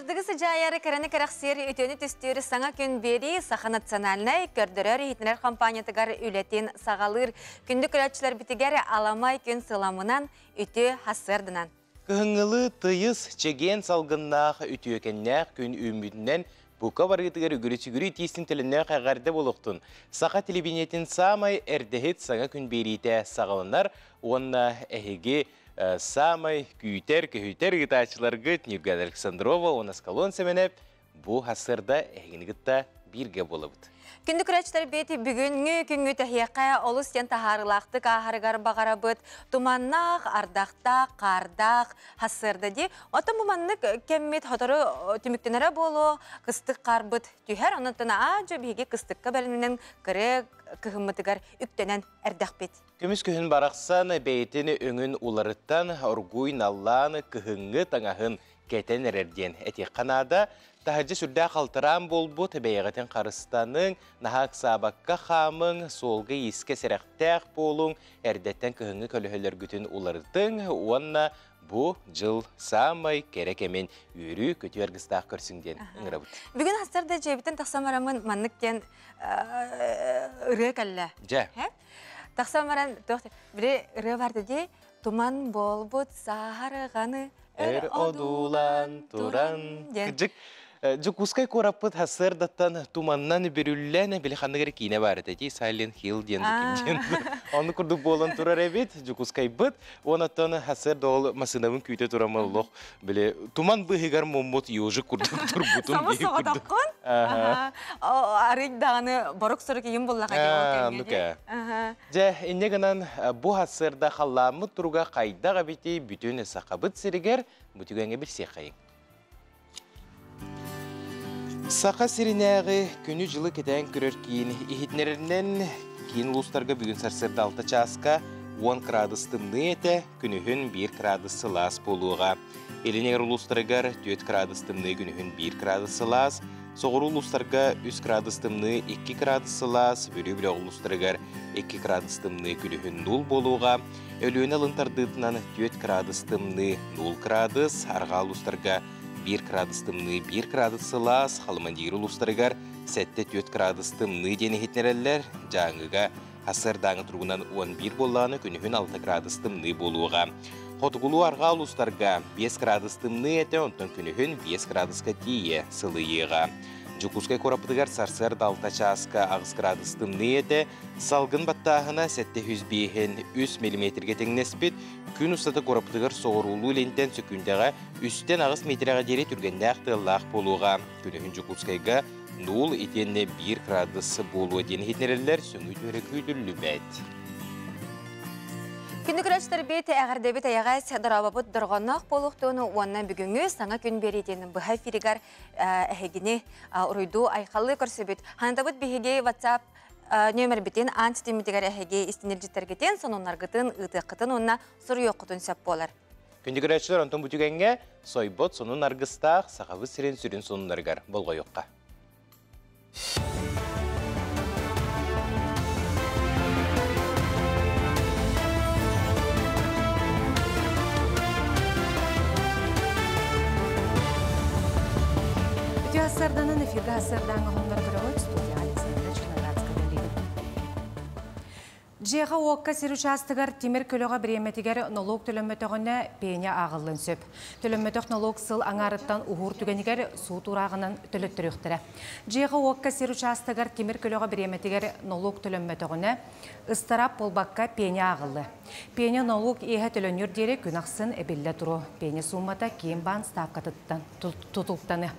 Ардығы сыжайары кәріні кәрәқсері өтені түстері саңа күн бері Саха национальный көрдірер етінер компаниятығар үлетін сағалыр күнді күрәтшілер бітігер аламай күн сыламынан өте хасырдынан. Кыһыңылы тыйыз чеген салгыннақ өтіөкеннәқ күн үмітінен бұқа барғытығар үгірі тейсін тілінне қағарды болуқтын. Сақа телебинетін самай әрдіхет саңа күн берейті сағалынар, онна әхеге самай күйтер гитачылар гыт Невгада Александрова, он аскалон семенеп, бұ хасырда әхегінігітті бірге болыбыд. Күнді күрәтшілер беті бүгінгі күнгі тәхияқа олыс тен тахарылақты қағарығар бағарабыд, туманнақ, ардақтақ, қардақ, хасырда де. Оты мұманнық кәммет хотыры түміктенері болу, қыстық қарбыд түйер, онытына ажы бейге қыстыққа бәлінен кірі кығымытығар үктенен әрдақ бет. Көміс күхін барақсан бәйтіні өңін уларыттан оргуйн алланы кығыңы таңағын кәтен әрерден. Әте қанада тахаджы сүрді қалтыран болбу тәбәйіғатен қарыстаның, нахақ сабаққа қамың, солғы еске сәрәқтәқ болуң, әрдеттен кығыңы көліхілер күтін уларыттың, онна бұ жыл самай керекемен үйрі көті әргістақ көрсіңден ұңырабыд. Бүгін хастарда жебітін тақсамарамын манныктен ұры кәлі. Жа. Тақсамаран бірі ұры барды де, туман болбұд сағарығаны Эр одулан туран. Жүк ұскай көраппыд хасырдаттан туманнан бүріллән біліқандығыр кейіне бары дәді Silent Hill дендікінден. Оны күрді болын тұрар әбет, жүк ұскай бұд. Онаттан хасырда ол масынавын күйті тұрамалылық. Біле, туман бұғығар моммот еужы күрдік тұр бұтын. Самы соғадаққын? Арық дағаны барық сұры кейін болаға деп. Жа, енегінен бұ хасырда қаламы тұрға қайдаға беті бүтін сақабыт сірігер бұтігенге бір сеқайын. Сақа сиринәғі күні жылы кетен көрер кейін ихетнерінен кейін ұлыстарға бүгін сарсырды 6 часқа 10 градус тымны еті, күнігін 1 градус сылас болуға. Елінегер ұлыстарғар 4 градус тымны күнігін 1 градус сылас, соғыр ұлыстарға 3 градус тымны 2 градус сылас, бөрі-бөрі ұлыстарғар 2 градус тымны күнігін 0 болуға. Өліні алынтардыдынан 4 градус тымны 0 градус, арға ұлыстарға 1 градус тымны 1 градус сылас, халымандигір ұлыстарығар 7-4 градус тымны дені хетнерелер, жаңыға хасырдаңы тұрғынан 11 болғаны күнігін 6 градус тымны болуға. Қотығылу арға ұлыстарға 5 градус тымны әті, онтын күнігін 5 градусқа тие сылыйыға. Жүкускай корапыдығар сарсыр 6 часқа 6 градус тымны әті, салғын баттағына 700 мм-ге теңнеспет, күн ұстаты корапыдығар соғырулу лентен сөкіндіға үстен ағыз метріға дере түргенде ақтығылақ болуға. Күнігін Жүкускайға 0 етенне 1 градус болуға дені хетнерелер сөңі түрі көйділі бәд. Күнді күрәштер бейті әғірдебет аяғайс дұрабабыт дұрғанақ болуқтуыны оннан бүгінгі саңа күн беретені бұхай фиригар әхегіне ұройду айқалы көрсебет. Ханадабыт бігеге WhatsApp нөмір бітен антитемитігер әхеге істенелжетергетен сонунарғытын ұтықытын онна сұры еққытын сөп болар. Күнді күрәштер онтын бүтігенге сойбот сонун арғыстақ сақавы сирен сүрін сонунарғар болға еққа. Hasırdanın efirde hasırdan ғылымдар көріғыт студия Александра Чхнарадска бәлейді. Жеға оққа сер участығар темір көліға біреметігер налог төлөмметіғіне пейіне ағылын сөп. Төлөмметіғ налог сыл аңарыттан ұғыр түгенігер су турағынан төлөттіріқтірі. Жеға оққа сер участығар темір көліға біреметігер налог төлөмметіғіне ыстарап болбаққа пейіне ағылы. Пейіне налог еға төлөнер дері күн ақсын әбелі тұру. Пейіне суммата кейін бан ставқа тұтылқтаны.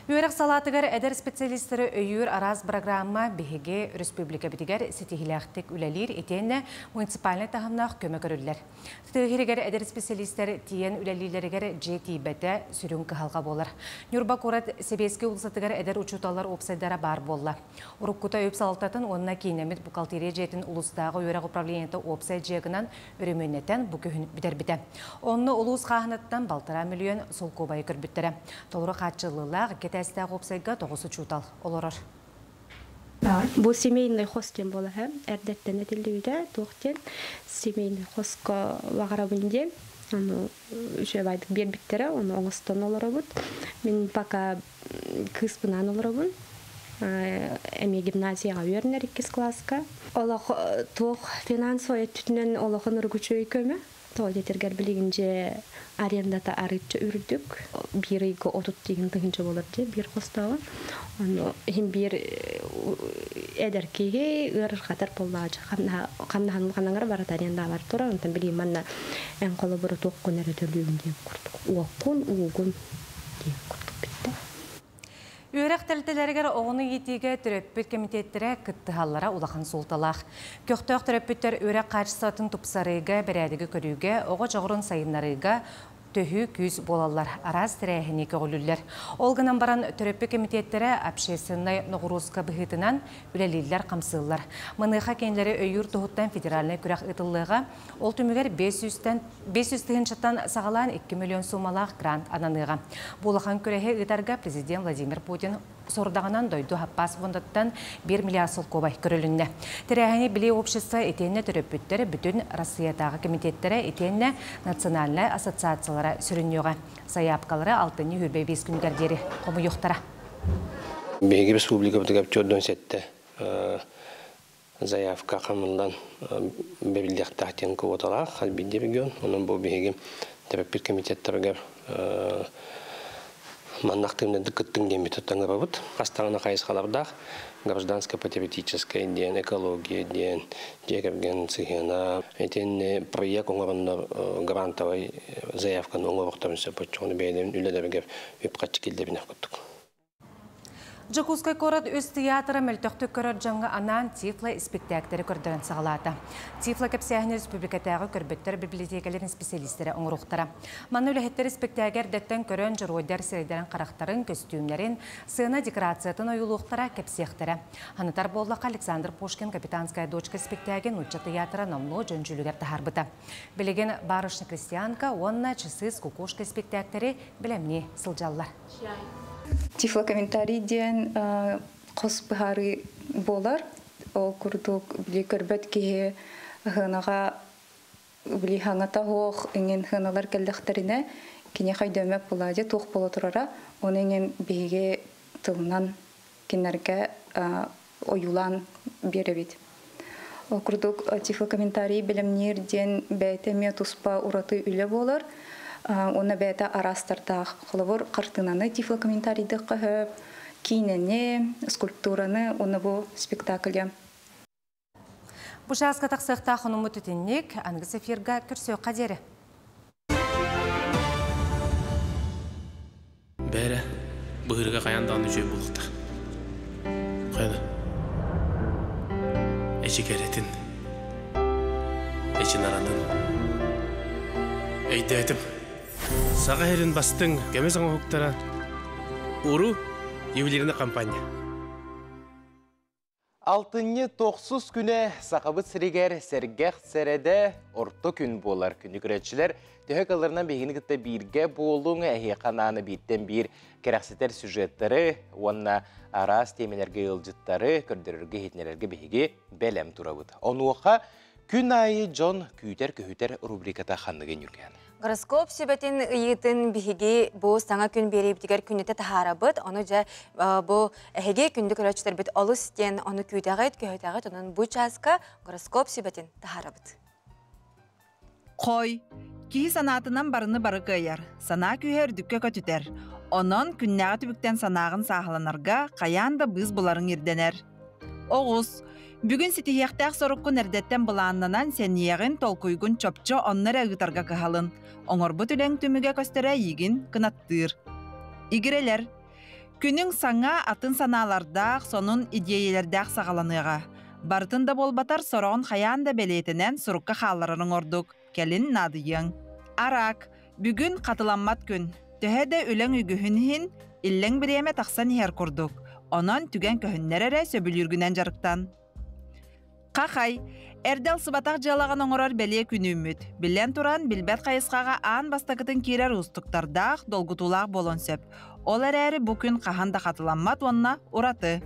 Үйерек салатығар әдір специалистері өйір араз программа бігеге республика бітігер сетихиляқтық үләлер етені муниципалны тағымнақ көмі көрілер. Тұтығырегер әдір специалистері тиен үләлерлерігер жеті бәті сүрін қығалға болар. Нюрба көрат себеске ұлсатығар әдір ұчуталар опсайдара бар болла. Ұрыққыта өп салататын онына кейінемет бұқалтері жетін ұлыстағы үйерек управлениеті опсай жегінан үріменеттен бүкіхін бітер-біті. Онны ұлыс қағынаттан балтыра миллион сол көбайы көрбіттірі. Толыры қатшылылақ Тәстәғ опсайға 9 чутал олорор. Бұл семейный хостен болы, әрдеттен әтілді үйді, тоқтен семейный хостқа вағарабынде Onu şöyle bir bittere onu oğustan olurabın. Ben пока kısmından olurabın. Эми гимназияга үйренер 2 класска. Олох тох финансовый түтүнөн олохун үргүчөй көмө. Тол жетергер билигинче арендата арычы үрдүк. Бириге отут деген тыгынча болор же бир костагы. Аны хим бир эдеркеге ыр катар боллажы. Канагар барат аренда бар тура. Онтан билим манна эн коло бир токкун эрөтөлүгүн деп курдук. Уокун угун деп курдук битти. Үйрек тәлтелерігер оғыны етеге түрөппіт комитеттері кіттіғаллара улахан солталақ. Көқтөк түрөппіттер үйрек қачысатын тұпсарыға бәрәдігі көріге, оғы жоғырын сайынларыға төхі күз болалар, араз тірәхіне көгілілер. Олғынан баран түрөппі комитеттері общественный нұғырузға бұхытынан үлелілер қамсылылар. Мұныға кенлері өйір тұғыттан федеральный күрәқ ұтылыға, ол түмігер 500 тығыншаттан сағалан 2 миллион сумалақ грант ананыға. Болақан күрәхе ұтарға президент Владимир Путин сордағынан дойду хаппас фондаттан 1 миллиард солқобай көрілінне. Тірәхіне біле общество етенне түрөппіттері бүтін Россиятағы комитеттері етенне национальный ассоциациялары сүріннеуға. Саяпқалары 6-ні хүрбей 5 күнгердері қомы yoқтара. Беги республика бұтығап чөдден сетті заявка қамылдан бәбілдіқтақ тенкі оталақ, қалбейді бігін. Оның бұл беги түрөппіт комитеттерге Маннахтымны дыкыттың ден бітіттің ғабыт. Қастағына қайыз қалардақ, гражданско-патриотическая ден, экология ден, жегерген цихена. Этен проект оңырында грантовай заявканы оңырықтарын сөпөтчіғыны бәйден үлелерге өпқатшы келдебіне құттық. Жакускай корот өз театры мөлтөктү көрөр жаңға анан Тифла спектакльдері көрдірін сағалады. Тифла кәпсияхіне республикатағы көрбеттер библиотекалерін специалистері оңыруқтара. Маны үләхеттері спектакль дәттен көрін жыройдар серейдерін қарақтарын, көстюмлерін, сыйына декорациятын ойылуқтара кәпсияқтары. Ханытар боллақа Александр Пушкин «Капитанская дочка» спектакль Нучча театры намлы жөнжүлігер тахарбыта. Білеген барышны крестьянка, онна часы с кукушка спектакльдері білемне сылжаллар. Тифла комментарий ден қос бұхары болар. Ол күрдік біле көрбет кеге ғынаға біле хаңата хоқ еңен ғыналар кәлдіқтеріне кене қайдөмек болады, тоқ болы тұрара. Оны еңен бейге тылынан кенерге ойулан беребет. Ол күрдік тифла комментарий білімнер ден бәйтеме тұспа ұраты үлі болар. Оны бәді арастырдақ қылывыр қартынаны тифла комментарийді қығып, кейініне, скульптураны, оны бұл спектаклья. Бұшасқа тақсықта қынымы түтіннек, аңғыс эфирға күрсеу қадері. Бәрі бұғырға қаяндағыны жөй болықты. Қайда? Әчі кәретін, әчі наранын. Әйді әтім. Саға әрін бастың кәме саңа хуқтара ұру ювелиріне компания. 6-9 күні сақабыт сірегер сәргәқ сәрәді орты күн болар күні күрәтшілер. Төхек аларынан бейгіні күтті бірге болуң әхе қананы бейттен бір кәрәқсетер сюжеттері, онына арас темелерге елжіттары, көрдірерге хетнелерге бейге бәлем тұрабыд. Онуға күн айы Джон Күйтер рубриката қанныген үрген. Гороскоп сөбетін үйетін бігі бұл саңа күн беріп дегер күнеті тахара бұд, оны жа бұл әхеге күнді көрәтшілер біт олыс ден оны күйтағыт, оның бұл часқа гороскоп сөбетін тахара бұд. Қой, кей санатынан барыны бары көйер, сана күйер дүкке көтітер. Онын күннәғі түбіктен санағын сағыланарға қаянда біз бұларын ерденер. Оғыз, бүгін сетихияқтақ сорыққын әрдеттен бұланынан сәнияғын толкуйгын чопчо оннар әғытарға кығалын. Оңыр бұт үләң түміге көстері егін кынаттыр. Игірелер, күнің саңа атын саналардақ, сонын идеялердақ сағаланыға. Бартында болбатар сорағын қаянда бәлетінен сұрыққа қаларының ордық. Кәлін надыйың. Арак, бүгін қатыламмат күн. Төһәді үләң үгіхінхін, илләң біреме тақсан хер құрдық. Онан түген көхіннерері сөбіліргінен жарықтан. Қақай, әрдел сыбатақ жалаған оңырар бәле күні үміт. Білен тұран білбәт қайысқаға ан бастақытын керер ұстықтардақ долгутулақ болон сөп. Ол әрі бүкін қағанда қатыламмат онына ұраты.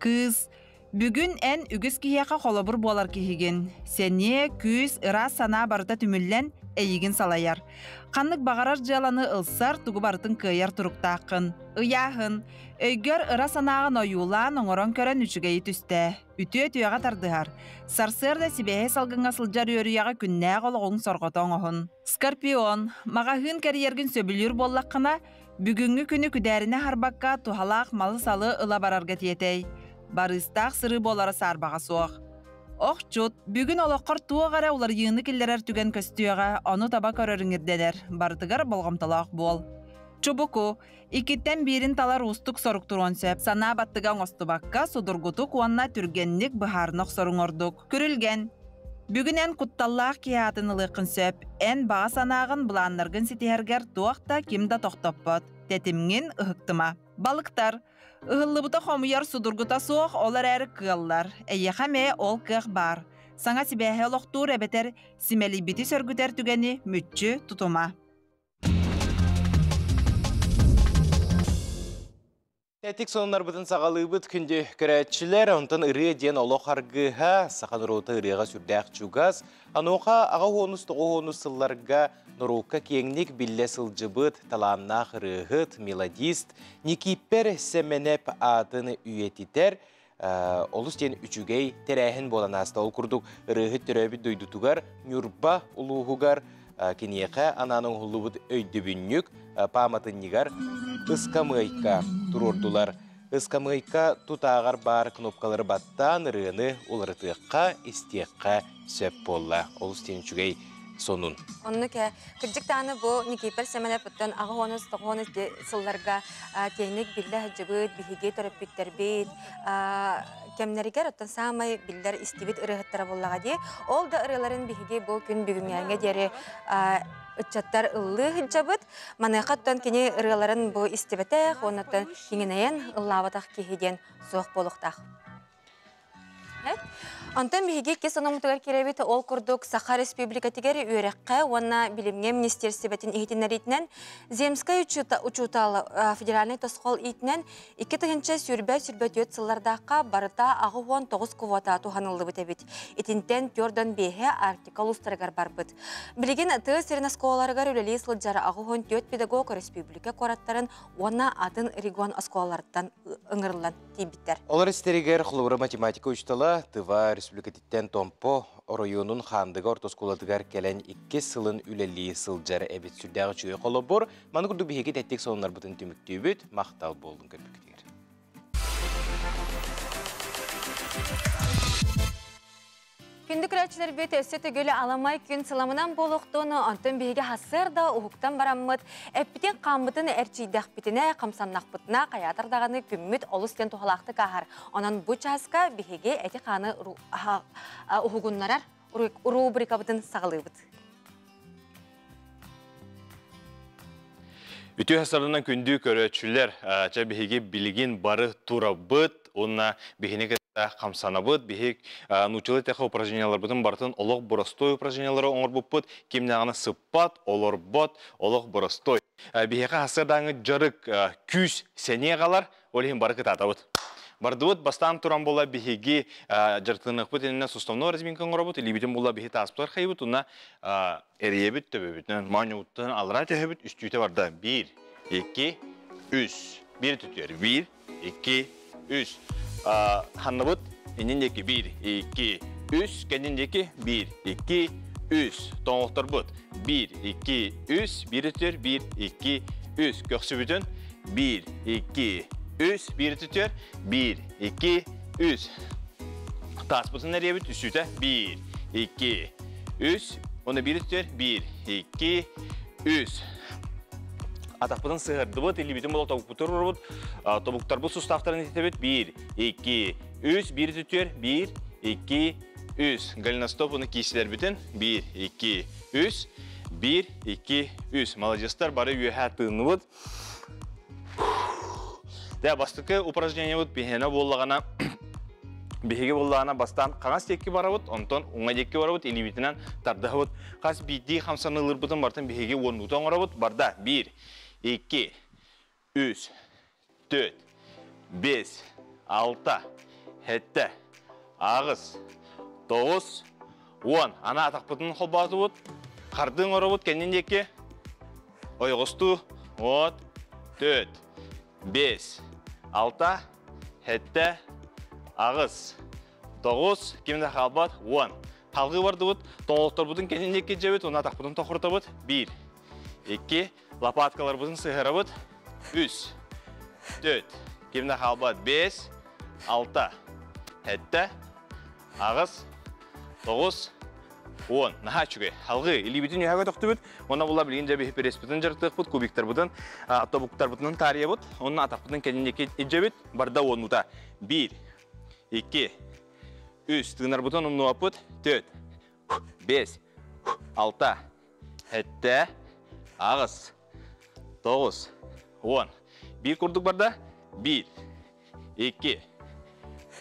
Кыз, бүгін ән үгіз кияқа қолыбыр болар кихеген. Сәне, күз, ырас сана барыта түміллен эйигин салаяр. Қаннык бағарар жаланы ылсар тугу барытын кыйар туруктаақын. Ыяхын, өйгөр ыра санағын ойулан оңорон көрөн үчүгейи түсті. Үтүө түйаға тардыхар. Сарсырда сибеhe салгынға сылжар өрüяға күннәғ олығын сорғотон оғын. Скорпион, мағахын кәрiyergin сөбілір боллаққына, бүгінгі күні күдәріне харбаққа тухалақ малы салы ыла барарга тиетей. Барыстақ сыры болары сарбаға соқ. Оқчут, бүгін олаққар туағара олар йыны келлерер түген көстүйаға оны таба көрөріңірденер, барытығар болғамталақ бол. Чубуку, икиттен бірін талар устук соруктурон сөп, сана баттыған остубаққа судургутук уанна түргенник бұхарнық соруңордук. Күрілген, бүгінен құтталлақ киятын ылықын сөп, ән баға санағын бұланныргын сетихергер туақта кимда тоқтоппот, тетімген ұхықтыма. Балықтар, Ыһыллыбыта хомуяр судургута суох олар әрі кыллар. Әйяхаме ол кық бар. Саңа сибәхе олықтур әбетер симели бити сөргүтер түгені мүтчі тұтума. Тәтік сонынар бұтын сағалы бұт күнді көрәтшілер, онтан ұры ден олық арғыға, сақан ұруыты ұрыға сүрдәқ чугаз, ануға аға хонус тұғы хонус сылларға Нұрулка кеңнік білі сылжыбыт, таланнақ рығыт, мелодист, Никиппер сәменеп адыны үйетітер, олыс ден үчүгей тәрәхін болан аста ол күрдік рығыт түрәбі дөйдутугар, Нюрба ұлуғығар, кенеқа ананың ұлыбыт өйдібіннік, паматыннығар, ысқамайка тұрордулар. Ысқамайка тұтағар бар кнопкалары баттан рығыны оларытыққа, істеққа сөп болла. Олыс ден үчүгей сонун. Онны ке кырдык таны бу Никипер семенеп буттан ага хонус тохонус сылларга теңник билде хҗыбыт биһиге төрөп биттербит кемнәргә оттан самай билләр истибит ырыгыттар буллага ди. Ол да ырыларын биһиге бу күн бүгүнгәнгә дәре үчәттәр ыллы хҗыбыт манакаттан кини ырыларын бу истибете оннан киңенәен ыллаватак киһиден соқ болуктак. Антон биһиге кесанын мутагар керебит ол курдук Саха Республика тигери үйрәккә уанна билимге министерствотин ихтинәритнән Земская учутал федеральный тоскол итнән 2 тыгынча сүрбәт сыллардакка барыта агы 19 квота туханылды бит. Итинтен Jordan беһе артикал устаргар барбыт. Билеген аты сернасколарга үлели сылжары агы 14 педагог республика кораттарын уанна атын регион асколардан ыңырлан тибиттер. Олар истеригер хлубра математика учтала тыва республикатиттен томпо районун хандыга ортоскуладыгар келен 2 сылын үлели сылжары эбит сүрдәгы чуй колобор маны курду биһиге тәттек соннар бутын түмүктүбүт мактал болдун көпүктер. Күндік рәтшілер бет өсі түгілі аламай күн сыламынан болуқтуыны антын бігі хасырда ұхуқтан бараммыд, әппітен қамбытын әрчейдәқ бітіне, қамсаннақ бітіне қаятардағаны күмміт олыстен тұғалақты қағар. Онан бұ часқа бігі әті қаны ұхуғынларар рубрика бітін сағылы бұд. Үтü hasarından kündü köröçüller bihiге bilgin barı тура быт, онна бихине камсана быт, бихик нучылы теха упражнениялар бытын бартын олог боростой упражнениялары оңор быт, кемнағаны сыппат, олор бот, олог боростой. Бихиге hasardаңы жарык күз сәне қалар, олихин бары кытата быт. Бардывыт бастан туран бола бихиги жартынық быт, еніне суставно разминкан ғора быт, или бітін бола бихи таспылар қай быт, онна әребіт төбі бітін, маңы ұттын алыра төбі біт, үстүйті барда 1, 2, 3, 1 түтер, 1, 2, 3. Ханны быт, еніндекі 1, 2, 3, кәніндекі 1, 2, 3. Тоңықтар быт, 1, 2, 3, 1 түтер, 1, 2, 3. Көксі бүтін, 1, 2, 3, 1 түтер, 1, 2, 3. Тас бұтын әрі бүт, үстүйті, 1, 2, 3. Оны 1 түтер, 1, 2, 3. Атақ бұтын сығырды бұт, елі бітін бұл тобуқтар ұр бұт. Тобуқтар бұт сұстақтарын ете бүт, 1, 2, 3, 1 түтер, 1, 2, 3. Галина стоп, оны кейсілер бүтін, 1, 2, 3, 1, 2, 3. Молодестар бары үйәхә тыны бұт. Дә бастықы упражнение бұт, бейхені болағана, бейхеге болағана бастан қаңас текке бара бұт, онтон оңа текке бара бұт, елі бітінен тардығы бұт. Қас бейді қамсаны ұлыр бұтын бартын бейхеге он бұтын ғара бұт, барда 1, 2, 3, 4, 5, 6, 7, ағыз, 9, 10. Ана атақ бұтын қол базы бұт. Қардың орабыт кәнен деке. Ойғысту. 10, 4, 5, 6, 7, ағыз. 9, кемді қалбат 10. Қалғы барды бұд. Тоңлықтар бұдың кәнен деке жабыт. Оны атақ бұдың тоқырта бұд. 1, 2, лопаткалар бұдың сығыра бұд. 3, 4, кемді қалбат 5, 6, 7, ағыз. 9, 10. Наха чүге. Халғы или бітін үйәға тоқты бұд. Оны бұла білген жабы хеперес бұдың жарықтық бұд. Кубиктар бұдың, автобуктар бұдың тария бұд. Оның атақ бұдың кәнендеке жабыт. Барда 10 мұта. 1, 2, 3. Тығынар бұдың ұмну апыд. 4, 5, 6, 7, ағыз. 9, 10. Bir kurduk barda. 1, 2,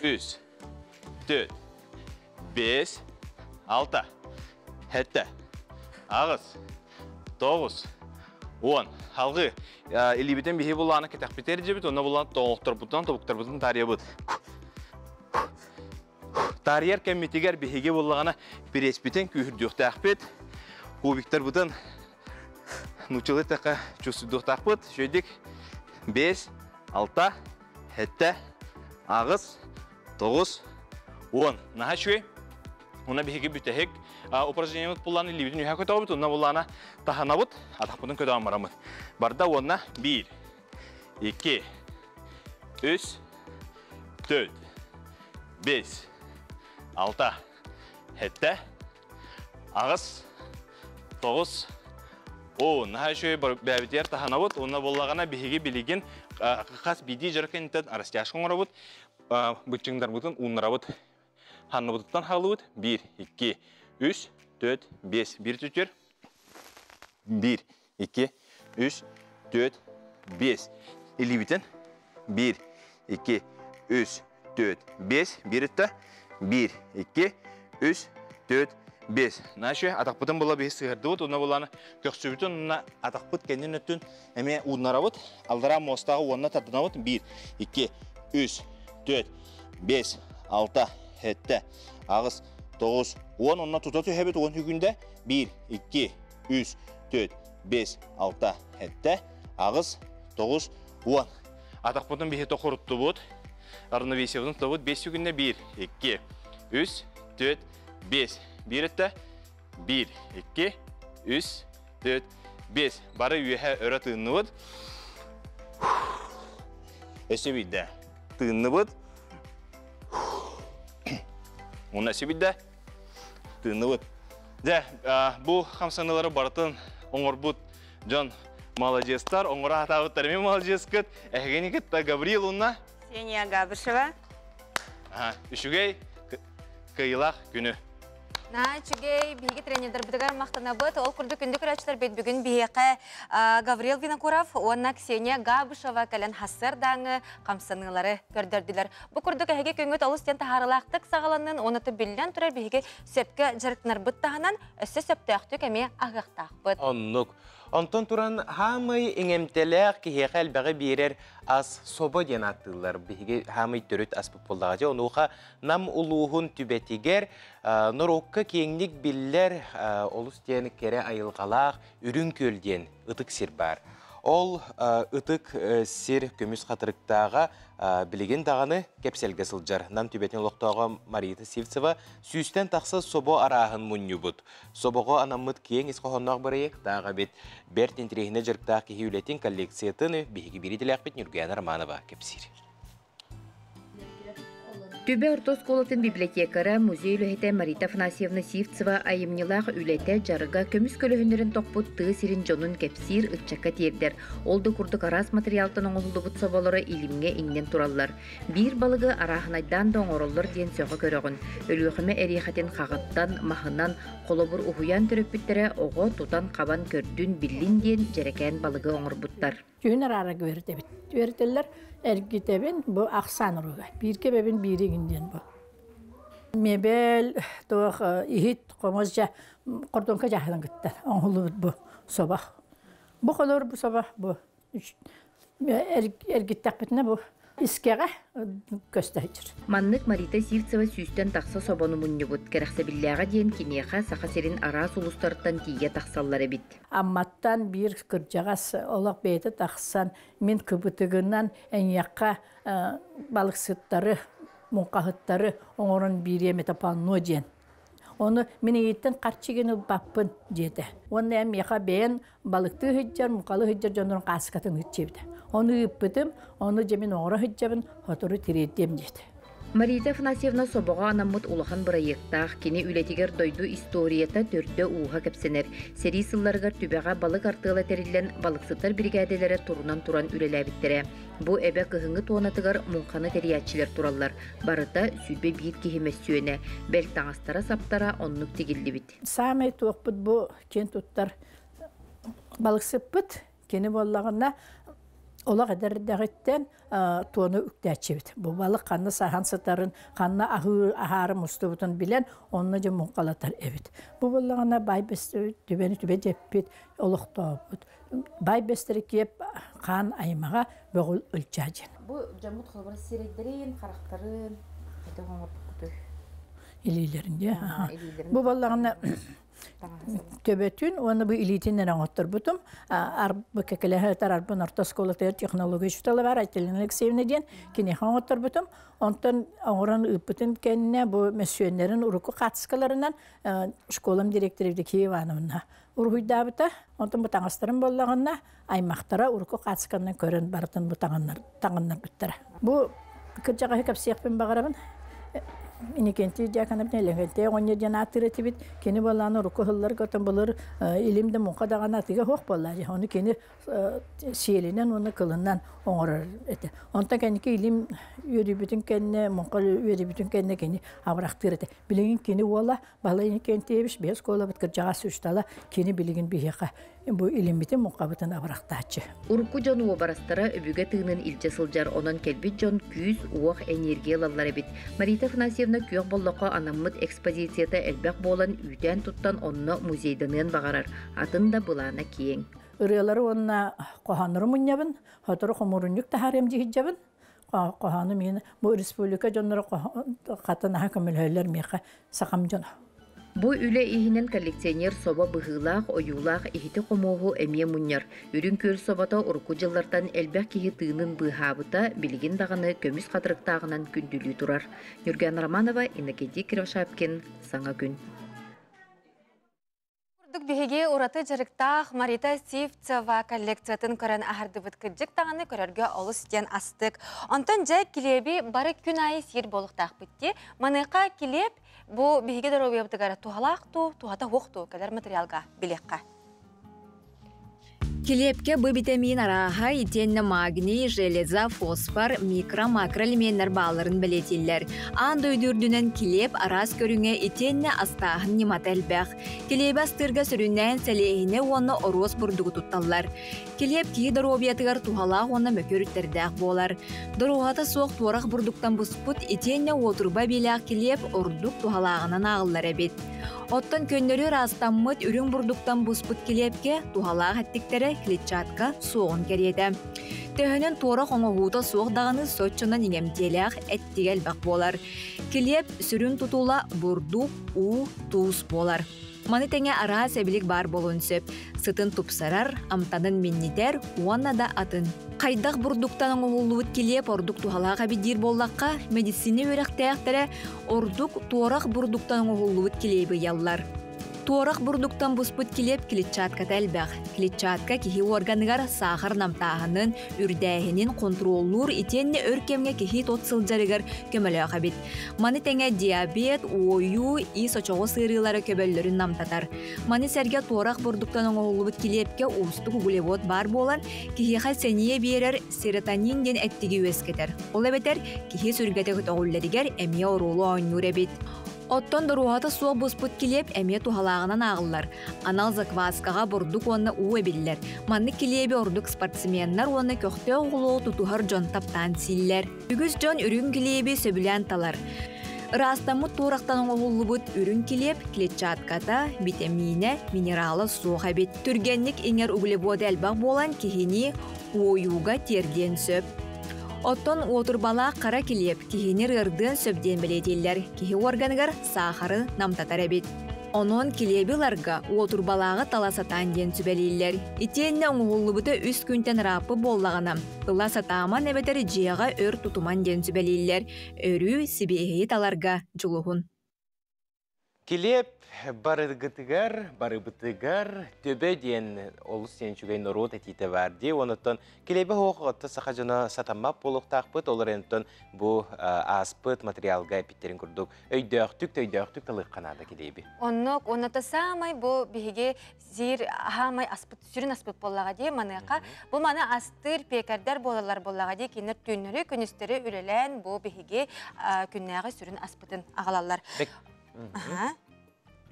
3, 4, 5, 6, 7, ағыз, 9, 10. Халғы елебеден бейе болағына кетақ бетер жебет, оны болағына тоңықтар бұдан, тобықтар бұдан тария бұд. Тарияр кәмметегер бейеге болағына переспетен күйірдіқті ақпет, кубиктар бұдан нұчылы тәқа чөсідіқті ақпет, жөйдік 5, 6, 7, ағыз, 9, 10. Наға шөй? Ona bir heki bütehek, упражнениеміз бұлланы лебетін үйәкі тауып, ona бұлланы тахана бұд, атақпының көді амарамыз. Барда ona 1, 2, 3, 4, 5, 6, 7, ағыз, 9, 10. Наға шөй бәбітер тахана бұд, ona бұллағана bir heki білеген қас биді жарықен арастяшқын ұра бұд, бұтчыңдар бұдын ұныра бұд. Hanı buduqtan halı bud. 1, 2, 3, 4, 5. Bir tütür. 1, 2, 3, 4, 5. İli bitin. 1, 2, 3, 4, 5. Bir ütte. 1, 2, 3, 4, 5. Naşı atak budun bula bir sığırdı bud. Ona bulanı köksü bütün. Ona atak bud kendin öttün. Hemen unlara bud. Aldıra mostağı onunla tadına bud. 1, 2, 3, 4, 5, 6, 7, ағыз, 9, 10, onunla tutatıyor hebet 10 hükünde 1, 2, 3, 4, 5, 6, 7, ағыз, 9, 10. Атақ бұдың бейхеті құрытты бұд. Арына бейсевдің тұлы бұд 5 hükünde 1, 2, 3, 4, 5. Bir etті 1, 2, 3, 4, 5. Бары үйе өрі тығынны бұд. Өсі бейді тығынны бұд. Ona sebide tığını bud. Bu hamsanıları baratın oңор bud. John молодецтар, оңора атағыттар мен молодец кыт. Әгені кыт Гавриил онна? Ксения Габышева. Үшігей кыйлақ күні. Чүгей биги тренердар бітігар мақтана бұд. Ол күрді күнді күрәчтар бет бүгін бейеқі Гавриил Винокуров, онна Ксения Габышева кәлін хасыр даңы қамсанылары көрдірділер. Бұл күрді кәхеге көңіт олыстен тахарылақтық сағаланын, оныты білден тұрар бейге сөпке жарықтынар бұд тағынан өсі сөпті әқті кәме ағықтақ бұд. Оннық. Онтон туран хамый эңемтелек кихеқел бәғі берер аз соба ден аттылар. Беге хамый түріт аспып болдағаде. Онуға нам улуғын түбетігер нұрокқа кеңнік білдер олыс ден кере айылғалақ үрін көлден ұтық сир бар. Ол ұтық сир көміс қатырықтаға білеген дағаны кепселге сылжар. Нам түбетен лоқтауға Марита Сивцева сүйістен тақсы собо арағын мұню бұд. Собоға анамыд кейін есқоғыннақ барайық даға бет бәртін тірегіне жырықтағы кехи үлетін коллекциятыны бейгі беретілі ақпет Нұргияна Романова кепсир. Түбе ортос колотын библиотекара музей үліхеті Марита Афанасьевна Сивцева айымнылағы үлеті жарыға көміс көліхіндерін тоқпыт тығы сирин жонын кепсир ұтчаққа тердер. Олды күрдік арас материалтын оңылды бұт собалары илимге иңден тураллар. Bir балығы арахынайдан да оңырылыр ден сөғы көріғын. Өліғіме әрихатын қағыттан, махынан, қолыбыр ұхуян түріппіттері оғы тұтан қабан көрдін білін ден жерекән балығы оңыр бұттар. Жүйінер ара көрділер. Ergitebin bu aksan ruga. Bir kebebin biriginden bu. Mebel doğ ihit komozca kordonka jahlan gitti. Onhulu bu sabah. Bu kadar bu sabah bu. Ergittek bitne bu. Искеға көстәйдір. Маннык Марита Сивцева сүйстен тақса собону мұннебут. Кәрәқсәбілляға дейін кенеға сақасерін арас улустарттан тие тақсаллары бит. Амматтан бір кіржағас олақ бейті тақсан мен күбітігінен әнияққа балықсыттары, мұнқағыттары оңырын бірі метапанно ден. Оны мен еттен қарчыгені баппын деді. Оны әмеға бәйін балықты хүджар, мұқалы хүджар жонырын қасықатын хүтчебді. Оны үппітім, оны жемін оңыры хүджабын, хотыры тиреддем деді. Марита Афанасьевна собоға анаммыт улахан проекттақ кені үлетігер дойду историята төрді уға кәпсенер. Сери сылларғар түбәға балық артығыла тәрілен балықсыттар бригаделері турунан туран үлеләбіттері. Бұ әбі кығыңы туанатығар мұнқаны тәриятчілер тураллар. Барыта сүрбе бейт кехемес сүйені. Бәл таңастара саптара оннық тегілді бит. Самай туақпыт бұ кен туттар балықсыппыт, кені боллағына Олақ әдәрдәғіттен туаны үктәтшебет. Бұл балық қанны сахан сытарын, қанны ағарым ұсты бұтын білен, онына жа мұнқалатар әбет. Бұл болағына бай бәстері түбені жеппет, олықта бұд. Бай бәстері кеп қан аймаға бөғіл үлчәден. Бұл жамұт қылбыр серейдерін, қарақтарын, қайта қоңыр бұқыты? Илейлерінде. Бұл болағына төбетүн, оны бұл илитинен аңоттыр бұтым. Арбы кәкеләхәтар арбын ортосколатыр технология шуталы бар, айтылынлық севінеден кенех аңоттыр бұтым. Онтан аңыран үппітін кәніне бұл мәсүйенлерін ұрықы қатысқаларынан школам директоревді Киевановна ұрғыйда бұта. Онтан бұл таңастырын болағына аймақтара ұрықы қатысқанынан көрін барытын бұл таңынлар бұттыра. Бұл кіржаға көпсияқпен бағарабын. Иникенти жаканып нелегенте онне жана атырыты бит кени баланы рукохыллар көтөн болор илимде мукадагана тиге хок болла оны кени сиеленен оны кылыннан оңорор эте онта кеники илим үйрү бүтүн кенне мукал үйрү бүтүн кенне кени абрактырыты билеген кени ола бала иникенти биш бес кола бит жага суштала кени билеген бияка бу илимите мукабытын абрактачы урку жон обарастара өбүгө тыынын илче сылжар онон келбит жон күз уох энергиялалары бит Марита Афанасьевна күйөк боллоққа анаммыт экспозицията әлбәк болан үйтен туттан онны музейденен бағарар. Атын да бұлана кейін. Үрелері онна қоғаныры мұнябын, хотыры қомырынюк тахарем жихиджабын. Қоғаны мені бұл республика жонлары қатынаға көмілхейлер меқа сақам жоны. Бу үле ихинен коллекционер соба быһылаах оюлаах ихите комоого эмие муньяр. Үрүн көр собата урку жыллартан элбэх кихи тыынын быһаабыта билигин даганы көмүс катырыктаагынан күндүлүү турар. Юрген Романова, Иннокентий Кривошапкин, Саңа күн. Урдук биһиги ураты жарыктаах Марита Сивцева коллекциятын көрөн ахардыбыт кырдьык таганы көрөргө олус ден астык. Онтон жай килеби бары күн айы сир болуктаах битти. Маныка килеп бу биһиги доробиябытыгара тухалаакту, тухата хукту кадar материалга билекка. Килепке бу витамин араха итенне магний, железа, фосфор, микро-макроэлементтер бааларын билетиллер. Ан дөйдүрдүнөн килеп арас көрүңө итенне астаахын нимат элбэх. Килеп астырга сүрүннен селехине оны орос бурдугу тутталлар. Килеп ки доробиятыгар тухалаах оны мөкөрүттердэх болар. Дорогата соқ туарах бурдуктан буспут итенне отурба билях килеп ордук тухалаагынан агыллар эбит. Оттон көннөрү растаммыт үрүң бурдуктан буспут килепке тухалаах аттиктери клетчатка соғын кереді. Төхінен туора қоңығуыда соқ дағаны сотчынан иңемтелях әттігел бақ болар. Килеп сүрін тұтула бурдук у туус болар. Маны тәңе ара сәбілік бар болуын сөп. Сытын тупсарар, амтанын миннитер, уанна да атын. Қайдақ бурдуктан оңғылуыт килеп ордук тухалаға бидир боллаққа медицины өрәқтәяқтәрі ордук туорақ бурдуктан оңғылуыт килебі яллар. Туорах бурдуктан буспут килеп клетчатка тәлбәх. Клетчатка кихи органыгар сахар намтағының үрдәйінің контроллур итенне өркемге кихи тотсылжарыгар көмөлөға бит. Маны тәңе диабет, ойу, исочоғы сырылары көбөллөрін намтатар. Маны сәрге туорах бурдуктан оңғылыбыт килепке устық углевод бар болан кихиға сәние берер серотонин ден әттігі өскетер. Ол әбетер кихи сүргетегі тоғылларыгар әмия орулу ойнур әбет. Оттон дорухата суақ бұспыт келеп әме тухалағынан ағылар. Анал закваскаға бұрдық оны уы білілер. Манны келебе ордық спортсменнар оны көқті оғылу тұтухар жон таптан силлер. Үгіз жон үрін келебе сөбілен талар. Растамыт турақтан оғылы бұд үрін келеп, клетчатката, витамине, минералы суық әбет. Түргенлік еңер углеводы әлбақ болан кехіне ойуға терден сөп. Оттон уотурбала қара килеп, кихинер ырдын сөбден білетелер, кихи органыгар сахары намтатар әбет. Онон килебиларга уотурбалағы таласатан ден сүбелейлер. Итенне оңғуллыбыты үс күнтен рапы боллағанам. Ыла сатаман әбетері жияға өр тутуман ден сүбелейлер. Өрі сибеғейі таларга жылуғын. Килеп барыбытыгар төбе ден олус сен чугай норот этите варди. Онуттан килебе хоқытты сақажына сатамап болуқтақпыт. Оларентон бұ аспыт материалға эпиттерин күрдік. Өйдөқтік талық қанада килебе. Оннок, онната самай бұ бігі зир хамай аспыт, сүрін аспыт болаға де маныға. Бұ маны астыр пекардар болалар болаға де кенер түнірі күністері үлелен бұ бігі күннәғі сүрін аспытын ағалалар.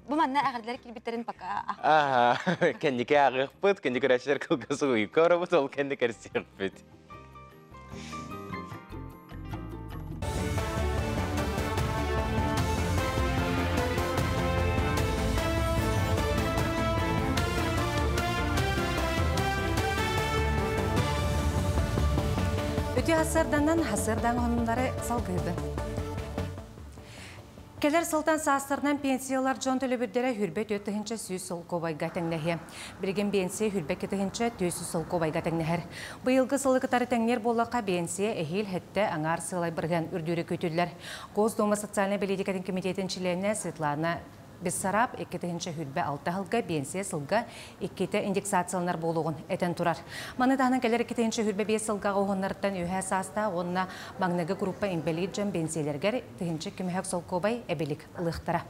Бұл манна ағырдылар келбеттерін пака ақ. Кәндеке ағық бұд, кәндеке рәшілер қылғысы ұйыққа ұры бұд, ол кәндеке әрсек бұд. Өте хасырданнан хасырдан ғонындары салғыды. Келер сылтан састырынан пенсиялар жон төлөбүрдері хүрбет өттігінші сүйіс сол кобайға тәңнәхе. Бірген пенсия хүрбет кетігінші төсі сол кобайға тәңнәхер. Бұйылғы сылықытары тәңнер болаққа пенсия әхел хәтті аңар сылай бірген үрдері көтілер. Госдума социальный политикатын комитетін членіне Светлана Бессараб 2-ші хүрбе 6 ғылға пенсия сылға 2 индексациялар болуғын әтен тұрар. Маныдағынан кәлер 2-ші хүрбе 5 сылға оғынлардан үйә саста онына маңнығы группа имбелит жан пенсиялергер 2-ші кімхәк сол кобай әбелік ұлықтыра.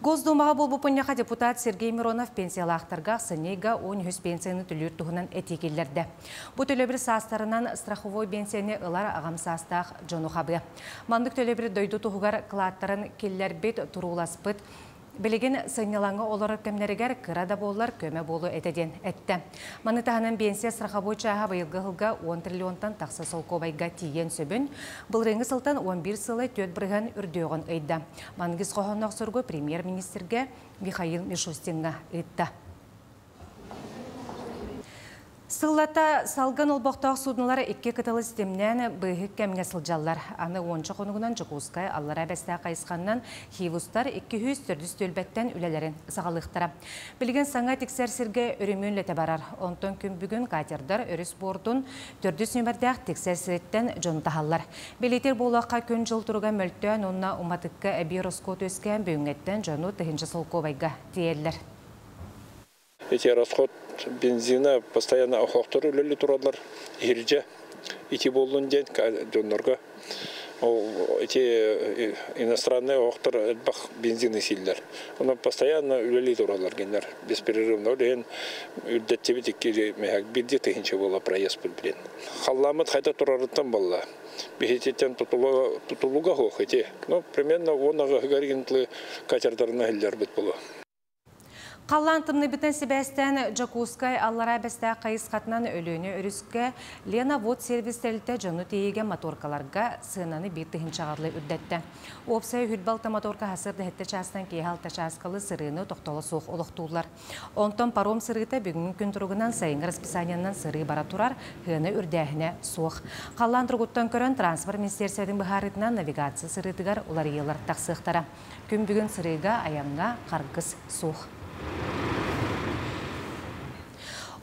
Госдумаға болбупынняға депутат Сергей Миронов пенсиялақтарға сынега 10 пенсияны түлер тұғынан әтекелерді. Бұл төлебір састарынан страховой пенсияны ылар ағам састақ жону қабы. Мандық төлебір дөйді тұғығар қылаттарын келлер бет тұруласпыт. Білеген сыңнелаңы олары кәмнерігер қырада болар көмі болу әтеден әтті. Манытағынан пенсия страховой чаға байылғы ғылға 10 триллионтан тақсы сол кобайға тиген сөбін. Бұл реңі сылтан 11 сылы төт бірген үрдеуғын өйді. Маңғыз қоғанақ сұрғы премьер-министрге Михаил Мишустинға өйтті. Сыллата салған олбақтақ судынлары 2 кыталы системнен бұйық кәмге сылжалар. Аны 10 қонығынан Жықускай аллара бәсті қайысқаннан хивустар 200-400 төлбәттен үлелерін сағалықтыра. Білген саңа тексерсерге өрімін ләті барар. Онтон күн бүгін катердар өріс бордың 400 нөмірдәқ тексерсереттен жонтағалар. Белетер болаққа күн жыл тұруға мөлттен онына уматыққа әбей роскот өскен бүйіңеттен жону тұхыншы солковайға дейерлер. Эти расход бензина постоянно охоқтыр үлелі тұрадылар. Ерже, ити болуын ден, жонларға. Эти иностранные охоқтыр әлбақ бензины силдер. Оны постоянно үлелі тұрадылар гендер. Беспрерывно үлен үлдеттебі теккері мәхәк бірде тегінші бола проезд білбілен. Халламыд қайта тұрарыттан болла. Бехететтен тұтылуға хоқ ете. Примерно онаға ғаргентлі катердарына әлдер біт болу. Қаллан тымны бітін себәстен Жакускай аллара бәсті қайыз қатынан өліні өріске Лена Вод сервистелті жону тейеген моторкаларға сынаны бір тігін чағарлы үрдетті. Опсай хүрбалты моторка хасырды хетті частан кейхалты частқалы сырыны тоқталы соқ олықтулар. Онтон паром сырыты бүгін күн тұрғынан сайын расписаниянан сыры бара тұрар ғыны үрдәхіне соқ. Қаллан тұрғыттан көрін транспорт министерсиядің бұхарытынан навигация сырытығар олар елар тақсықтара. Күн бүгін сырыға аямға қарғыз соқ.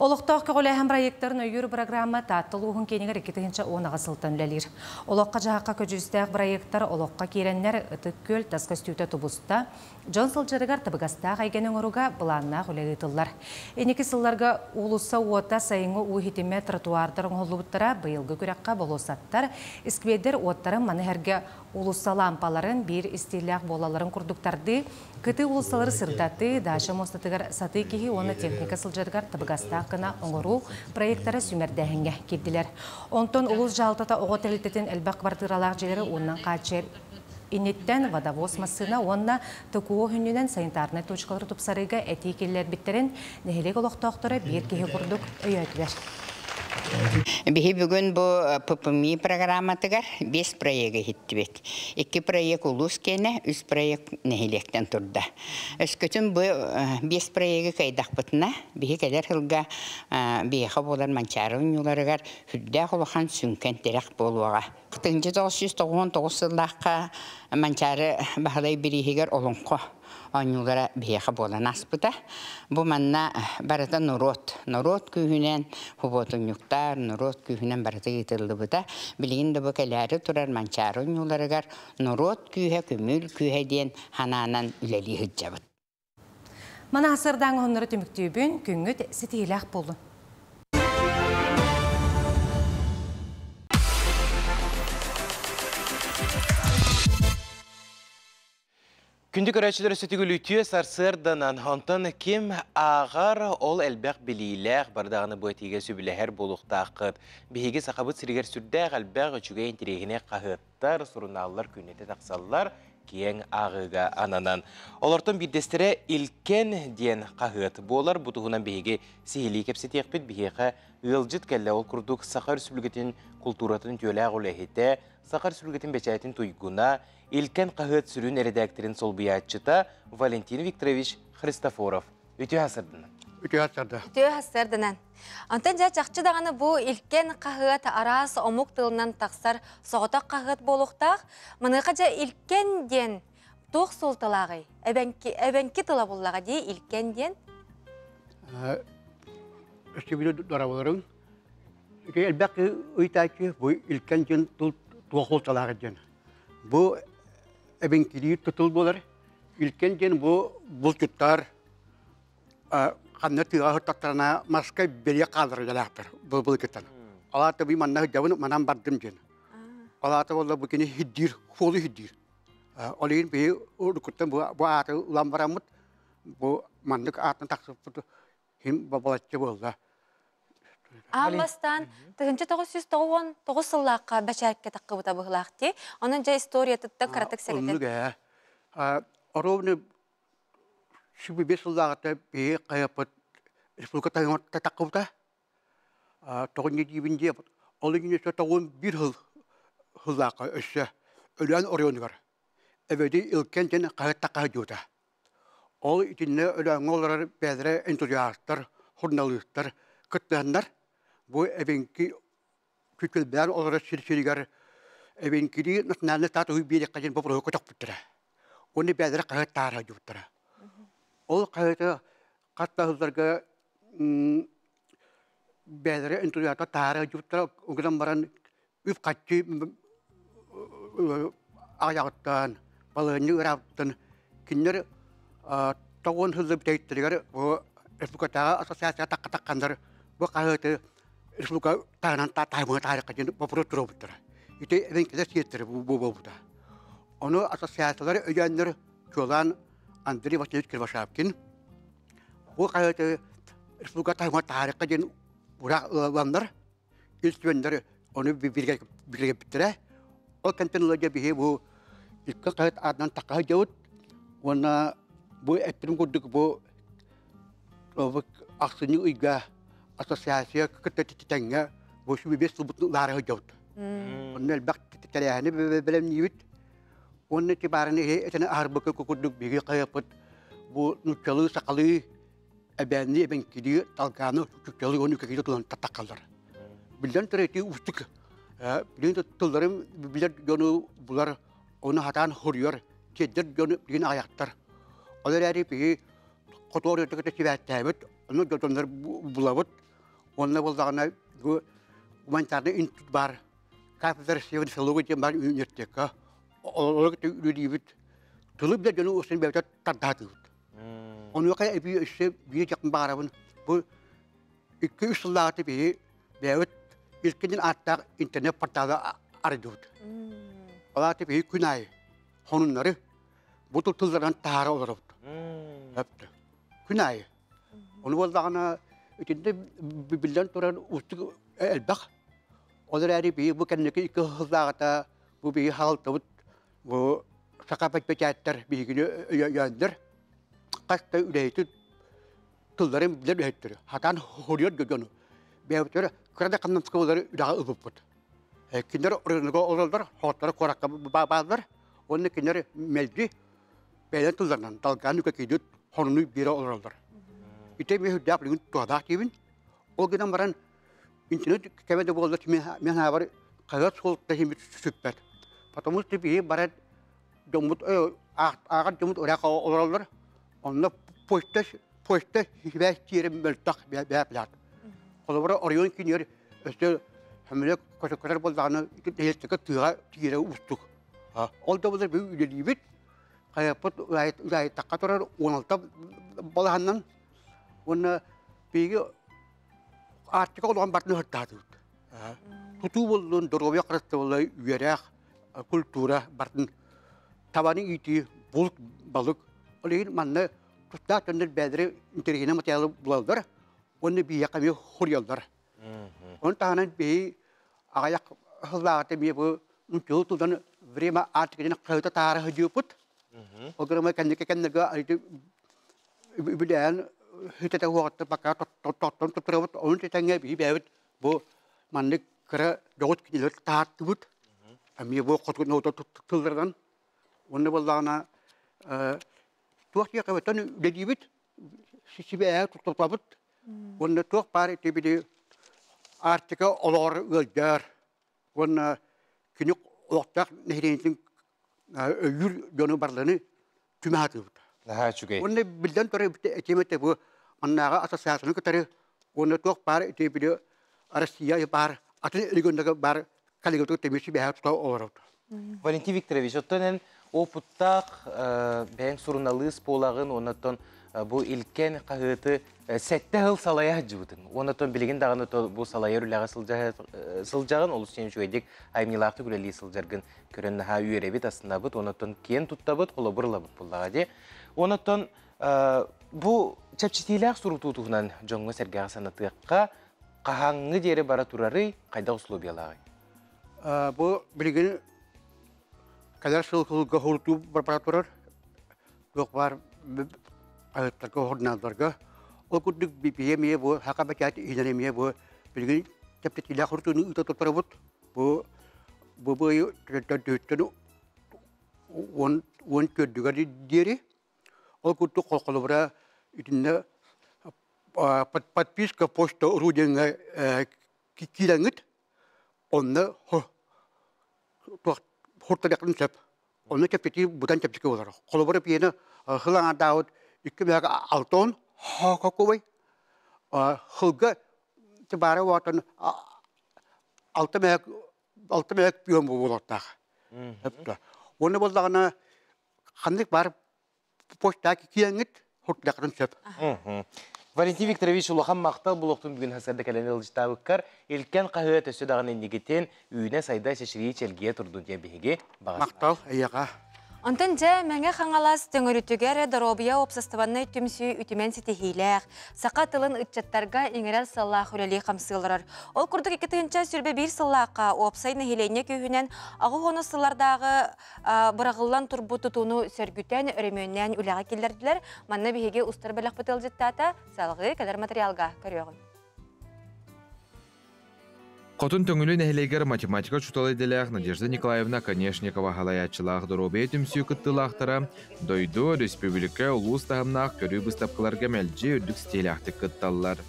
Олықтақ көғіләйін проекттарын өйір программа таттыл ұғын кенігер 2-ші онаға сылтан үлелер. Олыққа жағаққа көжістәқ проекттар олыққа керенлер ұтық көл тасқа стүйті тұбыста, жон сылжырығар табығастақ айгенің ұруға бұланна үлі ұтылар. Енекі сылларға ұлыса уота сайыңы ұхетеме тротуардарын ғолуыттара бұйылғы көрекқа болусаттар, іскведер уоттарын манығерге ұлыса лампаларын бір істейләқ болаларын күрдіктарды, күті ұлысалары сырдаты, дашы мостатығар саты кейі оны техника сылжырығар табығастақ қына оңыру проекттары сүмердәхінге келділер. Онтон ұлыс жалтата оғы тәлітетін әлбәқ бардыралақ желері оннан қачер инеттен водовоз масына онна тұқуы хүнінен санитарный точкалары тұпсарыға әтей келілер біттерін нәхелек олықтақтары бір кейі құрдық өйетілер. Bihi bugün bu PPMI programmatıgar 5 proyekte hittibet. 2 proyekt ulus kene, 3 proyekt nehilekten turda. Öskütün bu 5 proyekte kaydak bıtına, bihi kadar hılga bihi bolar mançarın yularıgar hüdde kuluhan sünken terek boluğa. 1999 yıllıqqa mançarı bahalay birihiger olunqo. Anyulara biheqa bolan aspıda. Bu manna barata Norot kühünen hubotun yuktar, Norot kühünen barata yitırlı bıda. Bilgin de bu kelari turar mançarın yularıgar Norot kühe, kümül kühe diyen hananan üleli hıccabıt. Mana hasırdan onları tümüktüğün küngüt sitiylaq bolun. Күндік өрәчілері сөтігілі түйе сарсырданан хонтан кем ағар ол әлбәқ білейләқ бардағыны бұйтеге сөбіләхер болуқтақыд. Бейге сақабыт сірігер сүрдәқ әлбәқ үчіге интерегіне қағыттар, сұрыналар күнеті тақсаллар кең ағыға ананан. Олардың бірдестері илкен ден қағыт болар, бұтығынан бейге сейілі кепсеті еқпет бейге ғылжыт кәлі ол күрдік Сақа Республикатын культуратын түйеләғ оләхеті, Сақа Республикатын бәчәйтін туйгуна, İlken qahıt sürün redaktorin solbiyatçıta Valentin Viktorovich Христофоров. Ütü hasırdınan. Ütü hasırdınan. Antan çaqçı dağını bu ilken qahıt aras omuk tılından taqsar soğutak qahıt boluqtaq. Mınıqaca ilken den toq soltalağı. Ebenki tıla bollağı diye ilken den? Üstübüde darabaların. Elbette uytaki bu ilken den toq soltalağı den. Bu ebenkiliği tutuldular. İlken bu bulçutlar kanı tüya hırtaklarına maske beliye kaldırılacaktır. Bu bulçutlar. Allah tabi manna hıcavını manam bardım jen. Allah tabi Allah bu kini hiddir, folu hiddir. Olayın bir urukuttan bu atı lambaramut bu manlık atın taksıptı him babalatçı bolda. Amastan, tığınca 999 yıllıqqa bəşərikə taqqıbıta бұğlaqdi. Onunca istoriya tuttan qaratık səhədir. Onu da, orovni şübü 5 yıllıqda bir qayapıt Respublika taqqıbıta. Toğun yedibince, onun yine toğun bir yıllıqqa össe, ölen orayonu var. Evde ilken jene qayat taqqı diyorda. O içinde ölen oğulları bedre entuziastlar, jurnalistler, kıtlayanlar. Bu ebenki kütülbeler olarak şirketiler ebenkili nasyonel statü bir kaçın bu proje kapıttıra. Onu bedre kayıt tarih yaptıra. O kayıtı katta hızlarga bedre entüziyata tarih yaptıra. O kadar baran üf kaçı ayaktan balığını ıraftın kinler tavan hızlı bir teyittiler. Bu Respublika Asosyasya takkandır. Bu kayıtı Respublika tahanan tahaymı tarih kaçın bu proje yaptıra. İşte ebenkiler siyetleri bu da. Onu asosiyasyaları öyenler çoğulan Andrei Vasilyevich Krivashapkin. Bu kayıtı Respublika tahaymı tarih kaçın bırakılanlar, ilçmenler onu birlikte bittire. O kentinlerce bir bu ilk kayıt adından takah jauh. Ona bu etrim kuduk bu aksini uyga asosiasi ketetitengnya bu şu bir sebut larah jauh. Onun elbak tereyahını belem niyit. Onun itibarını etene arbaka kuduk bir kayapet bu nucalı sakali ebenli ebenkili talganı nucalı onu kekide tulan tatakallar. Bilen tereti ustuk. Bilen tullarım bilen jonu bular onu hatan huryor. Ceder jonu bilen ayaktar. Oları bir kotor öteki sivettemet. Onu jotonlar bulavut. Onunla bulduğuna bu mantarda intut var. Kafir seven selalu jembar üniversiteka. Olarak üniversite. Tulu bile jonu usun bevta tadatı. Onu kayak bir şey bir jakın bağırın. Bu 200 yıllarda bir bevt ilkinin atak internet portalı arıyorduk. Ola bir günay honunları bu tutulların tahara olarak. Hepti. Günay. Onu bulduğuna içinde bilen turan ustuk elbak. Oları bir bu kendine 200 yıllarda bu bir hal tavut bu sakapat becatlar bir günü yandır. Kasta üleydi tullarım bilen ürettir. Hatan huriyet gögünü. бәвтөр кырда кандан сколары үдәгә үбүп. Киндер орынга олалар, хотлары коракка баалар. Онны киндер мелди бәйлән тулардан талган үкә кидет хорны бирә олалар. Ите ме хөдәп лигин туада кибин. Ол гынан баран интернет кәбәдә булды мен хабар кагат сол тәһим сүппәт. Потому что бие барат домут агат домут оракка олалар. Онны почта хибәс тирем мөлтак бәпләт. Колобра Орион кинер өстө хәмлек кошокар булданы итәлтәкә тыга тире устук. Ол да булыр бу үлелибит. Каяпот уй тақатор 16 балаһаннан оны биге артык olan бартны хаттады. Туту булдын дөрөбе кырысты булай үерәк культура бартын табаны ити булк балык. Олеген манны тутта төндер бәдре интергене материалы булалдар. Оны бия каме хурьялдар. Он танан би агаяк хыллаты би бу мунчул тудан время артыгына кайта тары хыжыпыт. Ограма кеннеге айты бидән хитәтә вакытта бака тоттырып он тәңгә би бәвит бу манны кыра догыт килер тартыбыт. Ами бу котны ото тылдырган. Оны буллагына туакя кабатан дедибит сибә тоттырып When talk party TBD article or there when Kinuk Lotak Nihing Jono Barlani Tumato. When they began to achieve on Naga Assassin, when the talk party TBD Arasia bar at the bar Caligo to Michi have to over. Valentin Viktorovich, otonen o putak ben surnalis polagen onaton bu ilken kahıtı sette hıl salaya hıcıbıdın. Onaton bilgin dağını bu salaya rülağı sılcağın olus çenç öydük. Aymilaqtı güleli sılcargın körün ha üyerebit aslında bıt. Onaton ken tuttabıt, olabırla bıt bullağa de. Onaton bu çapçitiylaq surututuğunan jonga sergağı sanatıyaqqa qahangı deri bara turarı qayda uslu biyalağı. Bu bilgin kadar sılgı hurtu barbaraturar. Yok var ayıtlarga hornalarga. O kuduk BPM bu haka bacat inerimiye bu bilgin teptiyle hurtunu utatutparabut. Bu tedütünü on ködügari diri. O kuduk kolkolubra idinne подписка почта руденга килангит. Onunla hortadakın sep. Onu tepti budan tepti olur. Kolobra piyene hılan dağıt iki merak alton hakokoy. Hılga tebara vatan altı merak piyon bu bulakta. Onu bulduğuna kandık var poştaki kilangit hortadakın sep. Valentin Viktorovich ulağan maqtal buluqtun bugün hasarda kalani ılcıtavıkkar ilken qahıya tösü dağın endigeten üyüne sayda şeşiriye çelgiye turdun diye bihege bağışma. Maqtal, ayağa. Ondan ja мәңе қаңалас төңөрүтүгер доробия опсастыбанны түмсү үтімен сетихиләк, сақа тылын ытчаттарға еңерел саллах үләли қамсылырар. Ол күрдік 2-нча сүрбе 1 саллаққа опсай нәхилене көйінен ағы ғоны сылардағы бұрағылан турбу тұтуну сөргүтен өрөмөннен үләға келдерділер. Манна бігеге ұстар бәлік бұтыл жеттата салғы кәдір материалға көріғын. Қотын төңілі нәхілегер математика чуталы делях Надежда Николаевна Конешникова халаячылақ дұробе түмсі күттілақтыра дойду республика улус тағымнақ көрі бұстапқыларға мәлже үрдік стеляқты күтталылар.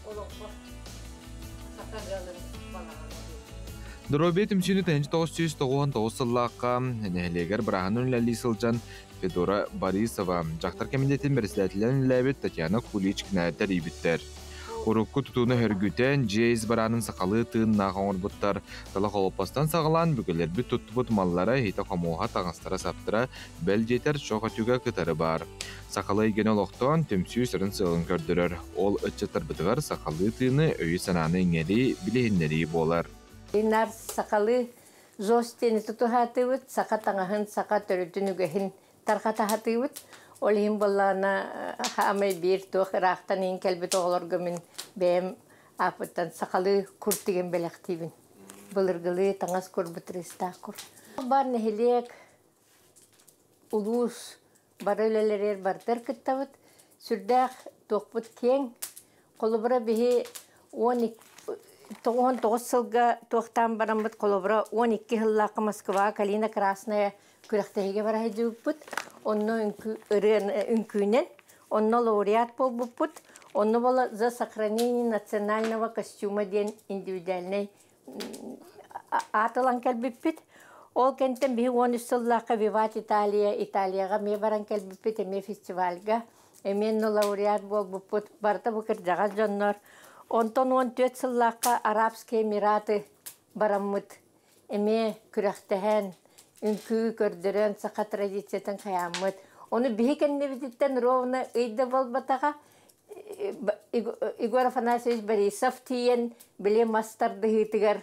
Дұробе түмсіні 1999 сыллаққа нәхілегер бірағын үнләлі сылжан Федора Борисова жақтар комитетін бірістәтілен үләбет Татьяна Куличкина тәрейбіттер. Урукку тутуны хөргүтен жейз баранын сақалы тыынна қоңыр бұттар. Тала қолыпастан сағылан бүгілер бүт тұттыбыт маллары хейта қомуға тағыстара саптыра бәл жетер шоға түгі кытары бар. Сақалы еген олықтан түмсі сырын сылын көрдірір. Ол үтчеттар бұтығар сақалы тыыны өйі сананы еңері білігіндері болар. Нар сақалы зостені тұту хатывыт, сақа таңағын, сақа төрітінігіхін тарқата хатывыт. Олим боллана хамай бир тох рахтан ин келбет оглорго мен бем апыттан сакалы куртиген белектибин. Былыргылы таңас көрбүтрестакур. Бар нехилек улус барылелер бартер кыттабыт. Сүрдәк токпут кең колубра бихи 19 сылга тоқтан барамбыт қолыбыра 12 хыллақы Москва, Калина Красная күрәқтәйге бара хәдюкпыт. Онны үнкүйнен, онны лауреат болбыппыт. Онны бола за сохранение национального костюма ден индивидуальный атылан кәлбіппіт. Ол кәнттен бігі 13 сыллақы Виват Италияға ме баран кәлбіппіт, эме фестивальға. Эмен лауреат болбыппыт. Барта бұкыр жағал жоннор. Онтон 14 сыллаққа Арабские Эмираты бараммыт. Эме күрәқтәһән, үнкі көрдірен, сақа традициятын қаяммыт. Оны бігі кәннебедеттен ровны үйді болбатаға Игорь Афанасьевич Борисов тиен біле мастарды хитігер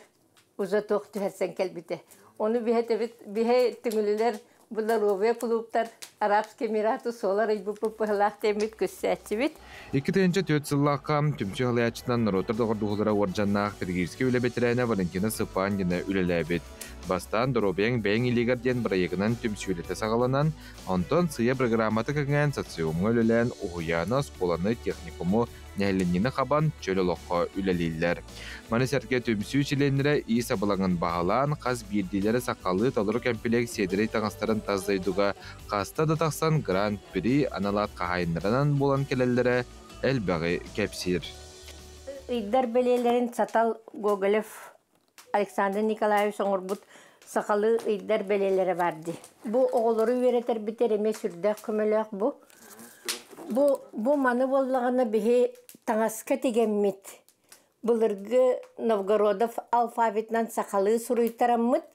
ұза тоқты әрсен кәлбіті. Оны бігі түңілілер бұлар ове клубтар Арабские Эмираты солар ұйбы-пұпығылақ темет көссәтші бет. 2-4 сыллаққа түмчі ғылаячынан Ротор доғырдуғылара оржаннақ Пергирский үләбетірәне Валентина Сыпан дені үлеләбет. Бастан Доробең бәң илегерден бірайығынан түмсүйлеті сағаланан, онтон сыя программаты кәңген социумға үлелән ұғыяна сколаны техникумы нәлінені қабан чөлі лоққа үлелейлер. Манесерге түмсүй чиленлері үй сабылаңын бағалан, қаз бірдейлері сақалы талыры кәмпелек седірей таңыстарын таздайдуға қаста да тақсан гран-при аналат қағайынларынан болан келелері әлбәғі кәпсір. Үйдер белелерін Сатал Гоголев Александр Николаевич оңырбұт сақалы үйдер белелері барды. Бұ оғылыры өретер бітер еме сүрдәк көмелек бұ. Бұ маны болағына бігі таңасқа тегенмет. Бұлырғы Новгородов алфавитнан сақалы сұруйтараммыт.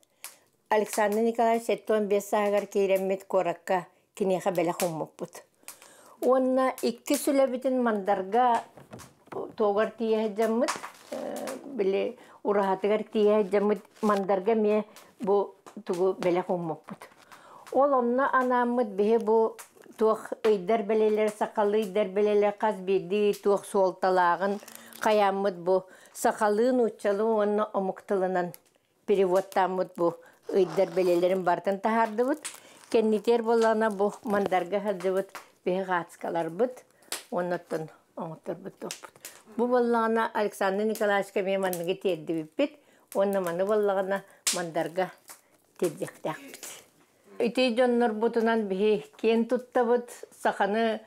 Александр Николаевич 15 сағар кейреммет коракка кенеға бәлі қоммыппыт. Онна 2 сүләбітін мандарға тоғар тие жаммыт. Біле урахатыгар тие жаммыт мандарға ме бұ тұғы бәлі қоммыппыт. Ол онна анаммыт бігі бұ тух ыйдар белелер сақалы ыйдар белелер қаз беді тух суолталағын қаяммыт бұ сақалын ұтчалы оны омықтылынан переводтаммыт бұ ыйдар белелерін бартын тахарды бұд. Кеннитер болана бұ мандарға хады бұд бегі ғатскалар бұд. Оннаттын оңыттыр бұд тоқпыд. Бұ болағына Александр Николаевичка мен мандығы терді біппет. Онны маны болағына мандарға тердектәк бұд. Үтей жоннор бұтынан бігі кен тұтта бұд, сақаны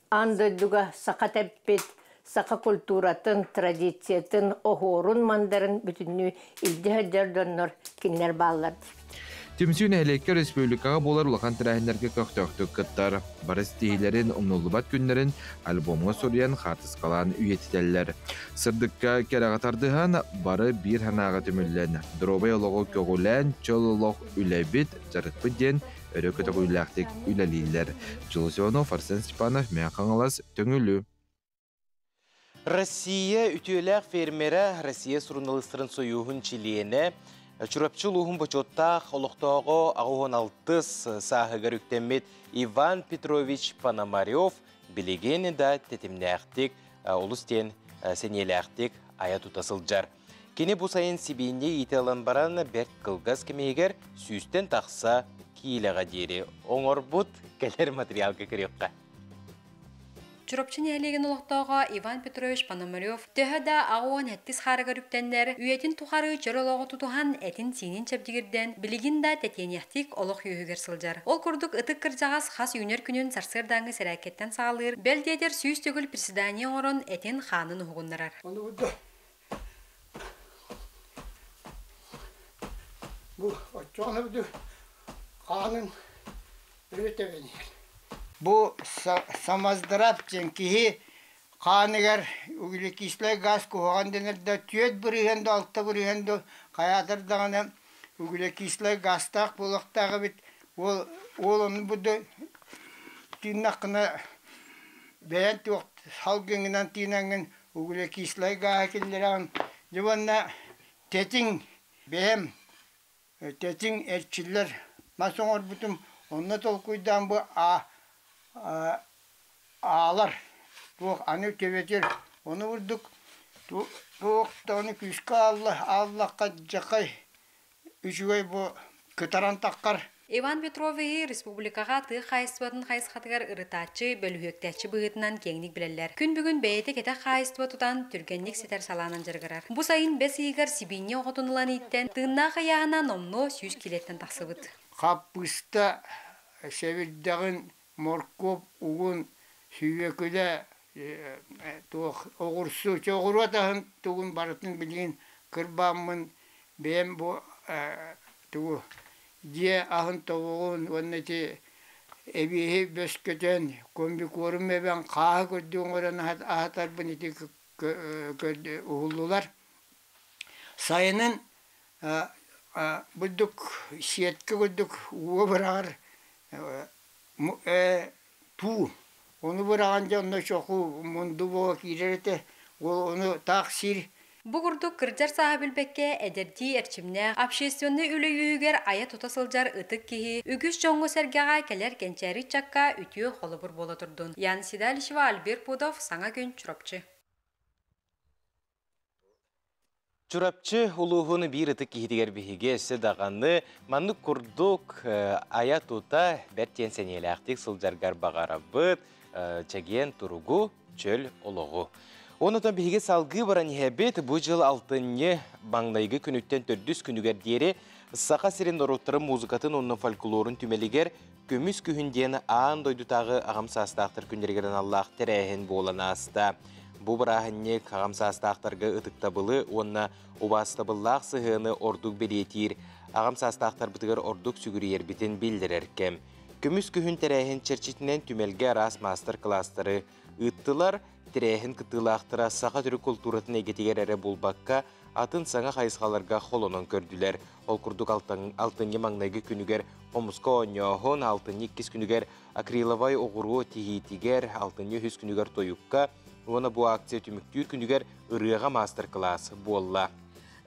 андойдуға сақа тәппет, сақа культуратын, традициятын, оғорын мандарын бүтінні илді ғаджар жоннор кеннер бағаларды. Түмсүйін әлекке республикаға болар ұлақан тірәхінерге көқтөктік кыттар. Барыс дейілерін ұмнулыбат күнлерін альбомға сұриян қартыс қалан үйетітелер. Сырдыққа кәрағатардыған бары бір ханаға түмілен. Дробай олығы көгілен чөл олық үләбет жарықпы ден өрі көтік үләқтік үләлейлер. Жылысионов, Арсен Степанов, Мәқаңалас, Төңілі. Россия үтіөләқ фермері Россия сұрыналыстырын сойуғын чилиені Чурапчыл уғын бұчоттақ олықтағы ағуын алтыс сағығыр үктемет Иван Петрович Пономарев білегені да тетімнәқтік, олыстен сенеләқтік ая тұтасыл жар. Кені бұл сайын Сибейінде етелін баран бәрт қылғыз кемегер сүйістен тақса кейліға дері. Оңыр бұд кәлер материалға кірекқа. Чурапчын әлеген олықтауға Иван Петрович Пономарев төһәдә ағуын әттіс қарығыр үктендер үйетін тұқары жырылығы тұтуған әтін сенен чәбдігірден білігін да тәтенияқтик олық үйігер сылжар. Ол күрдік ұтық кіржағас қас үйнер күнін сарсырдаңы сәрәкеттен сағылыр, бәлдедер сүйіс төгіл председание орын әтен қанын ұғынырар. Бұл отчоны бүді қанын өретевенер. Бұл самаздырап жен кейі қаныгар үгілекислай газ көған денерді түйет бүрігенді, алтта бүрігенді қаядырдағаны үгілекислай газтақ болықтағы бет. Ол оны бұды түйіннаққына бәйін түйіқт салгыңынан түйінанғын үгілекислай ға әкелдерағын. Жыванна тетің бәйім, тетің әрчілер масоңыр бұтым онына толкуйдан бұл алар. Туқ аны төбетер. Оны ұрдық. Туқ күшкі Аллахқа жақай үшігай бұл күтаран таққар Иван Петровы республикаға тыға қайыстыбатын қайысқатығар ұрытачы бөліхөктәчі бұғытынан кеңнік білелер. Күн бүгін бәйеті кеті қайыстыбатудан түргенлік сетер саланын жырғырар. Бұ сайын бәс иығар Сибине оғытынылан иттен тыынна қаяғына номно 100 килеттен тақсыбыт. Қаппыста сәвілдағын моркоп уғын сүйекілі оғырсу чоғырватағын тұғын барытын білген кырбамын бәйім бұ тұғы Дие ахын тоғуын оннети эбихи бөскөтен көмбі көрім әбен қағы көрдіғын оран ахатар бұнети ұғылылар. Сайынын бұддық сеткі көрдік уы бірағыр ту. Оны біраған жанына шоқу мұнды боға кейлерді, оны тақсир. Бұғырды кырджар сағабілбекке әдерді әрчімне общественный үлі ая тұтасылжар ұтық кейі үгіс жоңғы сәргеға келер кенчәрі чакка үтіе қолы бұр бола тұрдың. Ян Сидалишева, Альбер Пудов, Саңа күн Чурапчы. Чурапчы ұлығыны бір ұтық кейдігер бігеге әсі дағаны манны күрдік ая тұта бәрттен сәнелі ақтық сылжарғар бағара бұд, чәген тұруғу, чөл ұлығы. Онытан бігеге салғы баран ебет бұл жыл алтынне баңнайғы күніттен төрдіс күнігер дері сақа сирен ұрыттыры музыкатын оның фольклорын түмелігер көміс күхінден аан дойдутағы ағамсастақтыр күндергерін Аллах тәрәйін болан аста. Бұл бірағыннек ағамсастақтарға ұтықтабылы, онына убастабыллақ сығыны ордық белетир, ағамсастақтар бұтығыр ордық сүгірер бітін білдіреркем. Көміс күхін тәрәйін черчетінен түмелге рас мастер-кластары ұттылар, Тірәйін кытылақтыра сақа түрі культуратын егетегер әрі болбаққа атын саңа қайысқаларға қолынан көрділер. Ол күрдік алтынге маңнайғы күнігер Омысқа оңоғын, алтынне кес күнігер акриловай оғыру тегейтігер, алтынне хүз күнігер тойыққа, оны бұл акция түміктер күнігер ұрыға мастер-класс болла.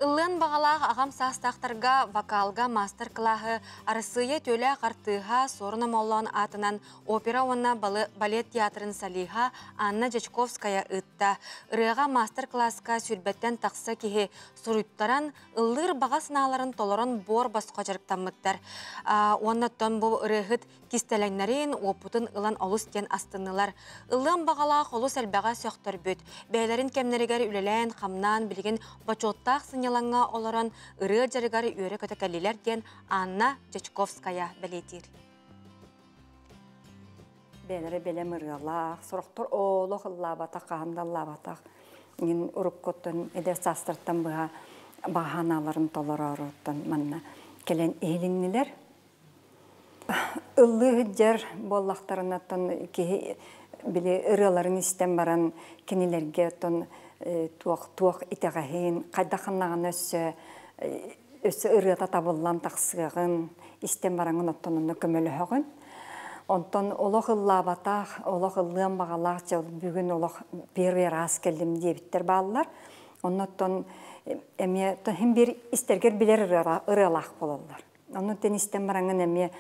Ылын бағалақ ағам састақтарға вокалға мастер-клағы арысыйы төлі қартыға сорына маулан атынан опера онна балет театрын салиға Анна Жачковская ұтта. Үріға мастер-классқа сүрбеттен тақсы кеге сұруйттаран ылыр баға сыналарын толырын бор басқа жарыптамыттар. Оннаттан бұл үрігіт кистеләңнәрін опытын ылан олыстен астынылар. Ылын бағалақ олыс әлбәға сөқтір бүт. Бәйлерін кемнерігер үлелән, қамнан білген бачоттақ сынялаңға оларан ұры жарығары өрі көтекәлілер ден Анна Жачковская бәлетір. Бәлері бәлем ұрғалақ, сұрықтыр олық лабатақ, қағында лабатақ. Мен ұрып көттін, әдер састырттан бағаналарын толыр арыттан манна. Келен еліңнелер, ылы жер боллақтарынаттан біле ұрыларын істен баран кенелерге туақ итеғайын, қайдақыннаған өсі ұрыта табылан тақсығын істен бараңын оттонуны көмелі хоғын. Онтон олық ыллабатақ, олық ыллыған бағалақ жыл бүгін олық первый раз келдім дебіттер балылар. Оннаттон hem bir isterger bilir ıralaq bolurlar. Onun ten istem barangın eme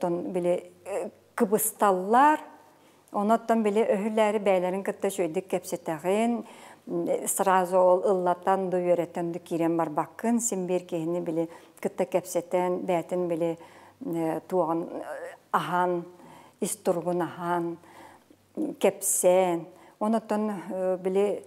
ton bile kıbıstallar. Onattan bile öhülleri beylerin kıtta şöydik kepsetağın. Sırası ol ıllatan da öğreten de kirem var bakın. Sen bir kehini bile kıtta kepseten, beytin bile tuğan ahan, isturgun ahan, kepsen. Onattan bile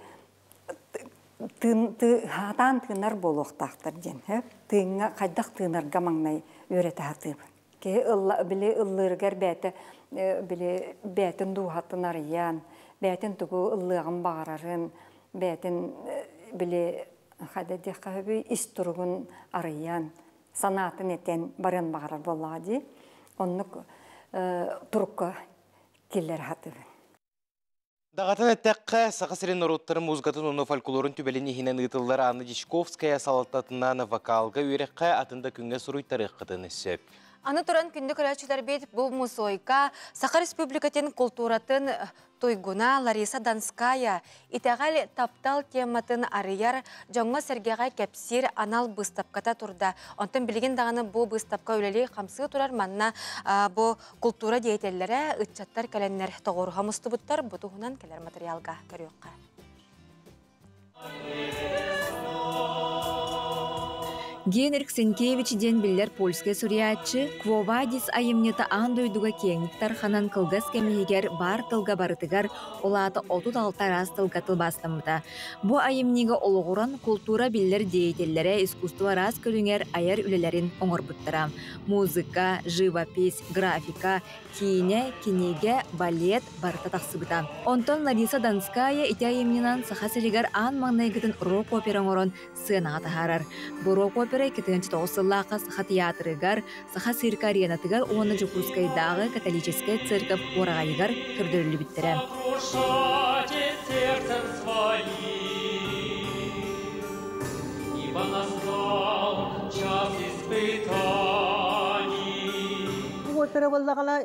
Hatan tığınar boluqtaqtır den. Tığına qaydaq tığınarga mаңнай öğreti hatıb. Ke bile ıllırgar beytin duhatın arayan, beytin tuğu ıllığın bağırarın, beytin bile isturgun arayan, sanatın eten barın bağırar boladı. Onu turukka keller hatıb. Дағатын әттәққа сақасырен ұруттары музыкатын оны фольклорын түбеліне хинен ұйтылдар Анна Жачковская салаттатынан вокалға үйрекқа атында күнге сұруйттары қытын өсіп. Аны тұран күнді көрәтшілер бет бұл мұсойқа Сақа Республикатын культуратын тойгуна Лариса Донская итәғал таптал тематын арыяр жоңға сәргеға кәпсер анал бұстапқата тұрда. Онтан білген дағаны бұл бұстапқа өлелі қамсы тұрар манна бұл культура дейтелері үтчаттар кәләнлер тоғырға мұсты бұттар бұтығынан кәлер материалға көріққа. Генрих Сенкевич ден биллер польская сурьячы Квовадис айымнеты андойдуга кеңниктар ханан кылгас кемегер бар тылга барытыгар олаты 36 раз тылга тылбастымыта. Бу айымнига олугуран культура биллер деятеллере искусство раз көлүңер аяр үлелерин оңорбуттара. Музыка, живопись, графика, кине, кинеге, балет барыта тақсыбыта. Онтон Лариса Донская ити айымнинан сахасылигар ан маңнайгытын рок-опера оңорон сынаға тахарар. Бу рок-опера 2009 саха театрыгар, саха цирка аренатыгар оны Жукускайдағы католическая церковь орағайыгар көрдөрілі біттірі. Опера боллагала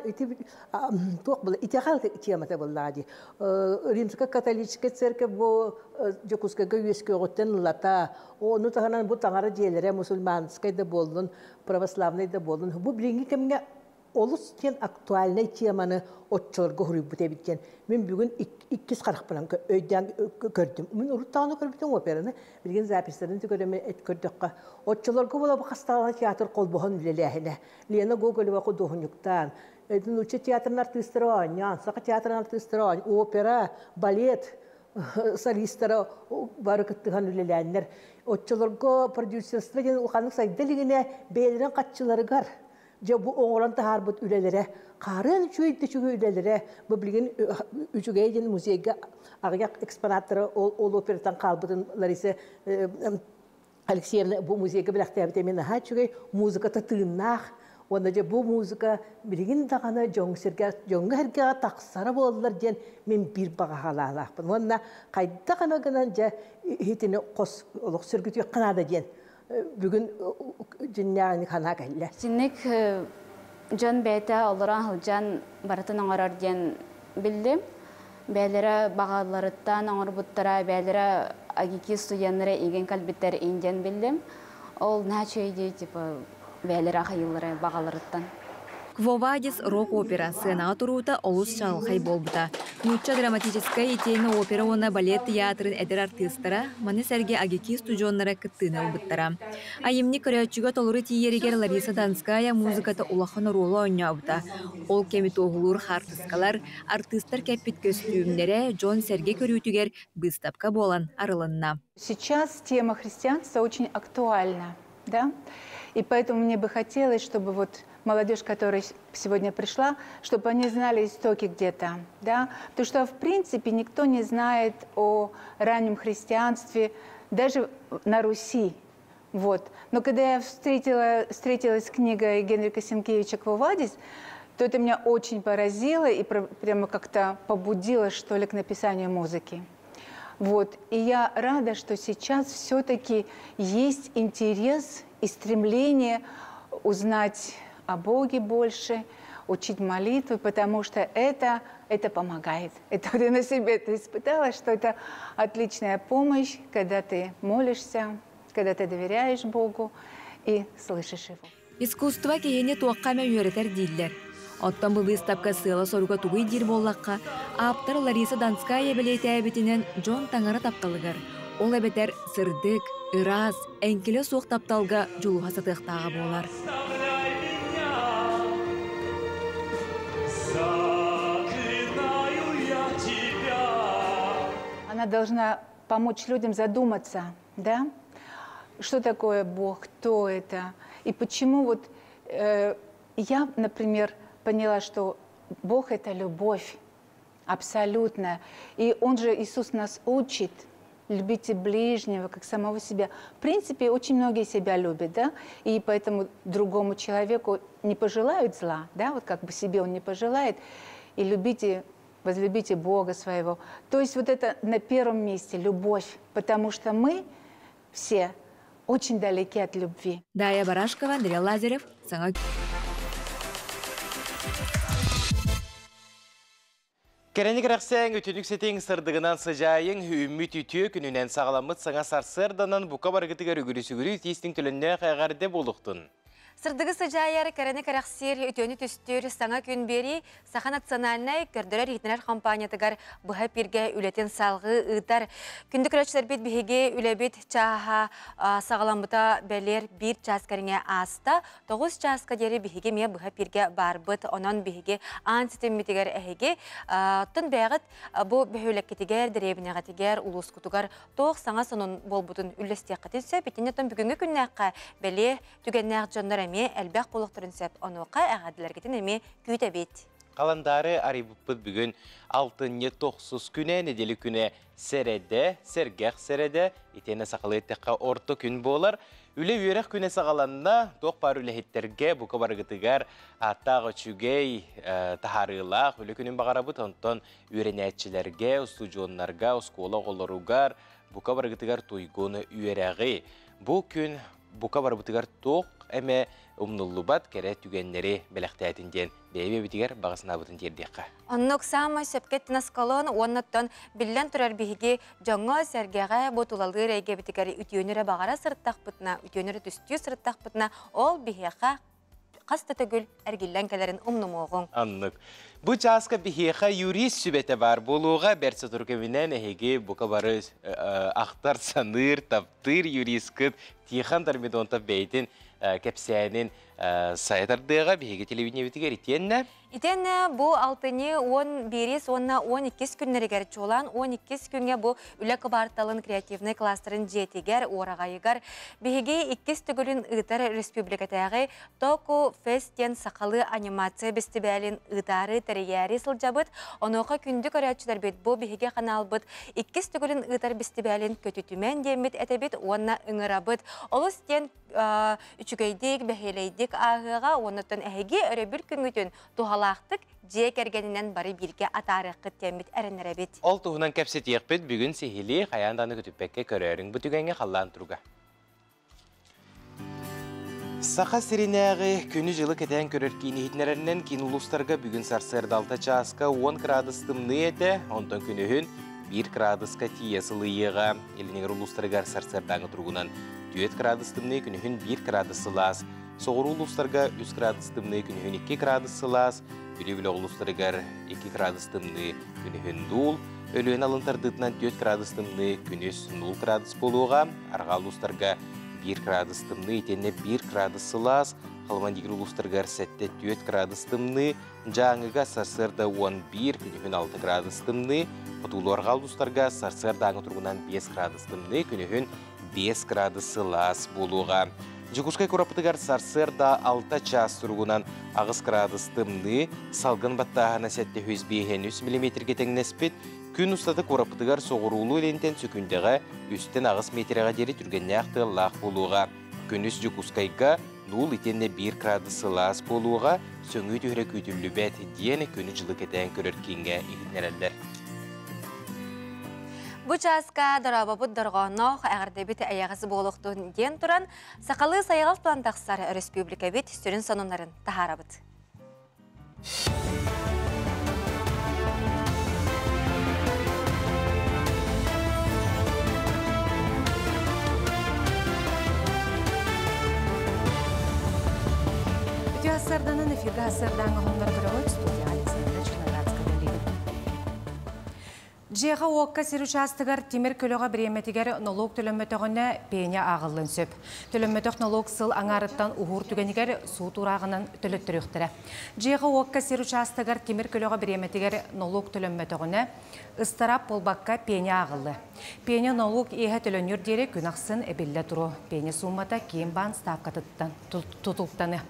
тук был итехал темата боллади. Римская католическая церковь бо Жукускайга үескө готтен лата. Оны таханан бу таңара желере мусульманская да болдун, православный да болдун. Бу билинги кемге олус тен актуальный теманы отчорго хүрүп бүтебиткен. Мен бүгүн 240 билан өйдөн көрдүм. Мен уруттаны көрбүтүм операны. Билген запистерин көрөм көрдөккө. Отчолорго бола бу хасталык театр колбохон билелехине. Лена Гоголева кудухунюктан. Эдин уче театрын артисттери ойнан, сака театрын артисттери ойнан, опера, балет солисттери бары кыттыган үлеләннер. Отчолорго продюсерстер деген уханык сайдылыгыне бейлерин катчыларыгар. Je bu oğlan da harbut ülelere, karın çöydü çünkü ülelere, bu bilgin üçügeyin müzeye ağayak eksponatları ol operatan kalbıdın Larisa Alexeyevna bu müzeye bilakta temin ha çünkü müzika tatınnak, onda bu müzika bilgin dağına jonga herkese taksara bollar diyen men bir bağa halalar. Onda kayda kanagınca hitini kos oluk sürgütü kanada diyen. Bugün dünyanın kana geldi. Cinnik can beta olarak hılcan baratın ağır diyen bildim. Belere bağlarıttan ağır buttara, belere agiki suyanlara igen kalbitler indiyen bildim. Ol ne şeydi tipi belere hayırları bağlarıttan. Квовадис рок-опера сына турута олус чалхай болбута. Нуча драматическая итейна опера она балет театрын эдер артистара, маны сәрге агики студионнара кыттыны албыттара. Айымни көрөчүгө толуру тиеригер Лариса Донская музыката улахан ролу ойнабыта. Ол кеми тоғулур хартыскалар, артисттар кәппит костюмнере Джон сәрге көрүтүгер выставка болан арылынна. Сейчас тема христианства очень актуальна, да? И поэтому мне бы хотелось, чтобы вот молодежь, которая сегодня пришла, чтобы они знали истоки где-то, да? Потому что, в принципе, никто не знает о раннем христианстве, даже на Руси, вот. Но когда я встретилась с книгой Генриха Сенкевича «Квовадис», то это меня очень поразило и прямо как-то побудило, что ли, к написанию музыки. Вот. И я рада, что сейчас все-таки есть интерес и стремление узнать о Боге больше, учить молитвы, потому что это помогает. Это вот я на себе это испытала, что это отличная помощь, когда ты молишься, когда ты доверяешь Богу и слышишь Его. Искусство киене туаккаме үйретер диллер. Оттан бұл выставка сыла соруга тугуй дир боллаққа, аптар Лариса Донская білетәбетінен Джон таңары тапқалығыр. Ол әбетер сырдык, ыраз, әнкелі соқ тапталға жолуға сатықтағы болар. Она должна помочь людям задуматься, да? Что такое Бог, кто это? И почему вот я, например, поняла, что Бог — это любовь абсолютная. И Он же, Иисус, нас учит: любите ближнего, как самого себя. В принципе, очень многие себя любят, да? И поэтому другому человеку не пожелают зла, да? Вот как бы себе он не пожелает. И любите, возлюбите Бога своего. То есть вот это на первом месте — любовь. Потому что мы все очень далеки от любви. Дая Барашкова, Андрей Лазарев, Саңа. Керенік рақсаң өтінік сетең сырдығынан сыжайың үміт үтіе күнінен сағаламыт саңа сарсырданан бұқа барғытығар үгірі-сүгірі тестің түлінне қайғарды болуқтын. Сырдығы сыжайар кәріні кәрәқсер өтөні түстер саңа күн бері Саха национальный көрдірер етінер компаниятығар бұға перге үлетін салғы ұйтар. Күнді күрәтшілер бет бігеге үләбет чаға сағаламыта бәлер бір часкарыңа аста, 9 часка дері бігеге ме бұға перге бар бұд, онан бігеге антитемметігер әйге. Тұн бәғыт бұ бөхөлеккетігер, дәребінеғатігер, ұлыс күтігер, тоқ саңа сонын бол бұтын үлістеққатын сөп, етінеттен бүгінгі күннәққа бәле түгеннәқ жондар әлбәқ болуқтырын сөп, онуқа әғадыларгетін әме күйті бет. Қаландары арибыппыт бүгін 6-9 күне, неделі күне сәреде, сәргәқ сәреде, етені сақалы еттеққа орты күн болар. Үлі үйерек күне сағаланына тоқ бар үліхеттерге бұқы барғытығар аттағы чүгей тахарылақ үлі күнін бағарабыт, онтон үйренәтчілерге, студионларға, скола қоларуғар бұқы барғытығар тойгоны үйерегі. Бұл күн бұқа бар бұтығар тоқ әмі ұмнуллубат кәрі түгенлері бәліқтәйтінден бәйбе бітігер бағысына бұтын тердеққа. Оннық сама сөпкет наскалон, оннаттан біллән тұрар бігі жаңа сәргеға бұтылалы рәйге бітігер үтіөнері бағара сұрттақ бұтына, үтіөнері түстю сұрттақ бұтына, ол бігеға қасты түгіл әргіллән кәлерін ұмнымоғын. Аннық. Бұ часқа бігеға юрист сүбеті бар болуға бәрсі тұркемінен әйге бұқа бары ақтар саныр, таптыр юристкіт, тихан тармедонта бәйтін кәпсәнін сайытардыға бігеге телевидение бітігер етенне? Итенне бу 6-11-12 күннері кәрі чолан, 12 күнге бу үләкі барталын креативный кластерын жетегер, орағайығар. Бігеге 2 түгілін ұйтар республикатағы Току Фестен сақалы анимация бестібәлін ұйтары тәрияри сылжабыт. Онуға күнді көрәтшілер бет бу бігеге қанал бұд. 2 түгілін ұйтар бестібәлін көтітімен демет әтебет, онна ұңырабыт. Олы стен үчігейдік, бәхелейдік ағыға, оннаттан әйге өрі бір күнгітін туғалақтық жек әргенінен бары бірге атарыққы тембет әрінері бет. Ол туғынан кәпсет еқпет бүгін сехили қаянданы күтіппәкке көрерің бұтігенге қаллан тұруға. Сақа сиренәғі күні жылы кәтән көрер кейіні хитнерінен кейін ұлыстарға бүгін сарсырды 6 часқа 10 градустымны еті, онтан күні хүн 1 градусқа тиесілі еға. Елінегір ұлыстарға сарсырдаңы тұрғынан 4 градустымны күні хүн 1 градусы лас. Соғыру ұлыстарға 3 градустымны күні хүн 2 градусы лас. Үрі-білі ұлыстарға 2 градустымны күні хүн дұл. Өліген алынтардытынан 4 градустымны күні 0 градус болуға. Арға ұлыстарға 1 градустымны етенне 1 градусы лас. Қалман дегір ұлыстарға 4 градустымны. Жаңыға сарсырда 11 күні хүн 6 градустымны. Құтулуарға ұлыстарға сарсырда аңы тұрғынан 5 градустымны күні хүн 5 градусы лас болуға. Жығышқай көрапытығар сарсырда 6 час тұрғынан ағыз градустымны, салғын баттағына сәтті 105 мм теңнеспет, күн ұстады көрапытығар соғырулы елентен сөкіндіға үстен ағыз метріға дері түргенне ақты лақ болуға. Күніс жығышқайға 0 етенне 1 градусы лас болуға, сөңі түйірі көтілі бәт дейін күні жылы кетен көрір кейінге егінерелдер. Бұ часка дарабабыт дарғанық әғірді беті аяғысы болуқтың ден тұран, сақалы сайғал плантақсар республика бет сүрін сонунларын тахарабыт. Үті асырданын эфирға асырданғы ғондар бірі студия Александра Чынағатскы бөлігі. Жеға оққа серучастығар темір көліға біреметігер налог төлөмметіғіне пейіне ағылын сөп. Төлөмметіқ налог сыл аңарыттан ұғыр түгенігер су турағынан төлөттіріқтірі. Жеға оққа серучастығар темір көліға біреметігер налог төлөмметіғіне ыстарап болбаққа пейіне ағылы. Пейіне налог еға төлөнер дері күн ақсын әбелі тұру. Пейіне суммата кейін бан ставқа тұтылықтаны.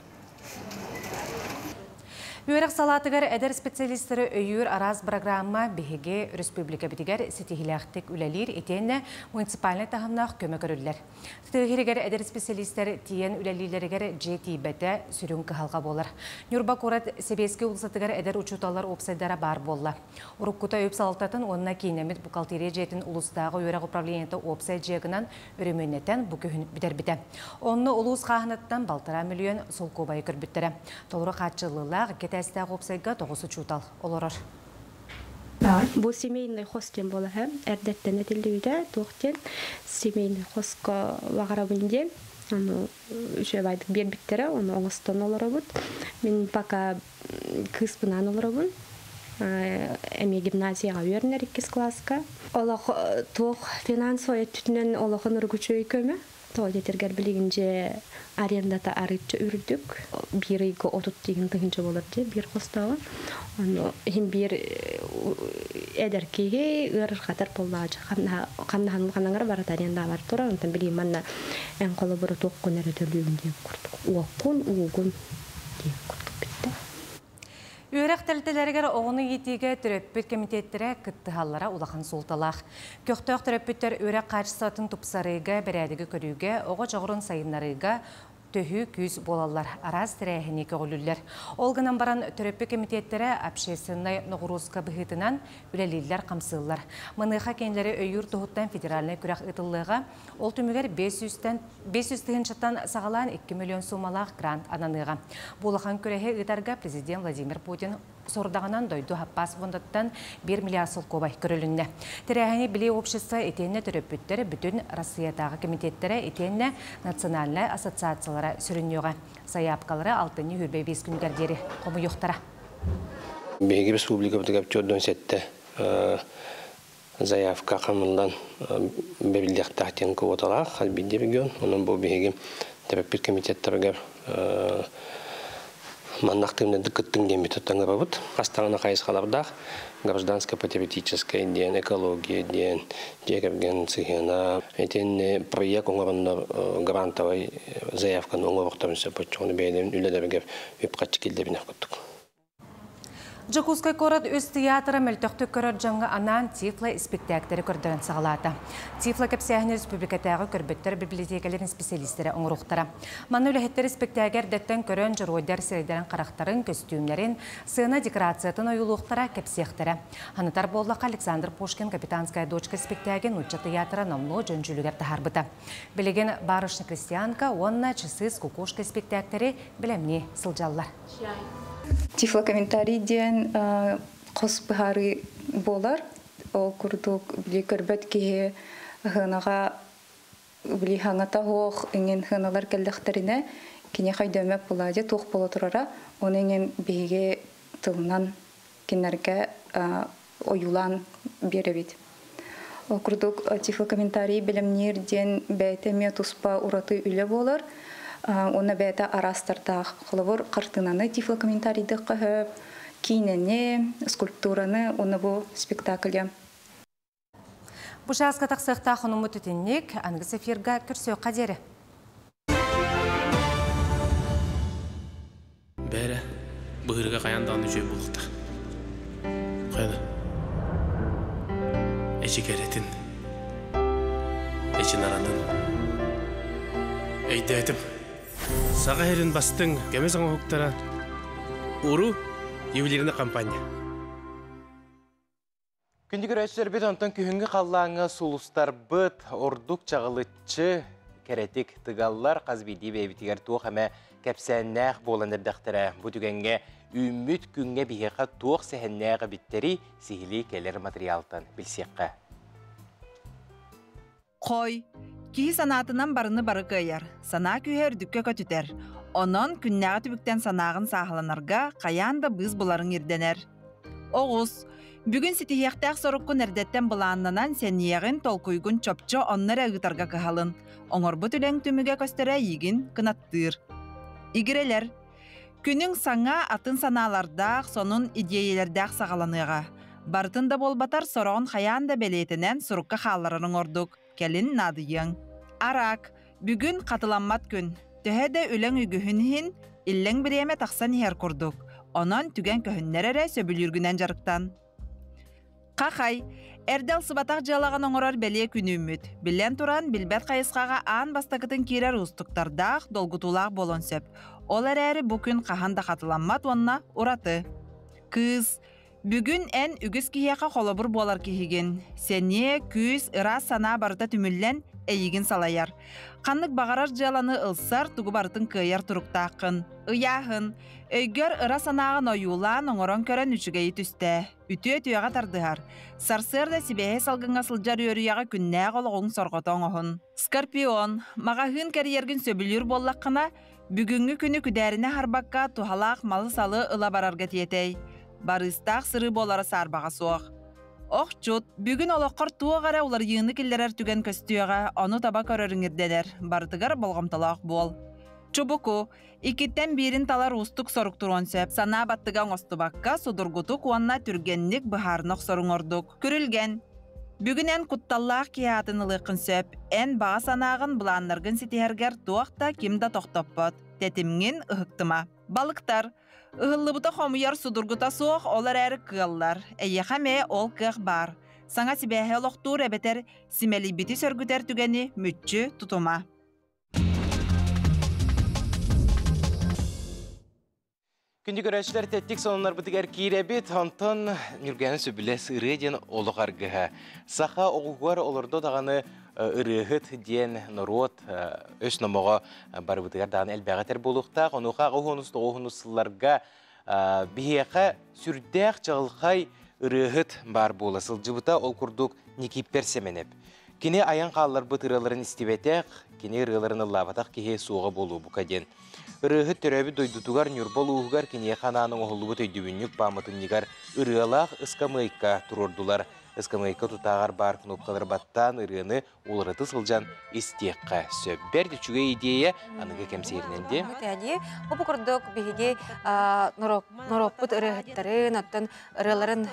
Үйерек салатығар әдір специалистері өйір араз программа бігеге республика бітігер сетихиляқтық үләлер етені муниципальный тағымнақ көмек өрілер. Тұтығырегер әдір специалистері тиен үләлелерігер жеті бәті сүрін қығалға болар. Нюрбак орат себеске ұлсатығар әдір ұчуталар опсайдара бар болла. Ұрыққыта өп салататын онына кейінемет бұқалтері жетін ұлыстағы үйерек управлениеті опсай жегінан өріменеттен бүкіхін бітер біті. Онны ұлыс қағынаттан балтара миллион сол көбайы көрбіттірі. Толыры қатшылылақ тәстәғ опсайға тоғысы чутал олорар. Бұл семейный хостен болы әм, әрдеттен әтілдейді, тоқтен семейный хостқа вағарабынде Onu şöyle bir bittere, onu oğustan olurabın. Ben baka kısmından olurabın. Эми гимназияга үйрөнөр 2 класска. Олох туох финанс өйөтүнөн олохун үргүчөй көмө. Тоолетергер билигинже арендата арычы үрдүк. Бириги отут деген тыгынча болор же, бир костагы. Аны хим бир эдеркеге ыр катар боллажы. Каннагар барат аренда бар тура, онтан билим манна эн коло бир туок күнөрө төлүгүндө курдук. Уокун угун деп курдук битте. Үйрек тәлтелергер оғыны етеге түрөппіт комитеттері кыттығалара улахан солталақ. Көқтөк түрөппіттер үйрек қачысатын тұпсарыға, бәрәдігі көріге, оғы жоғырын сайынларыға төхі күз болалар, араз тірәхіне көгілілер. Олғынан баран түрөппі комитеттері общественный нұғырузға бұғытынан үлелейлер қамсылар. Мыныға кенлері өйір тұғыттан федеральный күрек ұтылыға, ол түмігер 500 тығыншаттан сағалан 2 миллион сумалақ грант ананыға. Болақан күрәхе ұтарға президент Владимир Путин сордағынан дойду хаппас фондаттан 1 миллиард сол кобай көрілінне. Тірәхіне біле общество етенне түрөппіттері бүтін Россиятағы комитеттері етенне национальный ассоциациялары сүріннеуға. Саяпқалары 6-ні хүрбей 5 күнгердері қомы yoқтара. Беги республика бітігіп чөдден сетті заявка қамылдан бәбілдек тақтен көвоталақ, қалбейді бігін. Оның бұл беги түрөппіт комитеттері Маннахтымны дыкыттың деми тұттаңы бабыт. Қастағына қайысқалардақ гражданско-патриотическая ден, экология ден, жекерген цихена. Этен проект оңырындар грантовай заявканы оңырықтарынса бұтчығыны бәйден үледерігер өпқатшы келдеріне құттық. Жакускай корот өз театры мөлтөктү көрөр жаңы анан Тифла спектакльдери көрдөрөн сагалата. Тифла кепсияхны республикатагы көрбөттөр библиотекалерин специалисттери оңуруктара. Маны үлэхеттери спектакль деттен көрөн жоройдар середерин карактарын, костюмлерин, сына декорациятын оюлуктара кепсияхтары. Ханытар боллака Александр Пушкин «Капитанская дочка» спектакль Нучча театра намло жөнжүлүгер тахарбыта. Билеген барышны крестьянка, онна часы с кукушкой спектакльдери билемни сылжаллар. Тифло комментарий ден қос бихары болар. Ол күрдік біле көрбәт кеге ғынаға біле хаңата хоқ еңен ғыналар кәлдіқтеріне кене қайдөмәп болады, тоқ бола тұрара. Оны еңен бейге тылынан кенерге ойулан беребет. Ол күрдік тифло комментарий білімнер ден бәйтеме тұспа ұраты үлі болар. Оны бәйті арастырдақ қылывыр қартынаны тифло комментарийді қығып, кейініне, скульптураны, оны бұл спектаклья. Бұл жазға тақсықта қонымы түтіннік, аңғыз эфирға күрсеу қадері. Бәрі, бұғырға қаяндағын жөй болуқтық. Қайда? Әші кәретін, әші наранын, әйді әтім. Саға herін бастың кәмез аңа хуқтара ұру евлеріне компания. Күнді көрәшілер бет онтан күйінгі қаллаңы сұлыстар бұд, ордық чағылытчы, кәрәтік тұғаллар қазбейді бәйбітігер туық әмә кәпсәннәқ боландырдақтыра. Бұ түгенге үміт күнге бігеға туық сәхіннәғы біттері сихили кәлер материалтан білсеққа. Қой, кей санатынан барыны бары көйер, сана күйер дүкке көтүтер. Онон күннәғы түбіктен санағын сағыланарға қаянда біз бұларын ерденер. Оғыз, бүгін сетихияқтақ сорыққын әрдеттен бұланынан сәнияғын толкуйгын чопчо оннар әғытарға кығалын. Оңыр бұт үләң түміге көстере егін кынаттыр. Игірелер, күнің саңа атын саналардақ, сонын идеялердақ сағаланыға. Бартында болбатар сорағын қаянда бәлетінен сұрыққа қаларының ордық. Кәлін надыйың. Арак, бүгін қатыламмат күн. Төһәді үләң үгіхінхін, илләң біреме тақсан хер құрдық. Онан түген көхіннер әрі сөбіліргінен жарықтан. Қақай, әрдел сыбатақ жалаған оңырар бәле күні үміт. Білен тұран білбәт қайысқаға аң бастақытын керер ұстықтардақ долгутулақ болон сөп. Ол әрі бүкін қағанда қатыламмат онна ұраты. Кыз, бүгін ән үгіз кияқа қолабыр болар кихеген. Сәне, күз, ырас сана барыта түміллен әйігін салайар. Қанлык бағарар жаланы ылсар тугу барытын кыяр туруктаақын. Ыяхын, өйгөр ыра санағын ойулан оңорон көрін үчігейі түсті. Үтіе түйаға тардығар. Сарсырда сибеhe салгынға сылжар өрияға күннәғ олығын сорғотон оғын. Скорпион, мағағын кәрiyergin сөбілір боллаққына, бүгінгі күні күдәріне харбаққа тухалақ малы салы ыла барарға тиетей. Барыстақ сыры болары сарбаға соқ. Оқчут, бүгін олаққыр туағара олар йыны келдерер түген көстүйеға оны таба көреріңірдедер. Бартығар болғамталақ бол. Чубуку, икеттен бірін талар устық сорук турон сөп, сана баттыған остубаққа судургутук уанна түргенлік бұхарнық сорың ордук. Күрілген. Бүгінен құтталлақ киятын ылықын сөп, ән баға санағын бұланнырғын сетихергер туақта кимда тоқтоппот. Тетімген ұхықтыма. Балықтар. Ыһыллыбыта хомуяр судургута суох олар әрі кыллар. Әйяхаме ол кық бар. Саңа сибәхе олықтур әбетер симәлі біті сөргүтер түгені мүтчі тұтума. Күнді көрәшілер тәттік сонынлар бұтығар кейрәбет, онтон нүргәні сөбілі сыры ден олық арғыға. Сақа оғығар олырды дағаны ырығыт ден нұрот өс номыға бар бұтығар дағаны әлбәғатер болуқта. Онуға оғыныстыларға бейеқа сүрдәқ жағылқай ырығыт бар боласыл. Жыбыта ол күрдік некеппер семенеп. Кені аян қалылар бұт ырыларын істебетек, кені ырыларын лаватақ кеге суға болу бұқаден. Ырыгы төрәбі дойдутугар нүрбол уғығар кене қананың оғылыбы төйдібіннік бамытын негар ырыалақ ысқамайыққа тұрордулар. Ысқамайыққа тұтағар бар кнопкалар баттан ырыны олырыты сылжан істеққа сөп. Бәрді чүге идея анығы кәмсейіріненде. Өтәді, бұпы күрдік бігеге нороппыт ырыгыттарын, оттан ырыларын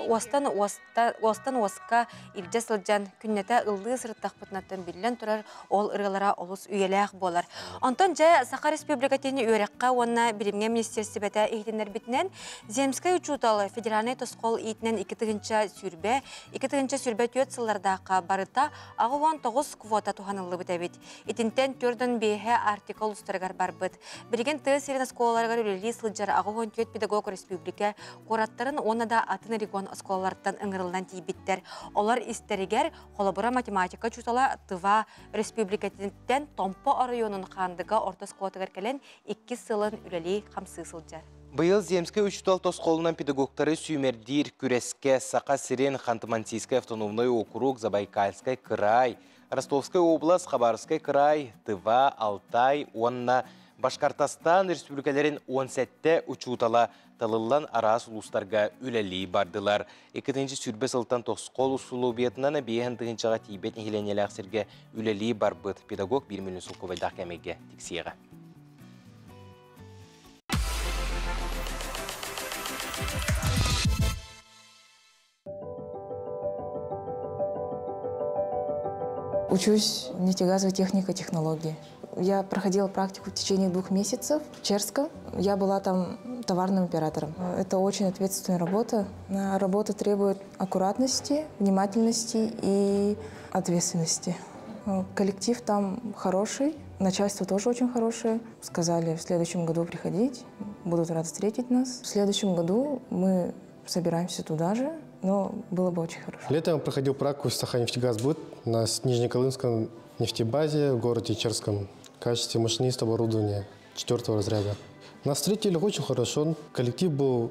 остан осқа илже сылжан күннеті ылды сырыттақпытнаттан білен тұрар ол ырылара олыс үйеләқ болар. Онтан жа Сақа Республикатені үйерекқа онна білімге министерсі бәті ейтінер бітінен Земскай учуталы федеральный тосқол ейтінен 2-ші сүрбе түйет сыллардаққа барыта ағуан 9 квота туханылы біт әбет. Етінтен түрдің бейхе артикол ұстарғар бар бұд. Бірген тығы серін осколаларғар үлелі сылжар ағуан түйет педагог республика қораттарын оны да атын регион осколалардан ыңырылдан тейбіттер. Олар истерігер қолабыра математика чутала тыва республикатен Томпо районын қандыға ортас квотагар кәлен 2 сылын үлелі қамсы сылжар. Бұйыл Земскай учтал тосқолынан педагогтары сүймердир күреске Сақа Сирен Ханты-Мансийский автономный округ, Забайкальский край, Ростовской область, Хабаровский край, Тыва, Алтай, Онна, Башкортостан республикаларын 17-те учутала талылан арас улустарға үләлі бардылар. 2-ші сүрбе сылтан тосқол ұсылу бетінен бейін тығыншаға тейбет нехеленелі ақсерге үләлі барбыт педагог 1 миллион сұлқывайдақ кәмеге тіксиеға. Учусь в нефтегазовой технике и технологии. Я проходила практику в течение 2 месяцев в Черска. Я была там товарным оператором. Это очень ответственная работа. Работа требует аккуратности, внимательности и ответственности. Коллектив там хороший, начальство тоже очень хорошее. Сказали в следующем году приходить, будут рады встретить нас. В следующем году мы собираемся туда же. Но было бы очень хорошо. Летом я проходил практику в Саханефтегазбыт на Нижнеколымском нефтебазе в городе Черском в качестве машиниста оборудования 4-го разряда. Нас встретили очень хорошо. Коллектив был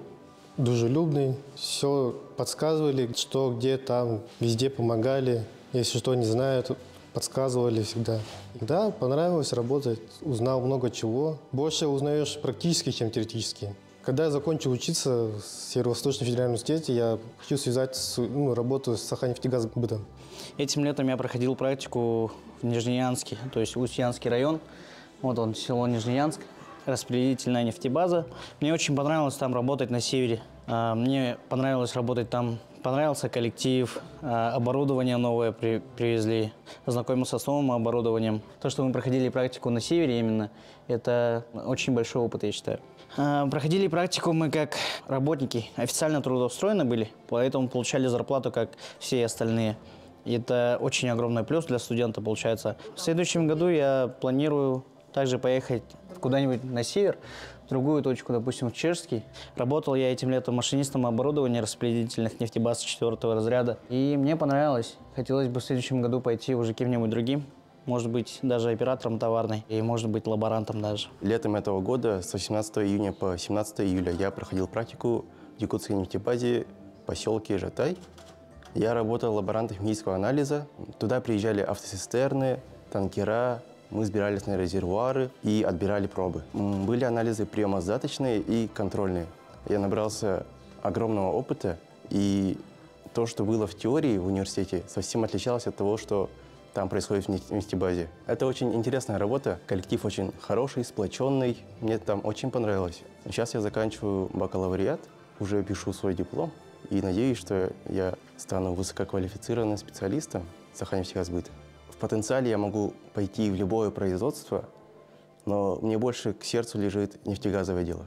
дружелюбный. Все подсказывали, что, где, там, везде помогали. Если что не знают, подсказывали всегда. Да, понравилось работать, узнал много чего. Больше узнаешь практически, чем теоретически. Когда я закончил учиться в Северо-Восточном федеральном университете, я хочу связать работу с Саханефтегазбытом. Этим летом я проходил практику в Нижнеянске, то есть Устьянский район. Вот он, село Нижнеянск, распределительная нефтебаза. Мне очень понравилось там работать на севере. Мне понравилось работать там, понравился коллектив, оборудование новое привезли, познакомился с новым оборудованием. То, что мы проходили практику на севере именно, это очень большой опыт, я считаю. Проходили практику мы как работники, официально трудоустроены были, поэтому получали зарплату, как все остальные. И это очень огромный плюс для студента получается. В следующем году я планирую также поехать куда-нибудь на север, другую точку, допустим, в Чешский. Работал я этим летом машинистом оборудования распределительных нефтебаз 4-го разряда. И мне понравилось. Хотелось бы в следующем году пойти уже кем-нибудь другим. Может быть, даже оператором товарной, и может быть, лаборантом даже. Летом этого года, с 18 июня по 17 июля, я проходил практику в Якутской нефтебазе в поселке Жатай. Я работал лаборантом химического анализа. Туда приезжали автоцистерны, танкера, мы сбирались на резервуары и отбирали пробы. Были анализы приемосдаточные и контрольные. Я набрался огромного опыта, и то, что было в теории в университете, совсем отличалось от того, что там происходит в нефтебазе. Это очень интересная работа, коллектив очень хороший, сплоченный. Мне там очень понравилось. Сейчас я заканчиваю бакалавриат, уже пишу свой диплом и надеюсь, что я стану высококвалифицированным специалистом Саханнефтегазбыта. В потенциале я могу пойти в любое производство, но мне больше к сердцу лежит нефтегазовое дело.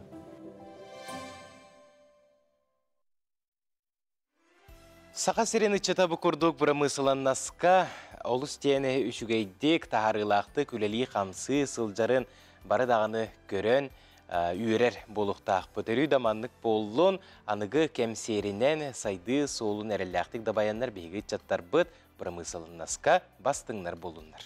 Сақа сирені чатабы күрдік бұрамысылан насқа, олыс тені үшігейдек тағарылақты күлелі қамсы сылжарын бары дағаны көрін, үйерер болуқтақ бұтыры даманлық болуын, анығы кәмсерінен сайды солын әрілләқтік дабаянлар бейгі чаттар бұд, бұрамысылан насқа бастыңлар болунлар.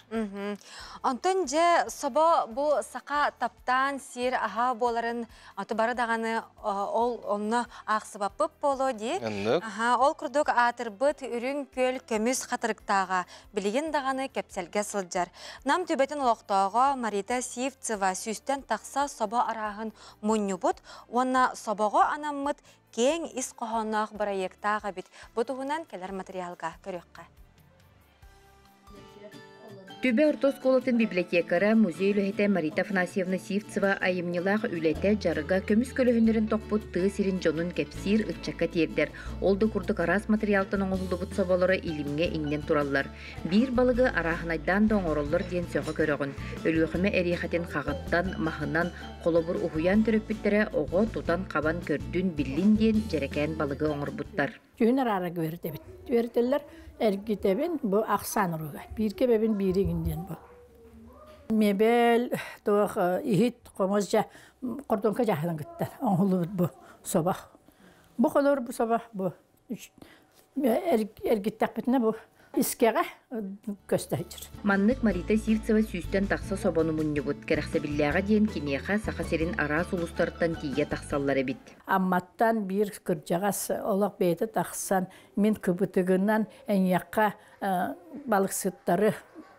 Антон же соба бұл сақа таптан сир аға боларын аты бары дағаны ол онны ақсыбапып болу де. Ол күрдік атыр бұд үрін көл көміз қатырықтаға білеген дағаны кәпселге сылжар. Нам төбетін олықтауға Марита Сивцева сүйстен тақса соба арағын мұню бұд, онна собаға анаммыд кең ис қоғанақ проекттаға бит. Бұтығынан келер материалға көрекқа. Түбе ортос колотын библиотекара музей үліхеті Марита Афанасьевна Сивцева айымнылағы үлеті жарыға көміс көліхіндерін тоқпыт тығы сирин жонын кәпсир ұтчаққа тердер. Олды күрдік арас материалтын оңылды бұт собалары илімге иңнен тураллар. Bir балығы арахынайдан да оңырылыр ден сөғы көріғын. Өліғіме әрихатын қағыттан, махынан, қолыбыр ұхуян түріппіттері оғы тұтан қабан көрдін биллин ден жерекән балығы оңыр бұттар. Жүйінер ара көрділер. Ergitebin bu aksan ruga. Birke bebin biriginden bu. Mebel toğ ihit komozca kordonka jahlan gittar. Onhulu bu sabah. Bu kadar bu sabah bu. Ergittak bitne bu. İskege göstericir. Manlık Marita Sivцева süsten taqsa sobonu munnubut. Keraqsa billaga diyen kineqa saqa serin aras ulustartan tiye taqsalları bit. Ammattan bir kırcağas olaq beyti taqsan min kübütügünden en yakka balık sıtları,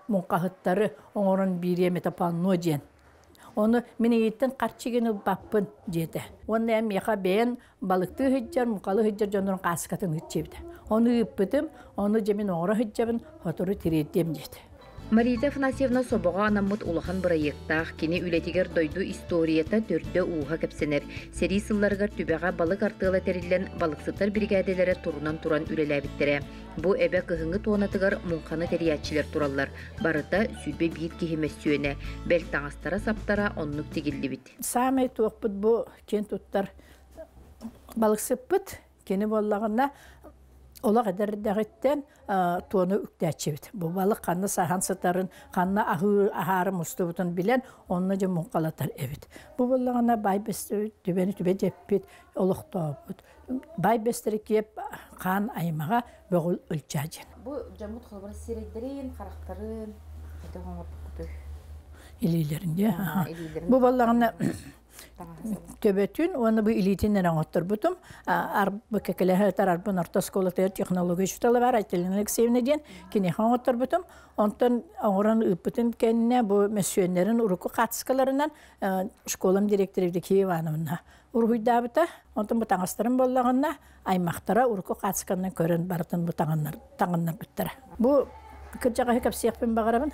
munkahıtları oğurun bir yemete panno diyen. Onu mine yitten qarçigini bappın dedi. Onu hem yaka beğen balıktı hıccar, mukalı hıccar jonurun qaskatın hıccebdi. Onu yıppıdım, onu cemin oğra hıccabın oturu tireddem dedi. Marita Афанасьевна собаға анаммыт улахан проекттақ, кені үлетігер дойду историята төрді уға кәпсенер. Сери сылларғар түбәға балык артығыла тәрілен балықсыттар бригадалары туран үреләбіттері. Бұ әбә кығыңы туанатығар мұнқаны тәриятчілер тураллар. Барыта сүрбе бейт кехемес сүйене. Бәл таңастара саптара оннық тегілді бит. Самай туақпыт бұ кен туттар балықсыппыт, кені боллағына Ola kadar dağıtten tuğunu üktəçivit. Bu balık kanlı sahan satарын, kanlı aharı mustubutun bilen onunla cem munkalatar evit. Bu balığına baybesteri tübe ceppit, oluqtabut. Baybesteri kiyip kan aymağa böğül ölçacın. Bu camut kılbara sireydirin, karakterin, İlilerinde. Bu balığına töbetün onu bu ilitinden anlatır butum. Arba kekeleheter arbın ortaskolatır teknoloji şutalı var aytelinik sevnediyen kini anlatır butum. Ondan oran üpütün kendine bu mesyonların uruku katkılarından şkolam direktörüdeki Ivanovna uruyda bita. Ondan bu tanıştırım bollağına aymaktara uruku katkılarından körün barıtın bu tanganlar bittire. Bu kırcağı hekap siyahpın bağırabın.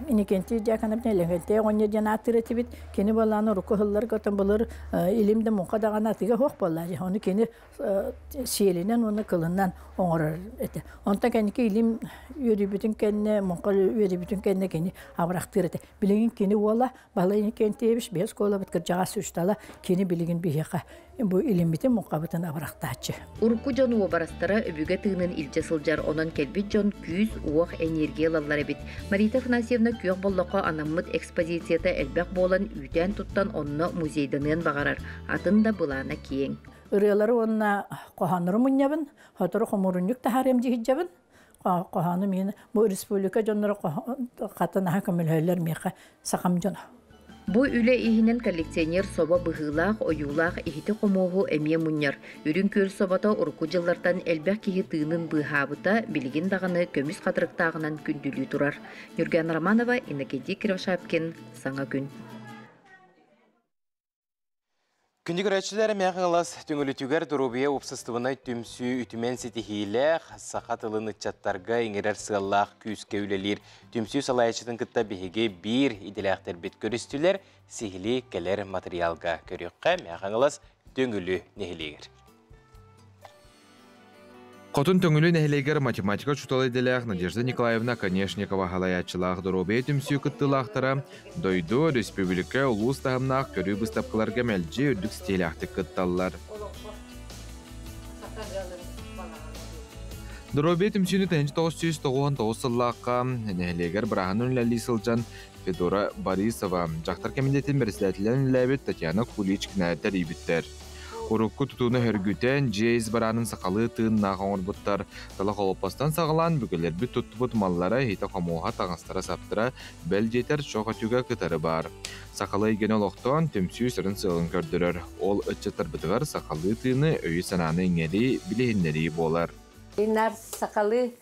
İnikenti jakanap ne lengente onya janatırı bit keni balana ruku hıllar gatan balır ilimde muqadağana tiga hoq ballaji onu keni siyelinen onu kılından oğrar ete onta kenki ilim yürü bütün kenne muqal yürü bütün kenne keni abraktır ete bilgin keni wala balayın kenti ebiş bes kola bit kırcağa suçtala keni bilgin bihiqa bu ilim bitin muqabatın abraktaçı Urku jon uwa barastara öbüge tığının ilçe sıljar onan kelbit jon küz uaq energiyalalları bit Marita Афанасьевна дьонна күйөх боллоққа анаммыт экспозицията элбек болан үйтен туттан онно музейденен бағарар. Атын да бұлана киең. Үрелері онна қоғаныры мұнябын, хотыры қомырынлік тахарем жихиджабын. Қоғаны мені бұл республика жонлары қатынаға көмілхейлер меқа сақам жона. Бу үле ихинен коллекционер соба быһыылаах, оюлаах ихите комоогу эмие муньяр. Үрүн көл собата урку жыллартан элбек киһи тыынын быһаабыта билигин даганы көмүс катырыктаагынан күндүлүү турар. Нурган Романова, Иннокентий Кривошапкин, Саңа күн. Күнді көрәтшілері мәғыңылас түңілітігер дұрубия опсыстывынай түмсі үтімен сетихилер, сақат ылын үтчаттарға еңерер сығаллақ күйіске үлелер. Түмсі салайчытын күтті бігеге бір иделәқтер бет көрістілер, сихили кәлер материалға көріққа мәғыңылас түңілі нехилегер. Қотын төңілі нәхелегер математика чуталы делях Надежда Николаевна Конешникова халаячылақ дұрубе түмсі күттілақтыра дойду республика улус тағымнақ көрі бұстапқыларға мәлжі үрдік стеляқты күтталылар. Дұрубе түмсіні 1999 сыллаққа нәхелегер бірағын үнләлі сылжан Федора Борисова жақтар комитетін бірісіләтілен үләбет Татьяна Куличкина тәрейбіттер. Урукку тутуны хөргүтен жейз баранын сақалы тыынна қоңырбыттар. Тала қолыпастан сағылан бүгілер бүт тұттыбыт маллары хейта қомуға тағыстара саптыра бәл жетер шоға түгі кытары бар. Сақалы еген олықтан түмсі сырын сылын көрдірір. Ол үтчеттар бұтығар сақалы тыыны өй сананы еңері білігінлері болар. Инар сақалы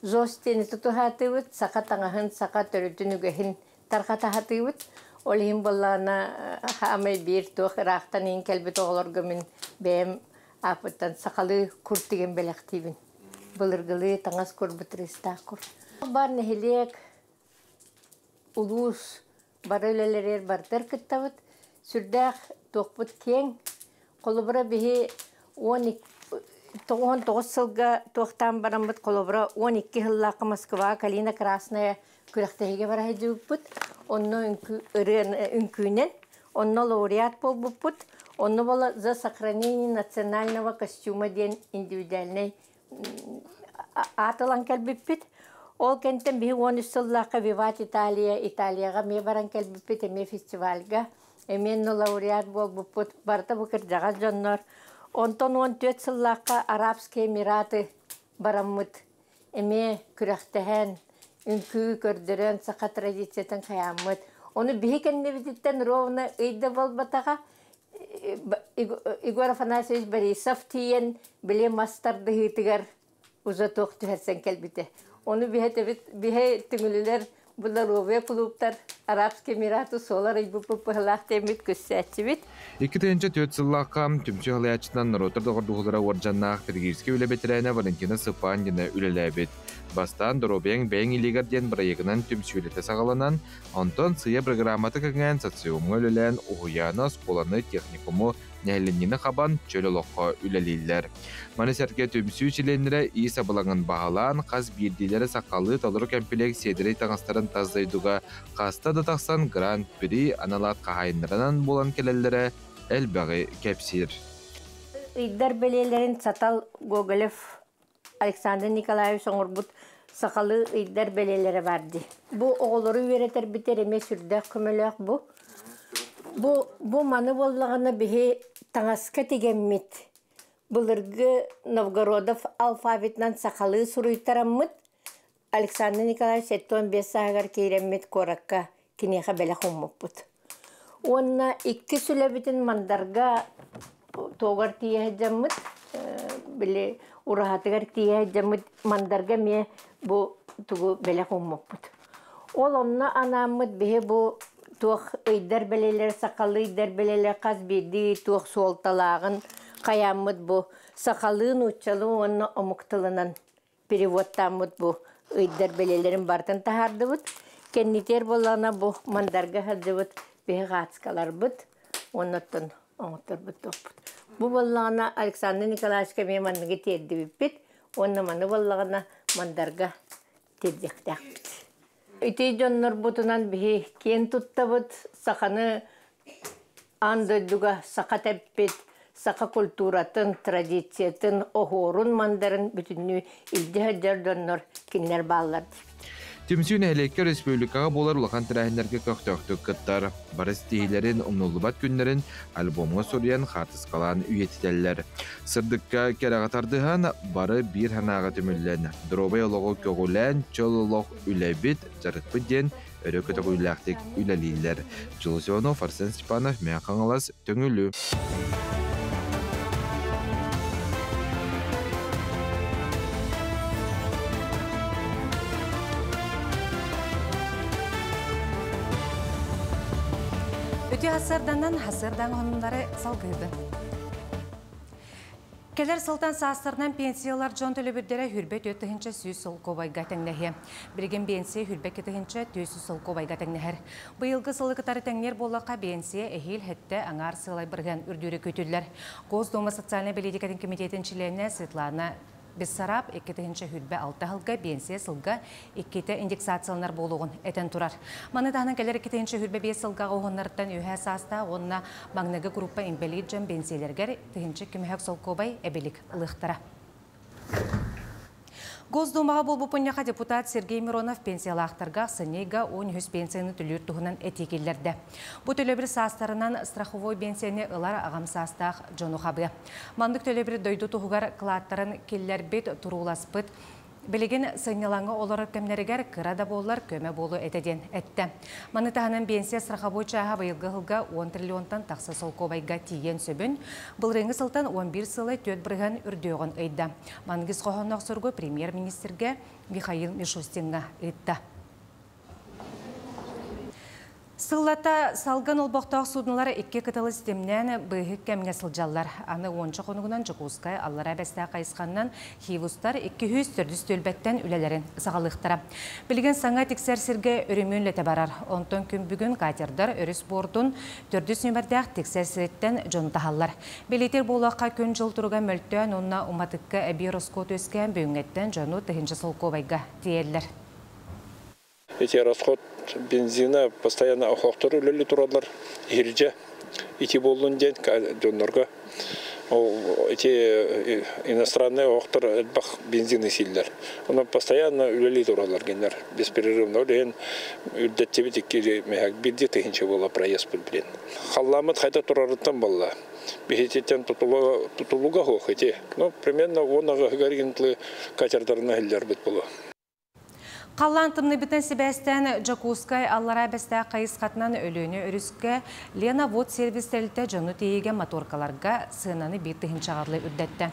зостені тұтығатывыт, сақа таңағын сақа төрітінігіхін тарқатағатывыт. Олим боллана хамай бир тох рахтан ин келбет оғлорго мен бэм апыттан сақалы күрт деген белектибин. Былыргылы таңас көрбітрістақ күр. Бар нехелек улус бар өлелерер бартыр кіттавыт. Сүрдәқ тоқпыт кен. Қолыбыра бихи 19 сылға тоқтан барамбыт қолыбыра 12 хыллақы Москва, Калина Красная күрәқтәйге барай жүппыт. Онно үнкүнен, онно лауреат болбуппут, онно было за сохранение национального костюма ден индивидуальный аталан кәлбіппіт. Ол кәнттен бігі 13 сыллаққа Виват Италияға ме баран кәлбіппіт эме фестивальға. Эменно лауреат болбуппут, барта бұкыр жағаз жоннор. Онтон 14 сыллаққа Арабские Эмираты бараммыт. Эме күрәқтәһән үнкүү көрдірен сақа традициятын қаямыт. Оны бейкенне бітіттен ровна үйді болбатаға Игорь Афанасьевич Борисов тиен біле мастарды хитігер ұза тоқты әрсен кәлбіті. Оны бейе түңілілер бұлар рове клубтар Арабский Эмираты солар ұйбы-пұпығылақ темет көссәтші бит. 2-4 сыллаққа түмсі ғылаячынан Ротар доғырдуғылара оржаннақ Тергирский үләбетірәне Валентина Сыпандина үләләбет. Бастан Доробең бәң илегерден проектынан түмсүйлеті сағаланан, онтон сыя программаты кәңген социумы үлелән ұғыяны сколаны техникумы нәлінені қабан чөліліққа үлелейлер. Манысерке түмсүй чиленлері иса бұлаңын бағалан, қаз бірдейлері сақалы талыры кәмпелек седірей таңыстарын таздайдуға қаста да тақсан гран-при аналат қағайынларынан болан келелері әлбәғі кәпсир. Иддар белелерін Сатал Гоголев Александр Николаевич оңырбұт сақалы иддар белелері барды. Бұ оғылыры өретер бітер еме сүрдәк көмелек бұ. Бұ маны болағына бігі таңасқа тегенмет. Бұлырғы Новгородов алфавитнан сақалы сұруйтараммыт. Александр Николаевич 15 сағар кейреммет коракка кенеға бәлі қомып бұд. Онна 2 сүләбітін мандарға тоғар тие жаммыт. Біле урахатыгар тие жаммыт мандарға ме бұ тұғы бәлі қомып бұд. Ол онна анаммыт бігі бұ тух ыйдар белелер сақалы ыйдар белелер қаз беді тух суолталағын қаямыд бұ сақалын ұтчалы оны омықтылынан переводтамыд бұ ыйдар белелерін бартын тахарды бұд кеннитер болана бұ мандарға хады бұд бе ғатскалар бұд оннаттын оңыттар бұд тоқпыд. Бұ болағына Александр Николаевичка мен мандығы терді біппет, онна маны болағына мандарға тердектәк бұд. Үтей жоннор бұтынан бі кен тұтта бұд, сақаны андойдуға сақа тәппет, сақа культуратын, традициятын, оғорын мандарын бүтінні илді әджар жоннор кенлер бағыларды. Tümsün ehlekke Respublikaga bolar ulakan tirahinlerge köktöktük kıttar. Barış tihillerin umnulubat günlerin albomga soruyan hartız kalan üyetiteller. Sırdıkka keragatardıhan barı bir hanaga tümüllen. Drobay ologu kögülen çololog ülebit jarıkpı den örü kötü güylaktik üleliller. Julusionov, Arsen Stepanov, Meakangalas, Töngülü. Ötü hasırdandan hasırdan onları salgıydı. Keler Sultan Sastır'dan pensiyalar John Tölübürdere hürbet ötühünce süy sol kovayga tәңнәһе. Бірген pensiya hürbet ötühünce tüysü sol kovayga tәңнәһер. Быйылгы сылыкытары тәңнер боллаqa pensiya эхил хәтте аңар сылай бірген үрдүрі көтүлләр. Госдума социальный политикатын комитетинчилеріне Светлана Бессараб 2-нче hürbе 6 hılga pensiya sılga 2 индексациялар болуғын әтен турар. Маны тағынан келер 2-нче hürbе 5 sılga оғынларыттан өйә саста, онна маңнығы группа инвалид жан пенсиялергер 2-нче күмәк сол кобай әбелік ылықтара. Госдумаға бұл бұпынняға депутат Сергей Миронов пенсиялақтарға сынейга 10 пенсияны түлер тұғынан әтекелерді. Бұл төлебір састарынан страховой пенсияны ылар ағам састақ жону қабы. Мандық төлебір дөйді тұғығар қылаттарын келлер бет тұрулас бұд. Білеген сыйнялаңы олары көмнерігер қырада болылар көмі болу әтеден әтті. Маны тағынан пенсия страховой чаға байылғы ғылға 10 триллионтан тақсы сол кобайға тиген сөбін. Бұл реңі сылтан 11 сылы төт бірген үрдеуғын өйді. Мангыз қоғаннақ сұрғы премьер-министрге Михаил Мишустинға өйтті. Сыллата салган олбоқтақ судынлары 2 кытылы системнен бұйық кәмге сылжалар. Аны 10 қонығынан Жықускай аллара бәсті қайысқаннан хивустар 200-400 төлбәттен үлелерін сағалықтыра. Білген саңа тексерсерге өрімөнлеті барар. Онтон күн бүгін катердар өріс бордың 400 нөмірдәқ тексерсереттен жон тахалар. Белетер болаққа күн жыл тұруға мөлттен онна уматыққа әбей роскот өскен бүйіңеттен жону тұхыншы сол ковайға дейелер. Эти расход бензина постоянно охоқтыр үлелі тұрадылар. Ерже, ити болуын ден, жонларға. Эти иностранные охоқтыр әлбақ бензины силдер. Оны постоянно үлелі тұрадылар гендер. Беспрерывно үлен үлдәттебі теккері мәхәк бірде тегінші бола проезд білбілен. Қалламыд қайта тұрарыттан болла. Бехететтен тұтылуға хоқ ете. Примерно онаға ғаргентлі катердарына әлдер бұд болу. Қаллан тымны бітін себәстен Жакускай аллара бәсті қайыз қатынан өліні өріске Лена Вод сервистелті жону тейеген моторкаларға сынаны беттігін чағарлы үрдетті.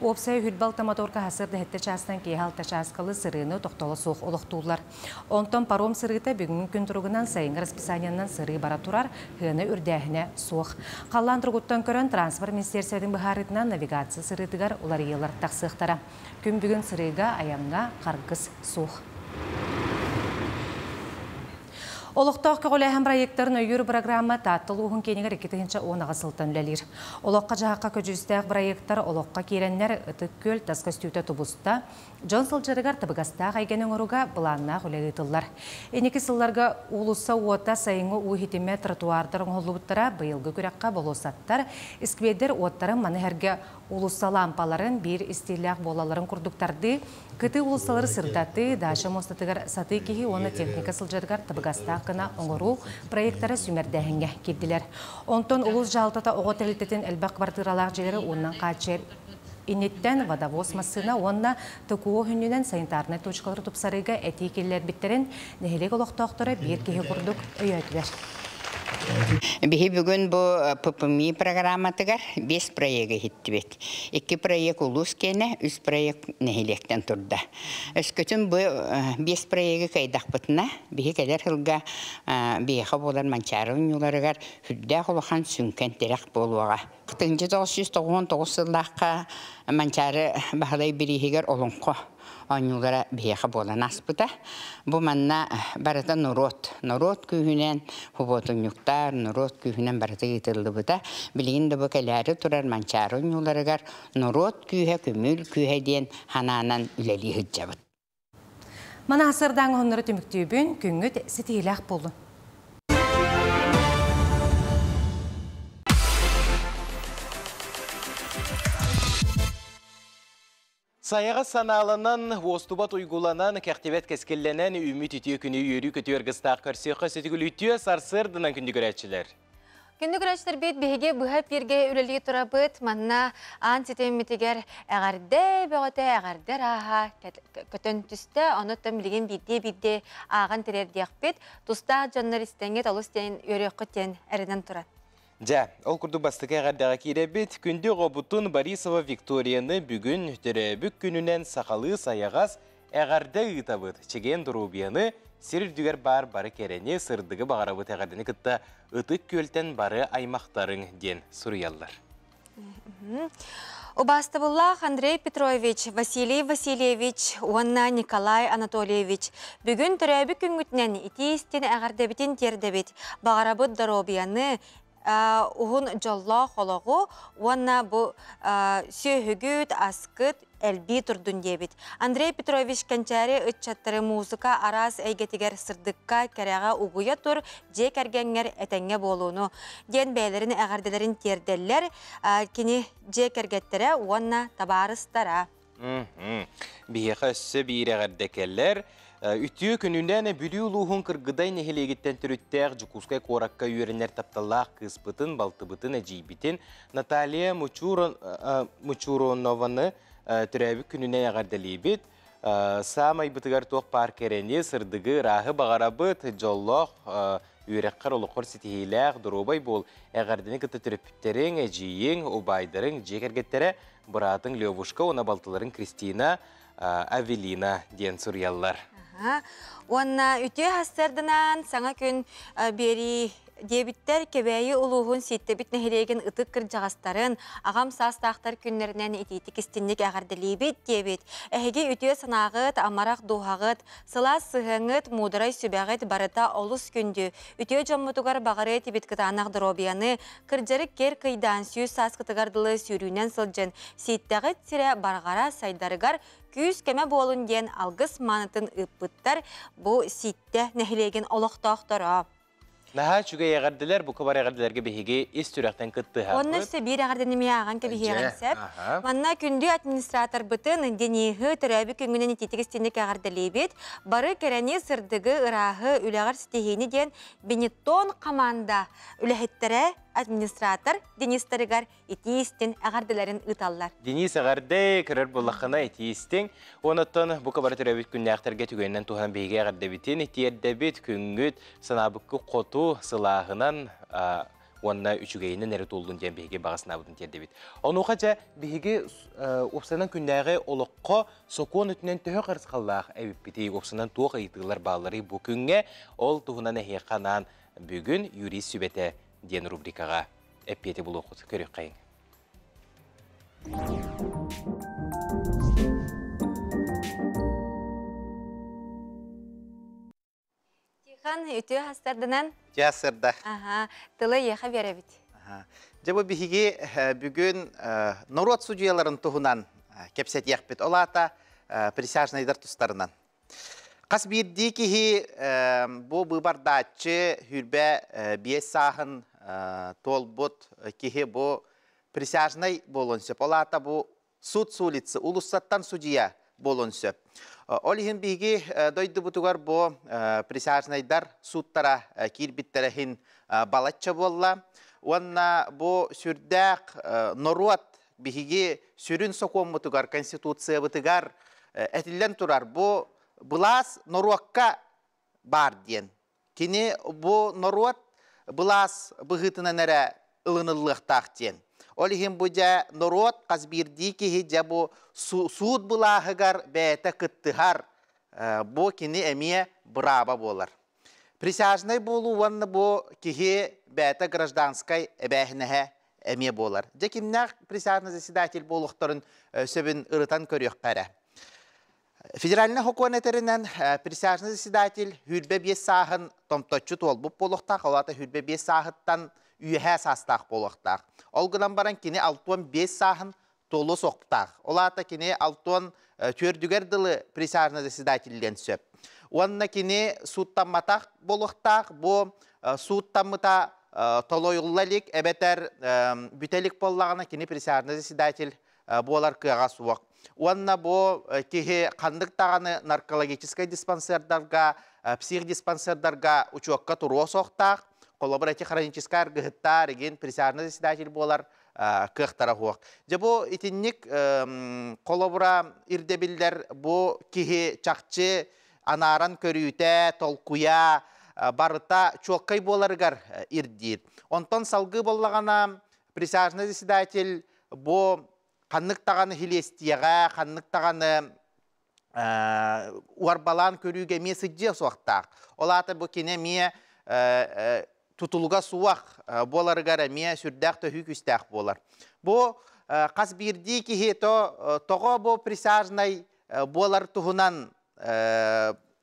Опсай хүлбалты моторка хасырды хетті частан кейхалты часкалы сырыны тоқталы соқ олықтулар. Онтон паром сырыты бүгін күн тұрғынан сайын расписаниянан сыры бара тұрар ғыны үрдәхіне соқ. Қаллан тұрғыттан көрін транспорт министерсердің бұхарытынан навигация сырытығар олар елар тақсықтара. Күн бүгін сырыға аямға қарғыз соқ. Олықтақ көғіләйін проекттарын өйір программа таттылуғын кенігер 2-нче оңаға сылтан үлелер. Олыққа жағаққа көжістәқ проекттар олыққа керенлер ұтық көл таскастүйті тұбыста, жон сылжырығар табығастақ айгенің ұруға бұланнақ үлелі тұллар. Енекі сылларға ұлыса уота сайыңы уйхетіме тротуардарын ғолуыттара бұйылғы күрәққа болосаттар, іскведер уоттарын манығырға ұлыса лампаларын бір істейләқ болаларын күрдіктарды, күті ұлысалары сырдаты, дашы мостатығар саты кейі оны техника сылжырығар табығастақ кына оңыру проекттары сүмердәһенге кирдилер. Онтон улус жалтата оғы тәлітетін әлбәқ квартиралақ желері оннан қачер инеттен водовоз массына онна тұқуы хүнінен санитарны точкалары тұпсарыға әти келер біттерін нәхелек олықтақтары бір кеге құрдық өйетілер. Бихи бүгін бұл ППМИ программатығар 5 проекті хиттібет. 2 проект улус кені, 3 проект нәхелектен тұрды. Өскөтін бұл 5 проекті қайдақ бұтына, бихи кәдер ғылға бейхі болар манчарын юларығар хүдді қолыған сүнкен терек болуға. 1999 жылдаққа манчары бағылай бірігер олыңқы. Анюлара бейхі болан аспыта. Бұл манна барыта нұрот. Нұрот күйінен хуботын юқтар, нұрот күйінен барыта етілді бұта. Білігінді бұл кәләрі тұрар манчары анюларығар нұрот күйе, көміл күйе ден хананан үләлі хүджабыт. Мана асырдан ғыныры түміктейбін күнгіт сетейләқ болу. Саяға саналанан, остубат уйгуланан, кәқтебет кәскелленен, үміт үтіе күні үйері көтер гыстақ көрсеқі сөтігіл үтіе сарсырдынан күнді көрәтшілер. Күнді көрәтшілер бет бейге бұхап берге үлелі тұрабыт, манна антитемметігер әғарде бөғіте әғардер аға көтін түсті, оны төмілген бидде ағын терердеқ бет, тұста жоннаристеңет олыстен өреқіттен әрінен тұрат. Жа, ол күрді бастықы әғардаға керебет, күнді ғобытын Борисова Викторияны бүгін түрәбік күнінен сақалы саяғас әғарда ұйтабыд. Чеген дұрубияны сирдүгер бары керене сырдығы бағарабыт әғардыны күтті ұтық көлтен бары аймақтарын ден сұриялар. Убастыбыллах Андрей Петрович, Василий Васильевич, Уанна Николай Анатольевич. Бүгін түрәбік күнгітінен итистен әғардабетін тердебет. Бағарабыт дұрубияны Уғын жолла қолығы, уанна бұ сүйігіт, аскыт, әлбі тұрдың дебет. Андрей Петрович кәнчәрі үтчаттыры музыка арас әйгетігер сырдыққа кәрәға ұғуя тұр, жек әргенңер әтәңе болуыны. Ден бәйлерін әғарделерін терделер, кені жек әргеттері уанна табарыстара. Бейеқа өссі бейір әғардекелер, үтіе күнінен бүлі ұлуғын кыргыдай нехелегеттен түріттәғ жүкускай қораққа үйерінер тапталақ кыспытын, балтыбытын, әжейбітін Наталья Мучуронованы түрәбі күнінен әғарделейбет. Самай бұтығар тоқ паркерені сырдығы рағы бағарабыт, жоллоқ үйерекқар олыққыр сетихейләғ дұрубай бол әғардені күті түріпіттерің, әжейің, обайдырың, жекергеттері бұратың Левушка, она балтыларын Кристина, Авелина ден сұриялар. Уанна үте хастардынан саңа күн бері дебиттер кебәйі ұлуғын сетті бітні хелеген ұтық кір жағастарын ағам састақтар күнлерінен итеті кістіндік әғарделейбет дебет. Әхеге үте санағыт, амарақ дұғағыт, сыла сығыңыт, мудырай сүбәғыт барыта олыс күнді. Үте жаммытуғар бағары тебеткіт анақ дұробияны, кірджері кер қидан сүйіз сасқытығардылы сүйрүүнен сылжын. Сеттіғыт сірі барғара сайдарығар күз кәмә болын ден алғыс манытын ұппыттар бұл сетті нәхілеген олықтақтара. Наха чүгей әғарділер, бұқы бар әғарділерге бейге ес түрәқтен күтті хақы. Оның үсі бір әғарденеме аған кәбі ағансап. Манна күнді администратор бұтын денеғі түрәбі күнгінен ететігістенік әғарділейбет. Бары кәрәне сырдығы ұрағы үләғар сітегені ден Бенеттон команда үләхеттері администратор Денис Тарыгар етейістен әғарділерін ұталар. Денис әғарды көрір болақына етейістен. Онаттан бұқы бар түрәбет күнне ақтарға түгеннен туған бейге әғардабетін етейердәбет күнгіт санабыққы қоту сылағынан онна үчігейінен әрі толдың ден бейге бағасына бұдың тердебет. Оны оқача бейге опсанан күннәғі олыққа соқуын үтінен түхі қарсқаллақ әбіп бітей опсанан туық айтығылар бағалары бұл күнге ол тұғынан әхеқанан бүгін юрист сүбеті ден рубрикаға әппеті бұл оқыт көрек қайын. Тихан, үті хастардынан? Жасырда. Тылы еға беребет. Жабы біхіге бүгін народ судьяларын тұғынан кепсет еқпет олата присяжнайдар тұстарынан. Қас бірді кеге бұл бұбардатчы хүрбә бес сағын толбут кеге бұл присяжнай болынсып. Олата бұл суд сулицы, улуссаттан судья болынсып. Олихин биги дойду бутугар бу присяжнайдар судтара кирбиттерехин балатча болла. Онна бу сүрдәк народ биги сүрүн соком бутугар конституция бутугар этилен турар бу булас народка бар ден. Кини бу народ булас быгытына нәре ылынылыктак ден. Олихин буja народ казбирди ки жабу суд булахыгар бәті кыттыгар бу кини эмие браба болар. Присяжнай болу ванны бу кихи бәті гражданскай эбәхнәһе эмие болар. Жекимнәк присяжный заседатель болуқтарын сөбін ырытан көрек қара. Федеральный хокуанетерінен присяжный заседатель хүрбе бес сағын томточу толбуп болуқтақ, олата хүрбе бес сағыттан үйәһә састақ болуқтақ. Олғыдан баран кені 6-5 сағын толу соқтақ. Олата кені 6-4 дылы присяжный заседательден сөп. Онна кені судтамматақ болуқтақ, бұл судтаммыта толойыллалик, әбәтер бүтелік боллағына кені присяжный заседатель болар кыға суық. Онна бу кихи қандық тағаны наркологический диспансердарға, психдиспансердарға учуаққа тұруа соқтақ, қолабыр әте хронический арғыттар, еген присяжный заседатель болар кықтара хуақ. Жабу итинник қолабыра ирдебілдер бу кихи чақчы анаран көрүйті, толқуя, барыта чуаққай боларғар ирдейд. Онтон салғы болағана присяжный заседатель бу қаннық тағаны хилестияға, қаннық тағаны уарбалан көрүүгө ме сыджы суақтақ. Олаты бұ кене ме тұтылға суақ боларғара ме сүрдәқ төхі күстәқ болар. Бұ қас бірді кеге тоғы бұ присяжнай болар тұғынан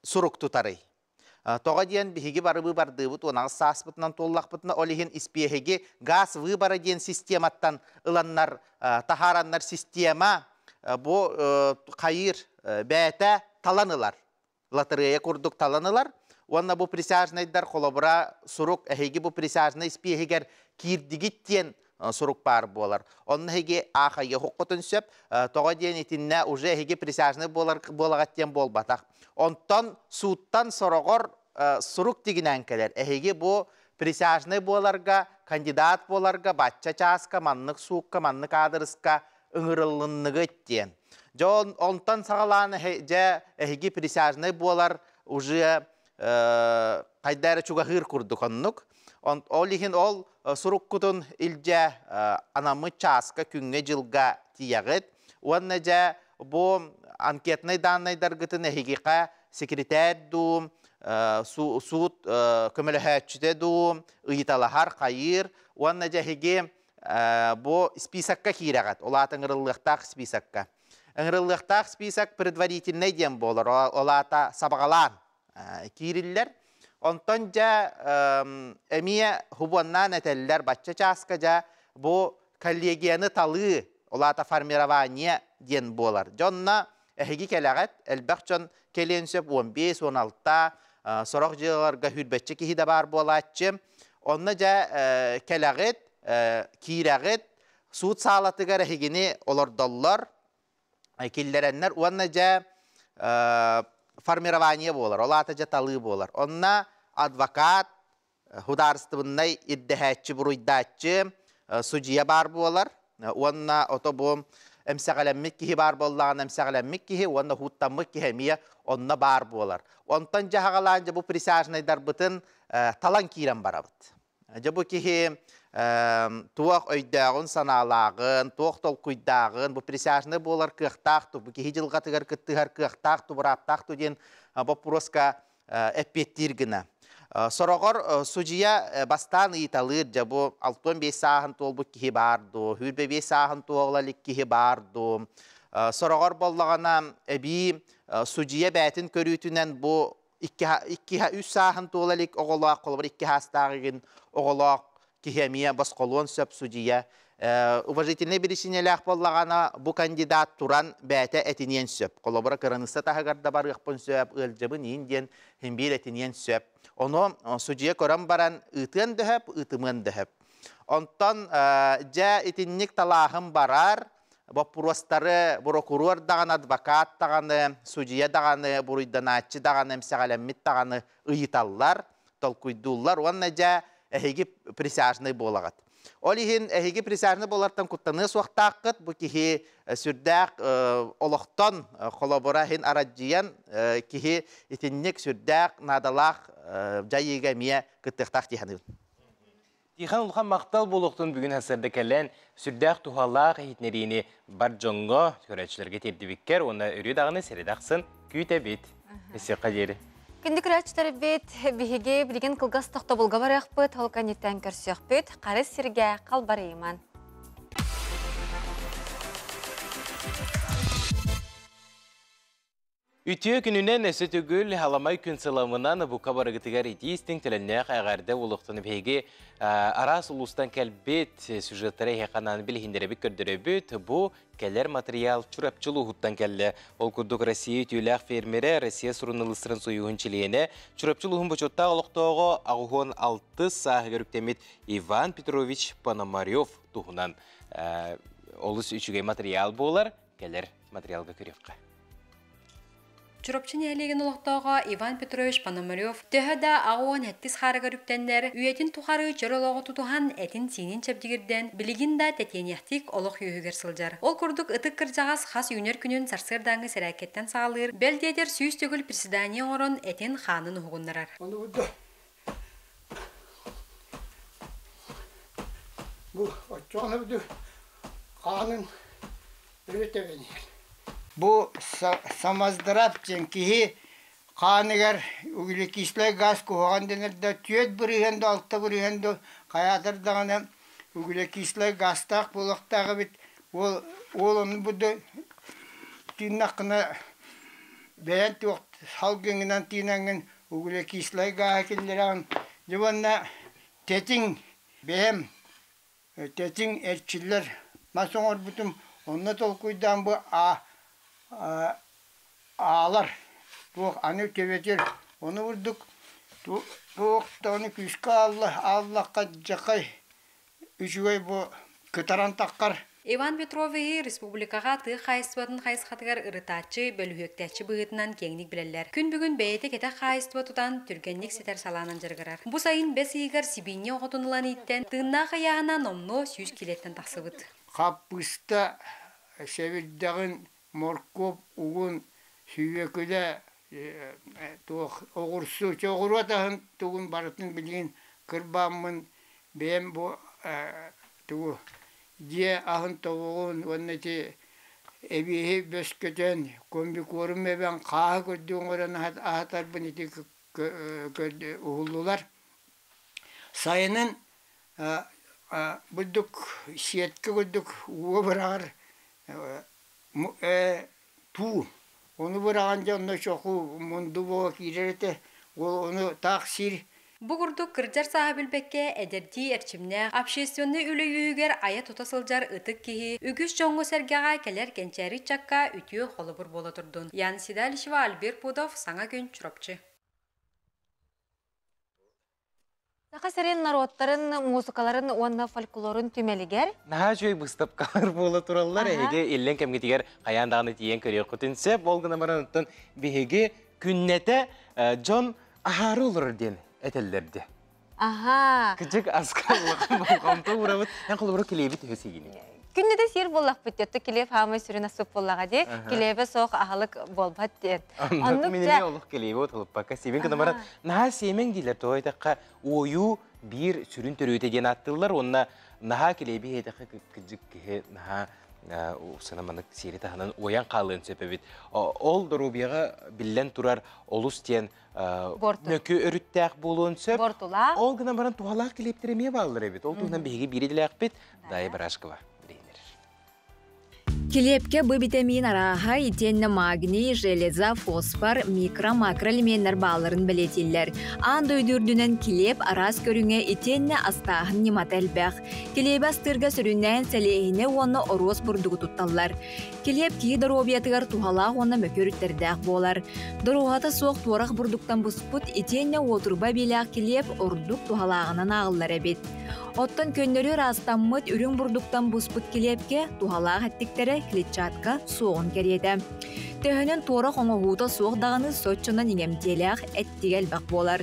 сұрук тұтары. Тоға дейін бігі бары барды бұд, онағы сас бұтынан толлақ бұтына олеген іспехеге газ выбары дейін систематтан ұланнар, тахараннар система бұ қайыр бәті таланылар. Латырыя күрдік таланылар. Онна бұ присяжнайдар қолабыра сұрук әхеге бұ присяжнай іспехегер кирдігіттен сұрук бар болар. Онна әхеге ақайы құққытын сөп, тоға дейін етінне уже әхеге присяжнай болағаттен бол батақ. Онтан суыттан сұрағыр сұрук деген әңкелер. Әхеге бұ присяжнай боларға, кандидат боларға, батча часқа, маннық суыққа, маннық адырысқа ұңырылынығы өттен. Онтан сағаланы әхеге присяжнай болар уже қайдары чуғағыр күрдік оннық. Ол еген ол сұрук күтін үлже анамы часқа күнге жылға тияғыд. Онна жа бұ анкетный данныйдар гытын әхегеға секретарь ду, суд көміліхәтчіде ду, ұйыталахар қайыр. Онна жа әхеге бұ списакка кейрағат. Олаты ыңырылықтақ списакка. Ыңырылықтақ списак предварительный дем болар. Олата сабағалан кейрілер. Онтон жа әмия хубоннан әтелілер батча часқа жа бұ коллегияны талы олата формирование ден болар. Жонна әхеге келағат, әлбәқ жон келен сөп 15-16-та сұрақ жыларға хүрбәтчі кейді бар болатчы. Онна жа келағат, кейрағат, суд салатығар әхегені олардалар, келдеренлер. Онна жа формирование болар, олата жа талы болар. Онна адвокат, хударыстыбыннай иддәхәтчі, бұруйдатчы, судья бар болар. Онна отобу әмсәғаләммік кихи бар боллаған әмсәғаләммік кихи, онна хуттаммық кихемия онна бар болар. Онтан жағалан жа бұ присяжнайдар бұтын талан кейрен барабыд. Жа бұ кихи туақ өйдағын саналағын, туақ тол құйдағын, бұ присяжнай болар кықтақты, бұ кихи жылғатығар күттігар кықтақты, бұраптақты ден бұ проска әппеттіргіні. Сорогор судья бастан италыр жабу 65 сахан толбу кихи барду, 45 сахан тоғлалик кихи барду. Сорогор боллағана әбі судья бәтін көрүтінен бұ 2-3 сахан тоғлалик оғылақ, қолбыр 2 хастағығын оғылақ кихемия басқолуын сөп судья. Уважительный берешінеләқ боллағана бұ кандидат туран бәті әтінен сөп. Қолбыр қырынысы тағығарда бар ұқпын сөп, ұлжыбын инден хембир әтінен сөп. Onu sucuya koran baran ıtın döhep, ıtımın döhep. Ondan ja itinlik talahım barar, bu prostarı, prokuror dağını, advokat dağını, sucuya dağını, buruydanatçı dağını, emsağalemmit dağını ıyıtallar, tolkuydullar. Onunla ja ehegi prisajnay bolağat. Olihin ehegi prisajnay bolartan kuttanı soğtaqıt, bu kihi sürdaq oloqtan kolabora hin aracıyan kihi itinlik sürdaq nadalaq jayıga miye kıttықтақ дейханыл. Тихан улхан мақтал болуқтың бүгін әсірді кәлін сүрдәқ тухаллақ хитнеріні бар жоңға көрәтшілерге тердібіккер, оны үрі дағыны середақсын күйті бет. Есе қадері. Күнді көрәтшілер бет бігеге білген қылғас тоқта болға барақ бет, олқанеттен көрсек бет, қарыз серге қалбар еман. Ütüye gününden esi tügül halamay gün sılamından bu kabarıgıtıgar idiyistin tülennek ağarda uluqtını beygi aras ulustan kelbet süjetleri heqanan bilhindere kördürebüt bu keller material çurapçılığı huttan kelle. Ol kurduk Rossiya tüylaq fermere Rossiya surunılısırın suyuğun çiliyene çurapçılığın bu çotta oluqtoğu ağuğun 6 sağ görüktemit Ivan Petrovich Ponomaryov tuğunan olus üçüge material bolar keller материалга көрөккө. Чуропчын әлеген олықтауға Иван Петрович Пономарев төһөдә ағуан әттіс харыға рүктенлер үйетін тухары жырылығы тұтуған әтін синин чәбдігірден білігін да тәтенияқтик олық үйігер сылжар. Ол күрдік ытық кіржағас хас үйнер күнін сарсырдаңы сәрәкеттен сағалыр, бәлдедер сүйіс төгіл председание орын әтін ханын ұғындарар. Бу самаздырап кихи қанығар үгілі кислай газ куған денерді түйет бүрігенді, алты бүрігенді қаядырдағаны үгілі кислай газтақ болықтағы бит. Ол оны бұды түйіннаққына бәйін түйіқт салгыңынан түйінәңін үгілі кислай ға келдерағын. Жыванна тетің бәйім, тетің әрчілер масоңыр бұтым онына толкуйдан бұ алар туох аны төбетер оны вурдук туох тоны күшка аллахка жакай үчүгөй бу кытаран таккар. Иван Петровы республикаға тыы қайыстыбатын қайысқатығар ырытачы, бөліхөктәчі бұғытынан кеңнік білелер. Күн бүгін бәйті кеті қайыстыбатудан түргенник сетер саланын жарғырар. Бұ сайын бәс егер Сибине оғытынылан иттен тыынна қаяғына номно сүйіз келеттен тақсыбыт. Қаппыста сәвілдағын моркоп угун сүйекілі оғырсу чоғырватағын туғын барытын білген кырбамын бәм бұ туғы де ағын тоғығын оннеті әбейі бөскөтен көмбі көрім әбен қағы көрдіғын оран ағатар бұнеті ұғылылар. Сайының бұддық сеткі көрдік уғы бірағыр ту. Оны бірағанжа оны шоқу мұнды боға кейдерді, оны тақсир. Бұғырды кірджар сағабілбекке әдерді әрчімне общественны үлі үйігер ая тұтасылжар ұтық кейі үгіс жоңғы сәргеға кәлер кәнчәрі чакка үтіе қолыбыр бола тұрдын. Ян Сидалишева, Альберт Пудов, Саңа күн Чуропчы. Сақасырын народтарын, музыкаларын, онна фольклорын түмелігер? Наға жөй бұстап қалар болы туралар, әйге елен кәмгетігер қаяндағыны тиен көрер құтынсы, болғына мараныттың бейге күннеті Джон Ахары олыр ден әтелдерді. Аха. Күчік асқалықын болғамты ұравыд, ән қол ұры келейбі төсі гені. Күннеде сер боллақ бүттетті, келеп хамы сүрін асып боллаға де, келебі соқ ағылық болбат дед. Менеме олық келейбі отылып баққа себен күні баран, наға семен дейлер тоғайтаққа ойу бір сүрін түрі өтеден аттылар, онына наға келейбі едіқі күджік кеге наға сынаманық сері тағынан оян қалын сөпебет. Ол дұрубияға білден тұрар олыс тен нөкі өріттәқ болуын сөп. Ол ғына баран туғалақ келептіреме балылыр әбет. Ол туғынан бейге біреділі ақпет, дайы бір ашқыва. Келепке бу витамин араха итенне магний, железа, фосфор, микро-макроэлементтер баларын билетиллер. Анда өйдүрдүнөн келеп арас көрүнгө итенне астагын немателбек. Келеп астырга сүрүннен селехине оны орос бурдугу тутталлар. Келеп ки доробиятыгар тухалак оны мөкөрүттердек болар. Дорогата соқ туарак бурдуктан буспут итенне отурба билак келеп ордук тухалагынан агыллар эбит. Оттон көннөрү растаммыт үрүң бурдуктан буспут келепке тухалак аттиктери клетчатка соғын кереді. Төхінен торық оңығуыта соғдағаны сотчынан еңемтелек әттігел бақ болар.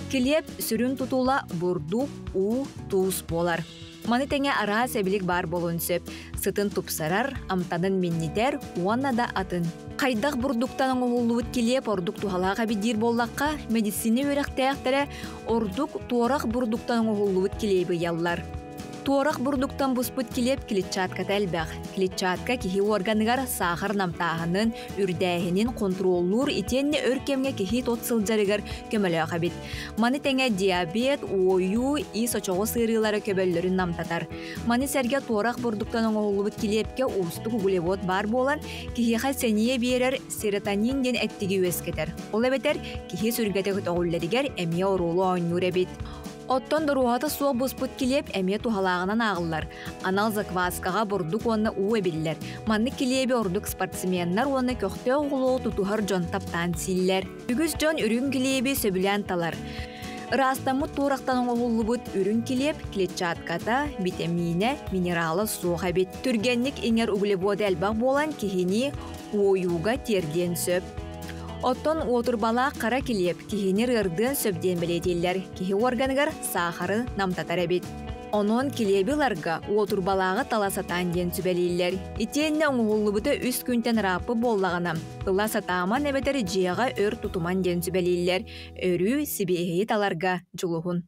Келеп сүрін тұтула бұрдук у туыс болар. Маны тәңе ара сәбілік бар болуын сөп. Сытын тұпсарар, амтанын меннетер, уанна да атын. Қайдақ бұрдуктан оңығылуыт келеп ордук тухалаға бедір боллаққа медицины өріқтәяқтары ордук торақ бұрдуктан оңығылуыт келейбі яллар. Туорак бурдуктан буспут келеп клетчатка тәлбәк. Клетчатка кихи органыгар сахар намтағының үрдәйінің контроллур итенне өркемге кихи тотсылжарыгар көмөлөға бит. Маны тәңе диабет, ойу, исочоғы сырылары көбөллөрін намтатар. Маны сәрге туорак бурдуктан оңолубут келепке устук углевод бар болан кихиға сәние берер серотонин ден әттігі өскетер. Ол әбетер кихи сүргетегі тоғыллерігер әмия орулу ойнур әбет. Оттон дұруғаты суа бұспыт келеп әме тухалағынан ағылар. Анал закваскаға бұрдық оны уы білілер. Манны келебе ордық спортсменнар оны көқті оғылу тұтуғар жон таптан силлер. Үгіз жон үрін келебе сөбілен талар. Растамы турақтан оғылыбыт үрін келеп, клетчатката, витамине, минералы суға бет. Түргенlik еңер углеводы әлбақ болан кехini ойуға терден сөп. Оттон отырбала қара келеп, кехинер ырдын сөбден білетелер. Кехи органығар сахары намтатар әбет. Онон келебіларға отырбалағы таласатан ден сүбәлейлер. Итенне оңғылыбыты үс күнтен рапы боллағына. Таласатаман әбетер жияға өр тұтуман ден сүбәлейлер. Өрі сібейхейт аларға жұлығын.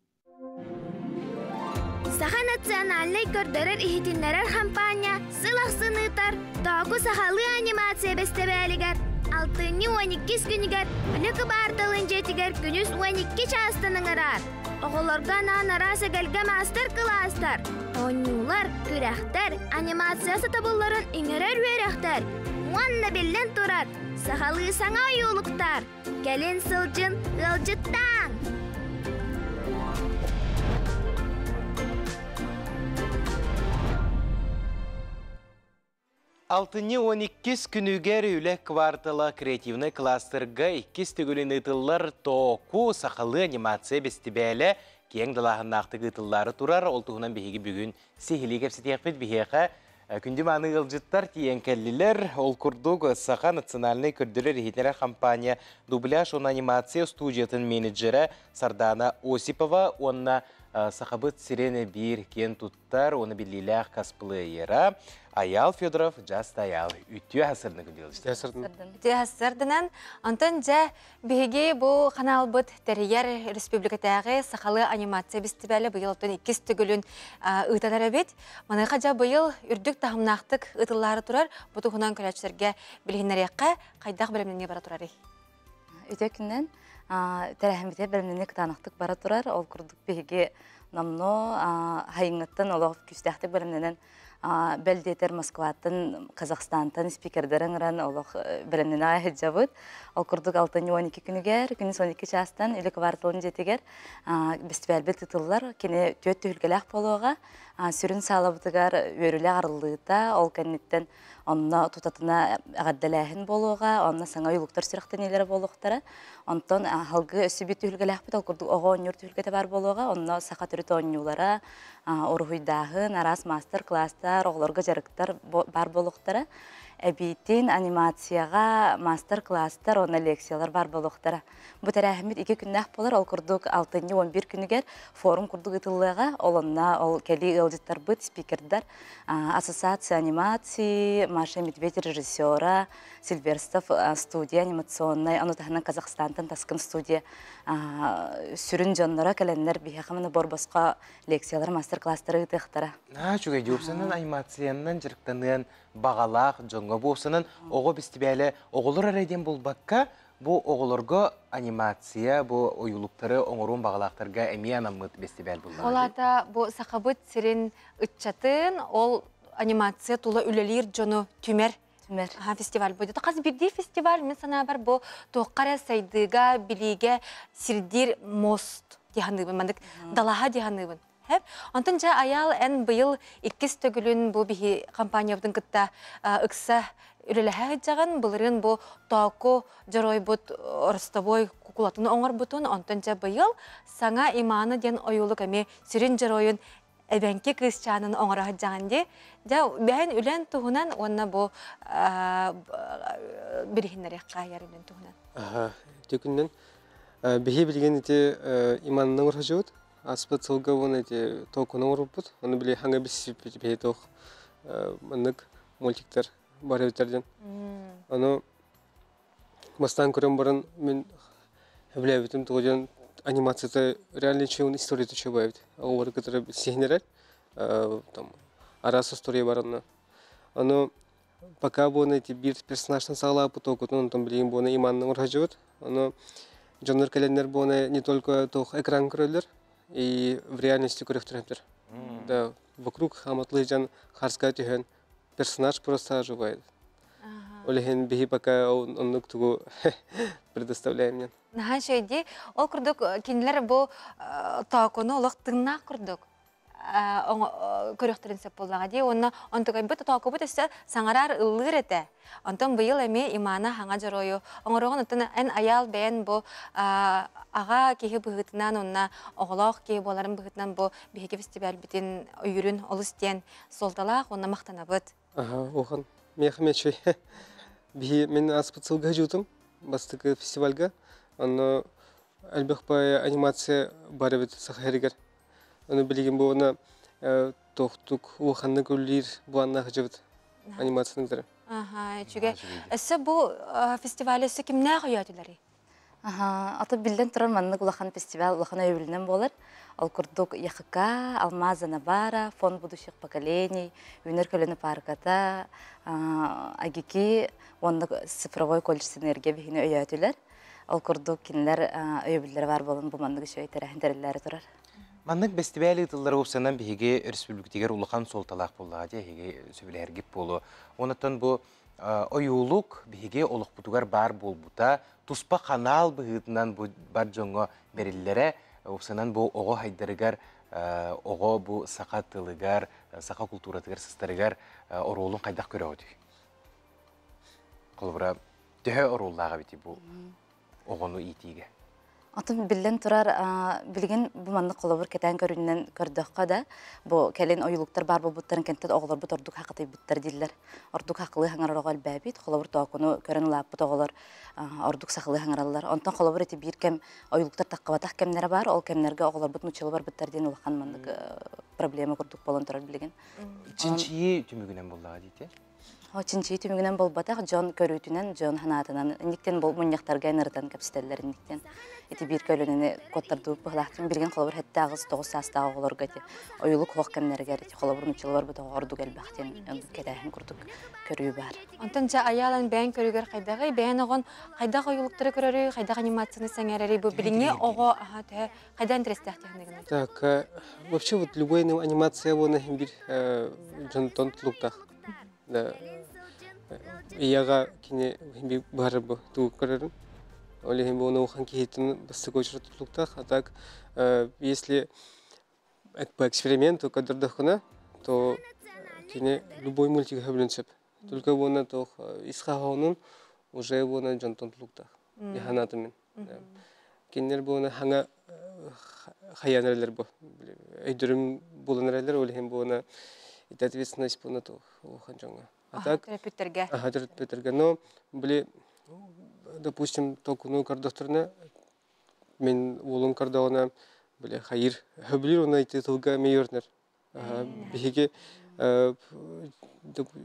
Саха национальный көрдөрөр ихитиннерер компания сылах сыныйтар тоогу сахалы анимация бестебелигер 6-12 күнігер үлікі бартылын жетігер күнүс 12 частаныңырар. Оғыларға нанара сәгәлгі мастер-кластар. Оңюлар, күрәқтер, анимация сатабылларын иңерер өрәқтер. Уанна беллен турар, сахалы саңа ойулықтар. Кәлін сылжын, ғылжыттан. Алтыны 12 күнігер үлі квартала креативный кластерға 2 түгілін ұтылар току сақалы анимация бестібәлі кең далағыннақты ұтылары тұрар. Ол тұғынан бейгі бүгін сехілі кәпсетеқпет бейеқа күнді маны ғылжыттар тиен кәлілер. Ол күрдіг сақа национальный көрдірі рехетнері компания дубляж он анимация студиятын менеджері Сардана Осипова. Онна сақабыт сирене бір кен тұттар, оны біліләқ косплеера. Аял Федоров, жасты аял. Үтті асырдың күнделі. Үтті асырдынан. Антон жа бейге бұл қанал бұд Тәрейер Республикатағы сақалы анимация бестібәлі бұйыл 2 түгілін ұйтадар әбет. Манайқа жа бұйыл үрдік тағымнақтық ұтылары тұрар. Бұты құнан көрәтшілерге білгенлер еққа қайдақ білімненге бара тұрар. Үте күннен тәрәхімбете білімненге қытанықтық бара тұрар. Ол күрдік бейге намно хайыңыттын олығып күстәқтік білімненен Белдетер Москватын, Казахстантан спикердерін ғыран олық білімнен ай жабыд. Ол күрдік 6-12 күнігер, күніз 12 частан үлік вартылын жетігер. Бестібәлбет тұтылылар, кені төт түхілгеләқ болуға, сүрін салабытығар өрілі арылығыта, ол кәнеттен онына тұтатына ағаддаләхін болуға, онына саңа ұйлықтар сүріқтен елері болуқтары. Онтон халғы өсі бет түхілгеләқ бет, ол күрдік оға оныр түхілгеті бар болуға, онына сақа түрі тоңюлара, орғыйдағын, арас мастер-кластар, оғыларға жарықтар бар болуқтары. Әбейтін анимацияға мастер-кластар, оны лекциялар бар болуқтары. Бұ тәрәхімет 2 күннәқ болар, ол күрдік 6-11 күнігер форум күрдік ұтылыға, ол кәлі ұлдеттар бұд, спикердар, ассоциация анимации, Маша Медведь режиссера, Сильверстов студия анимационной, анутағынан Казахстантан таскын студия сүрін жонлара кәләнлер бейхақымыны борбасқа лекциялар, мастер-кластары ұтықтары. Чүгей жөпсінің анимациянның жырықтанын бағалақ жоңға болсының оғы бестібәлі оғылыр әрейден бұл баққа бұл оғылырға анимация, бұл ойылықтары оңырын бағалақтарға әмей анамыд бестібәл бұл. Олата бұл сақабыт сирен ұтчатын, ол анимация тұлы үлелер жоны түмер фестиваль болды. Қаз бірдей фестиваль, мен сана бар бұл тоққара сайдыға, біліге сирдер мост дегенігін, мандық далаға дегенігін. Антон жа аял ән бұйыл 2 түгілін бұл бігі компаниябдың күтті ұқса үлеләхі жағын, бұлырын бұл тоқу жарой бұд орыстабой кукулатыны оңыр бұтын, антон жа бұйыл саңа иманы ден ойылық әме сүрін жаройын әбәнке кызчанын оңыраға жағынде, бәйін үлән тұғынан, онына бұл бірігінлері қайар үлән тұғынан. Текіннен, бейе білген ете иманының ұрға жауыд, аспыт сылға оны ете тоқының ұрып бұд, оны біле хаңа бісіп бейе тоқ мұнық мультиктер бар өтерден. Оны бастан көрім барын мен біле бітім тұғыден анимацияда реально чего история то бывает, over которые сигнерят, там арас история барана. Оно пока было эти бирт персонаж на сала поток, он там блин было иман на урхаживает, оно жанр календарь было не только то экран кроллер и в реальности корректор. Да, вокруг хаматлыжан харская тюген персонаж просто оживает. Олеген бихи пока он нуктугу предоставляем мне. Нахан шейде, ол күрдік кенілер бұл тауқыны олық тыңна күрдік. көрөктөрүн сеп боллага ди. Онна онтугай бут тоокубут эсе саңарар ыллыр эте. Онтон быйыл эми имана хаңа жорою. Оңорогон отон эн аял бен бу ага киһи быһытынан онна оголох ки боларын быһытынан бу биһиги фестиваль битин үйүрүн олустен солталак онна мактанабыт. Охан мехмечи. Би мен аспыцылга жутум бастыкы фестивальга. Аны албахпай анимация бар бит сахаригер. Аны билген буна тохтук уханны күллир буанна хажыбыт анимацияны. Чүгө эсе бу фестиваль кимнэ коётулары? Аты билден турар манны улахан фестиваль улахан өйүлүнөн болар. Ал курдук ЯХК, Алмаза Набара, Фонд будущих поколений, Юнер Көлөні парката, Агики, онды цифровой колледж энергия бихини өйөтүлөр. Ал курдук кинлер өйүлүлөр бар болун бу манны кишөй терехинтерилери турар. Маннык фестиваль ытыллары опсанан биһиги республикатигер улахан солталак боллага же хиги сөбүлэргип болу. Онотон бу оюлук биһиги олукпутугар бар болбута, туспа канал быһытынан бу бар жоңго бериллере опсанан бу ого хайдарыгар, ого бу сака тылыгар, сака культуратыгар сыстарыгар оролун кайдак көрөдү. Колбура төһө ороллага бити бу огону итиге. Атын билен турар билген бу манны колобур кетен көрүннөн көрдөккө да бу келин оюлуктар бар болбуттарын кенттен оголор бут ордук хакыты буттар диллер. Ордук хакылы хаңарогол бабит колобур тоокуну көрөн лаппыт оголор ордук сахылы хаңараллар. Онтон колобур эти бир кем оюлуктар таккабатак кемнери бар, ол кемнерге оголор бут нучулу бар буттар ден улахан мандык проблема курдук болон турар билген. Чинчи түмүгүнөн боллага дейти. Очинчи түмүгүнөн болбатак жон көрүтүнөн жон ханатынан индиктен бол муньяктарга нырдан капсителлер индиктен эти бир көлөнүнө коттарды быхлактын берген колобур хетте агыз 9 састагы олорга ти оюлук хок кемнерге колобур нучулар бут орду келбактен кетехин курдук көрүү бар. Антонча аялан бен көрүгөр кайдагы бен огон кайдагы оюлуктары көрөрү, кайдагы анимацияны сеңерери бу билиңе ого кайда интерестах техниканы. Так, вообще вот любая анимация вона бир жонтон луктах. Да. Яга кине би бар бу ту көрөрүн. Олехим бону ухан кихитин басты көчүрөтүлүктах. А так, если это по эксперименту, кадырдахына, то кине любой мультик хабленсеп. Только вона то исхагаунун уже вона жонтонтулуктах. Яханатымен. Кинер бону ханга хаянерлер бу. Өйдүрүм булунерлер олехим бону это ответственность по нату ухан жонга. А так, терапевтерге. Но, допустим, только ну кардохторна, мен улун кардауна, хайыр, хабилир он найти толга мейорнер. Бихиге,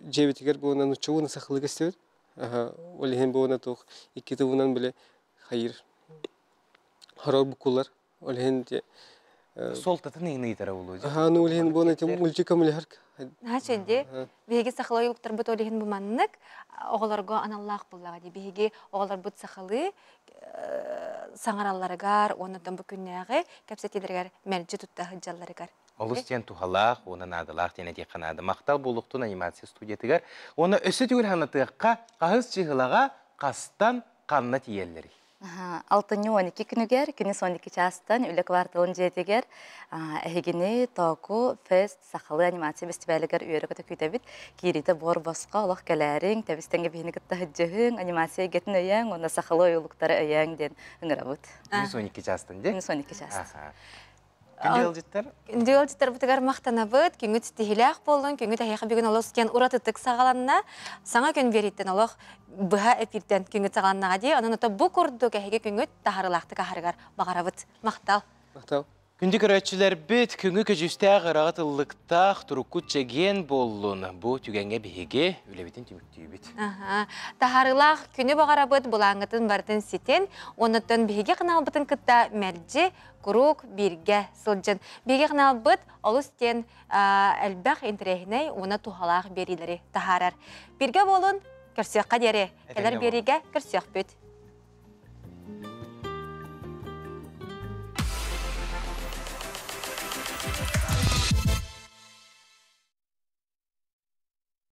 джевитигер бы он чего на сахлыга стевет. Олихен бы он тох, и кита унан хайыр. Харал букулар, олихен те. Солтатын еңі етері олу. Ну олихен бы он те мультикам лихарк. Хаченде биһиги сахалы юктар бут олиһин бу маннык оголорго аналлах буллага ди биһиги оголор бут сахалы саңаралларыгар онотон бу күннәге кепсетилергер мәрҗи тутта хыҗалларыгар Олустен тухалах оны надылах тене ди канады мактал булуктун анимация студиятыгар оны өсө түгел ханатыкка кагыз чыгылага кастан канна тиеллери 6-12 күнігер, күні 12 частан, үлі кварталын жетігер, әйгіні току, фест, сақалы анимация фестивалігер үйері көті күйтәбіт, кейреті бор босқа, олақ кәләрің, тәбістенге бейіні күтті хүджігің, анимация гетін өйен, онда сақалы ойылықтары өйен ден үңір абыт. Күні 12 частан, де? Күні 12 частан. Күндел життер бұтығар мақтанабыт, күнгі тістихіләқ болын, күнгі тәйіқі бүгін олық кен ұратытық сағаланна, саңа күн береттен олық бұға әпірттен күнгі сағаланнаға де, онын ұта бұ көрді кәйігі күнгі тағарылақты қағарығар бағарабыт. Мақтал. Мақтал. Күнді көрәтшілер біт, күнгі көжістәғ ырағатылықтақ тұрыққыт жеген болын. Бұ түгенге бігеге үлебетін түміктүйі біт. Тағарылақ күні бағарабыт бұлаңғытын бардың сетен, оныттын бігеге қыналбытын күтті мәрджі күрук бірге сылжын. Бігеге қыналбыт олыстен әлбәқ интерегіней оны тухалақ берілері тағарар. Бірге болын, көрсеққа дере, кәлер береге көрсеқ бүт.